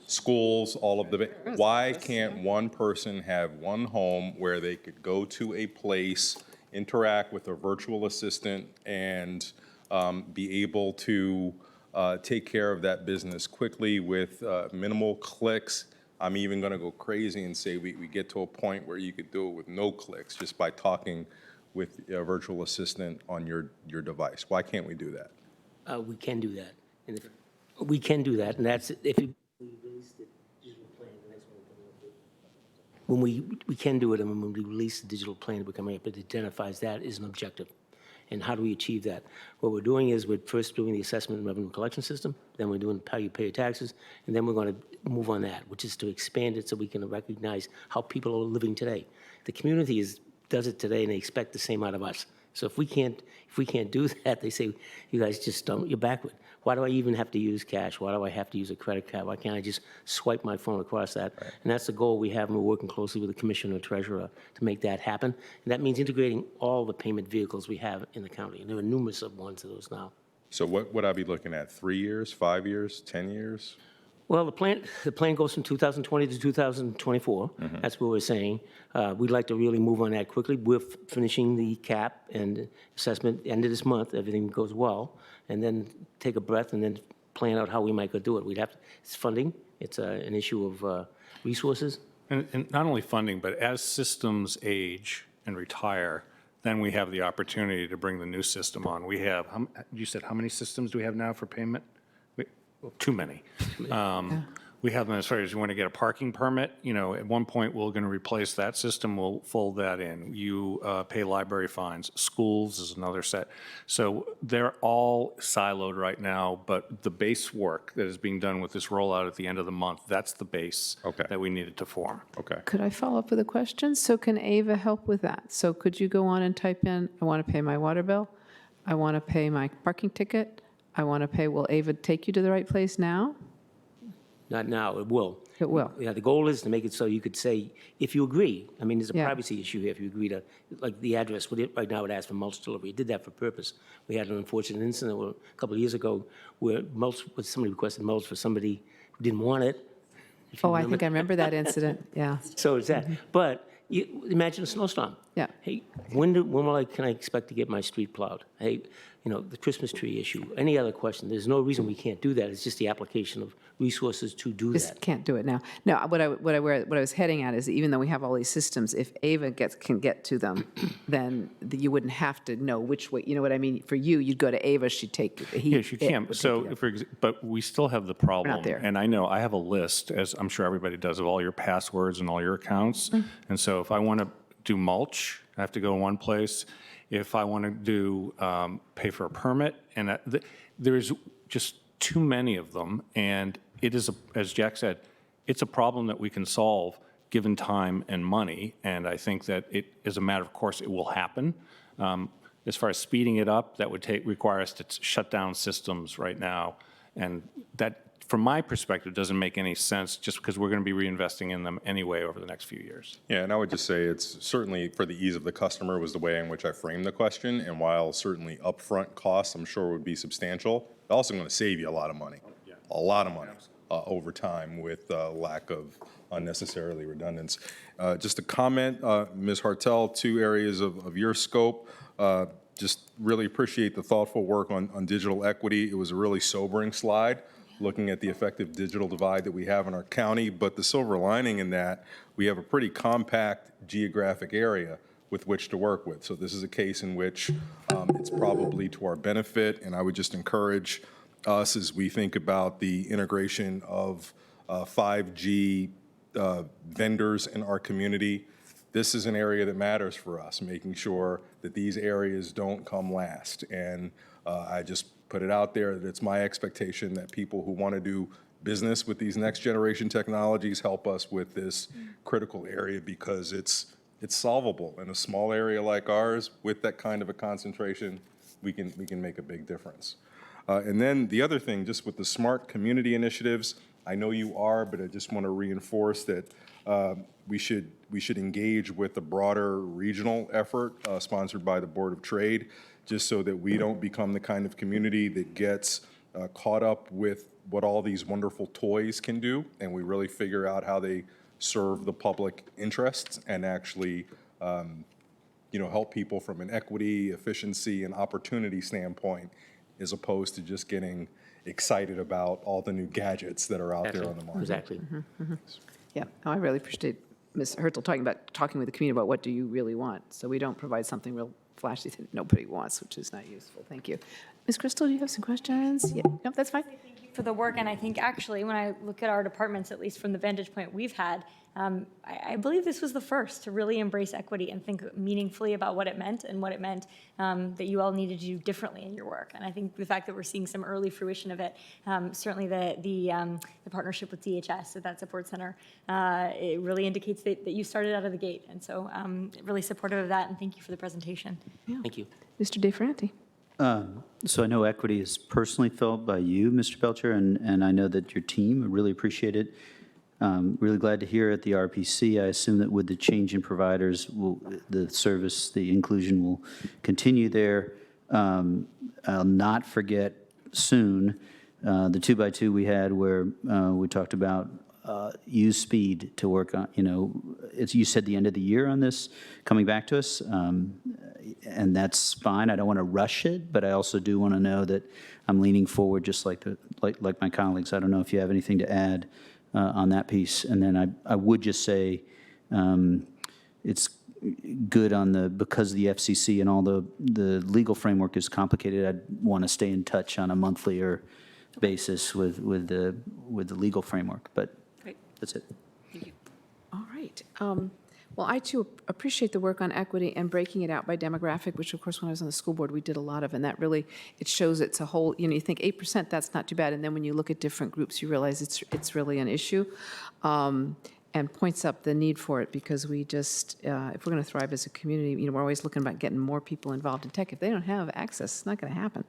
schools, all of the, why can't one person have one home where they could go to a place, interact with a virtual assistant, and be able to take care of that business quickly with minimal clicks? I'm even going to go crazy and say we get to a point where you could do it with no clicks just by talking with a virtual assistant on your device. Why can't we do that? We can do that. And we can do that, and that's if you release the digital plan, the next one coming up. When we can do it, and when we release the digital plan, we're coming up, it identifies that as an objective. And how do we achieve that? What we're doing is we're first doing the assessment and revenue collection system, then we're doing how you pay your taxes, and then we're going to move on that, which is to expand it so we can recognize how people are living today. The community does it today, and they expect the same out of us. So if we can't do that, they say, you guys just don't, you're backward. Why do I even have to use cash? Why do I have to use a credit card? Why can't I just swipe my phone across that? Right. And that's the goal we have, and we're working closely with the commissioner and treasurer to make that happen. And that means integrating all the payment vehicles we have in the county. And there are numerous of ones of those now. So what would I be looking at, 3 years, 5 years, 10 years? Well, the plan goes from 2020 to 2024. That's what we're saying. We'd like to really move on that quickly. We're finishing the cap and assessment end of this month. Everything goes well, and then take a breath and then plan out how we might go do it. It's funding. It's an issue of resources. And not only funding, but as systems age and retire, then we have the opportunity to bring the new system on. We have, you said how many systems do we have now for payment? Too many. We have them as far as you want to get a parking permit. You know, at one point, we're going to replace that system. We'll fold that in. You pay library fines. Schools is another set. So they're all siloed right now, but the base work that is being done with this rollout at the end of the month, that's the base that we needed to form. Okay. Could I follow up with a question? So can Ava help with that? So could you go on and type in, I want to pay my water bill, I want to pay my parking ticket, I want to pay, will Ava take you to the right place now? Not now, it will. It will. Yeah, the goal is to make it so you could say, if you agree, I mean, there's a Yeah. privacy issue here, if you agree to, like the address, right now it asks for mulch delivery. It did that for purpose. We had an unfortunate incident a couple of years ago where somebody requested mulch for somebody who didn't want it. Oh, I think I remember that incident, yeah. So it's that. But imagine a snowstorm. Yeah. Hey, can I expect to get my street plowed? Hey, you know, the Christmas tree issue, any other question, there's no reason we can't do that. It's just the application of resources to do Just that. can't do it now. No, what I was heading at is even though we have all these systems, if Ava can get to them, then you wouldn't have to know which way, you know what I mean? For you, you'd go to Ava, she'd take, Yes, you can. So, but we still have the problem. not there. And I know I have a list, as I'm sure everybody does, of all your passwords and all your accounts. And so if I want to do mulch, I have to go one place. If I want to do pay for a permit, and there's just too many of them. And it is, as Jack said, it's a problem that we can solve given time and money. And I think that it is a matter of course it will happen. As far as speeding it up, that would require us to shut down systems right now. And that, from my perspective, doesn't make any sense just because we're going to be reinvesting in them anyway over the next few years. Yeah, and I would just say it's certainly for the ease of the customer was the way in which I framed the question. And while certainly upfront costs, I'm sure would be substantial, it's also going to save you a lot of money. A lot of money. over time with lack of unnecessarily redundance. Just a comment, Ms. Hartel, 2 areas of your scope. Just really appreciate the thoughtful work on digital equity. It was a really sobering slide, looking at the effective digital divide that we have in our county. But the silver lining in that, we have a pretty compact geographic area with which to work with. So this is a case in which it's probably to our benefit. And I would just encourage us as we think about the integration of 5G vendors in our community. This is an area that matters for us, making sure that these areas don't come last. And I just put it out there that it's my expectation that people who want to do business with these next generation technologies help us with this critical area, because it's solvable in a small area like ours. With that kind of a concentration, we can make a big difference. And then the other thing, just with the smart community initiatives, I know you are, but I just want to reinforce that we should engage with the broader regional effort sponsored by the Board of Trade, just so that we don't become the kind of community that gets caught up with what all these wonderful toys can do, and we really figure out how they serve the public interests and actually help people from an equity, efficiency, and opportunity standpoint, as opposed to just getting excited about all the new gadgets that are out there on the market. Exactly. Yeah, no, I really appreciate Ms. Hertel talking with the community about what do you really want. So we don't provide something real flashy that nobody wants, which is not useful. Thank you. Ms. Crystal, do you have some questions? Yeah, no, that's fine. Thank you for the work, and I think actually when I look at our departments, at least from the vantage point we've had, I believe this was the first to really embrace equity and think meaningfully about what it meant and what it meant that you all needed to do differently in your work. And I think the fact that we're seeing some early fruition of it, certainly the partnership with DHS at that support center, it really indicates that you started out of the gate. And so really supportive of that, and thank you for the presentation. Yeah. Thank you. Mr. DeFranti. So I know equity is personally felt by you, Mr. Belcher, and I know that your team really appreciate it. Really glad to hear at the RPC. I assume that with the change in providers, the service, the inclusion will continue there. I'll not forget soon the 2x2 we had where we talked about use speed to work on, you said the end of the year on this coming back to us, and that's fine. I don't want to rush it, but I also do want to know that I'm leaning forward just like my colleagues. I don't know if you have anything to add on that piece. And then I would just say it's good because the FCC and all the legal framework is complicated. I'd want to stay in touch on a monthly or basis with the legal framework. But Great. That's it. Thank you. All right. Well, I too appreciate the work on equity and breaking it out by demographic, which of course when I was on the school board we did a lot of, and that really, it shows it's a whole, you think 8%, that's not too bad, and then when you look at different groups, you realize it's really an issue, and points up the need for it, because we just, if we're going to thrive as a community, we're always looking about getting more people involved in tech. If they don't have access, it's not going to happen.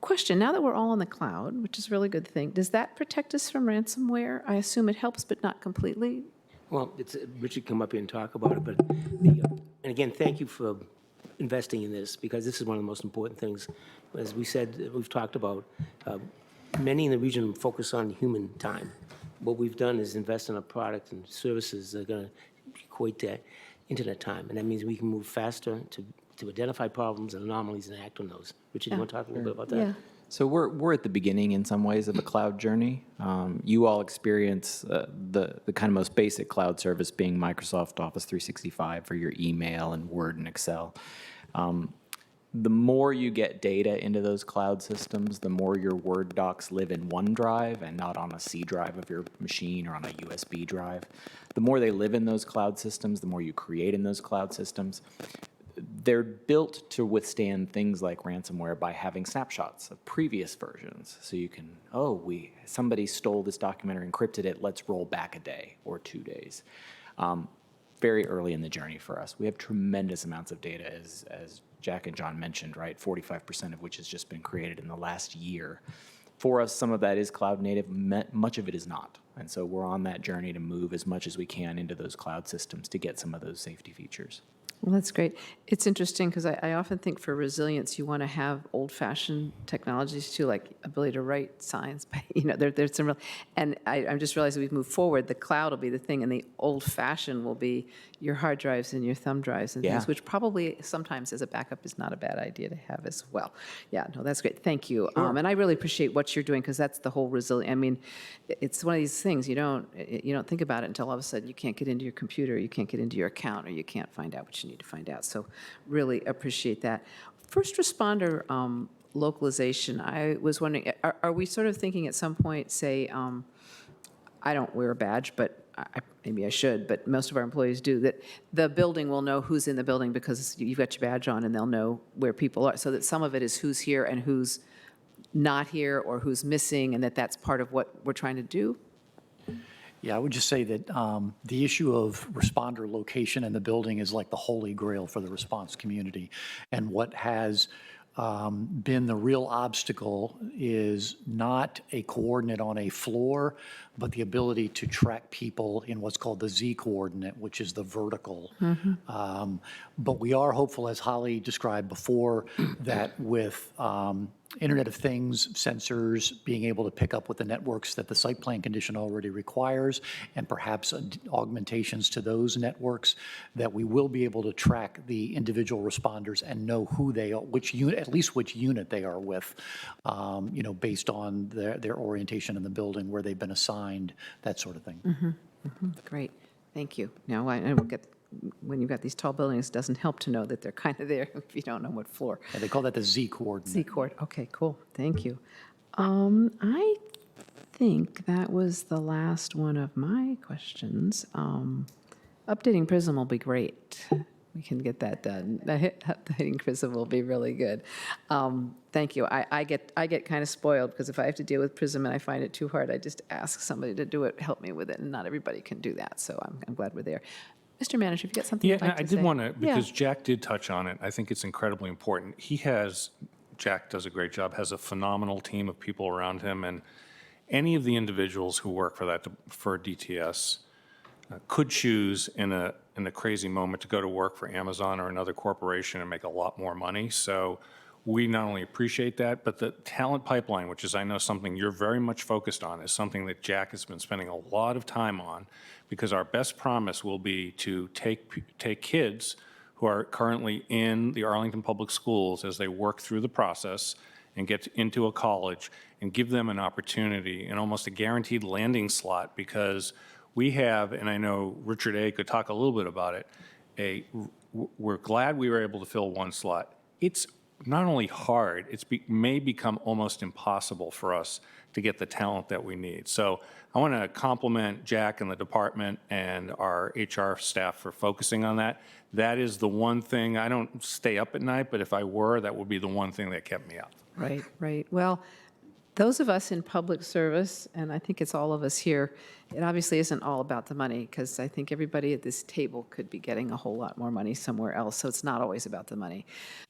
Question, now that we're all on the cloud, which is a really good thing, does that protect us from ransomware? I assume it helps, but not completely. Well, Richard come up here and talk about it, but and again, thank you for investing in this, because this is one of the most important things. As we said, we've talked about, many in the region focus on human time. What we've done is invest in a product and services that are going to equate to internet time, and that means we can move faster to identify problems and anomalies and act on those. Richard, you want to talk a little bit about that? Yeah. So we're at the beginning in some ways of a cloud journey. You all experience the kind of most basic cloud service being Microsoft Office 365 for your email and Word and Excel. The more you get data into those cloud systems, the more your Word docs live in OneDrive and not on a C drive of your machine or on a USB drive. The more they live in those cloud systems, the more you create in those cloud systems. They're built to withstand things like ransomware by having snapshots of previous versions. So you can, somebody stole this document or encrypted it, let's roll back a day or 2 days. Very early in the journey for us. We have tremendous amounts of data, as Jack and John mentioned, right? 45% of which has just been created in the last year. For us, some of that is cloud native, much of it is not. And so we're on that journey to move as much as we can into those cloud systems to get some of those safety features. Well, that's great. It's interesting because I often think for resilience, you want to have old-fashioned technologies too, like ability to write signs. There's some real, and I'm just realizing we've moved forward. The cloud will be the thing, and the old-fashioned will be your hard drives and your thumb drives and things, Yeah. which probably sometimes as a backup is not a bad idea to have as well. Yeah, no, that's great. Thank you. And I really appreciate what you're doing because that's the whole resilience. I mean, it's one of these things you don't think about it until all of a sudden you can't get into your computer, you can't get into your account, or you can't find out what you need to find out. So really appreciate that. First responder localization, I was wondering, are we sort of thinking at some point, say, I don't wear a badge, but maybe I should, but most of our employees do, that the building will know who's in the building because you've got your badge on and they'll know where people are, so that some of it is who's here and who's not here or who's missing, and that's part of what we're trying to do? Yeah, I would just say that the issue of responder location in the building is like the holy grail for the response community. And what has been the real obstacle is not a coordinate on a floor, but the ability to track people in what's called the Z coordinate, which is the vertical. But we are hopeful, as Holly described before, that with Internet of Things sensors being able to pick up with the networks that the site plan condition already requires, and perhaps augmentations to those networks, that we will be able to track the individual responders and know who they are, which unit, at least which unit they are with, based on their orientation in the building, where they've been assigned, that sort of thing. Great, thank you. Now, I will get, when you've got these tall buildings, it doesn't help to know that they're kind of there if you don't know what floor. Yeah, they call that the Z coordinate. Z coord, okay, cool, thank you. I think that was the last one of my questions. Updating Prism will be great. We can get that done. Updating Prism will be really good. Thank you. I get kind of spoiled because if I have to deal with Prism and I find it too hard, I just ask somebody to do it, help me with it, and not everybody can do that. So I'm glad we're there. Mr. Manager, if you got something you'd like to say. I did want to, because Yeah. Jack did touch on it, I think it's incredibly important. Jack does a great job, has a phenomenal team of people around him, and any of the individuals who work for DTS could choose in a crazy moment to go to work for Amazon or another corporation and make a lot more money. So we not only appreciate that, but the talent pipeline, which is, I know, something you're very much focused on, is something that Jack has been spending a lot of time on, because our best promise will be to take kids who are currently in the Arlington Public Schools as they work through the process and get into a college and give them an opportunity and almost a guaranteed landing slot, because we have, and I know Richard A. could talk a little bit about it, we're glad we were able to fill one slot. It's not only hard, may become almost impossible for us to get the talent that we need. So I want to compliment Jack and the department and our HR staff for focusing on that. That is the one thing, I don't stay up at night, but if I were, that would be the one thing that kept me up. Right, right. Well, those of us in public service, and I think it's all of us here, it obviously isn't all about the money, because I think everybody at this table could be getting a whole lot more money somewhere else, so it's not always about the money.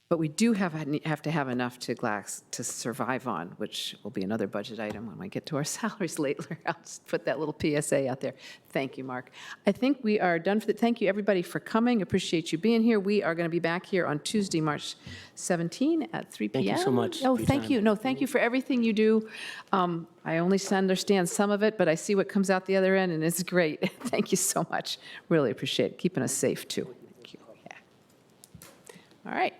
But we do have to have enough to survive on, which will be another budget item when we get to our salaries later. I'll just put that little PSA out there. Thank you, Mark. I think we are done for thank you, everybody, for coming. Appreciate you being here. We are going to be back here on Tuesday, March 17 at 3 p.m. Thank you so much Oh, for your thank time. you. No, thank you for everything you do. I only understand some of it, but I see what comes out the other end, and it's great. Thank you so much. Really appreciate it. Keeping us safe, too. Thank you. Yeah. All right.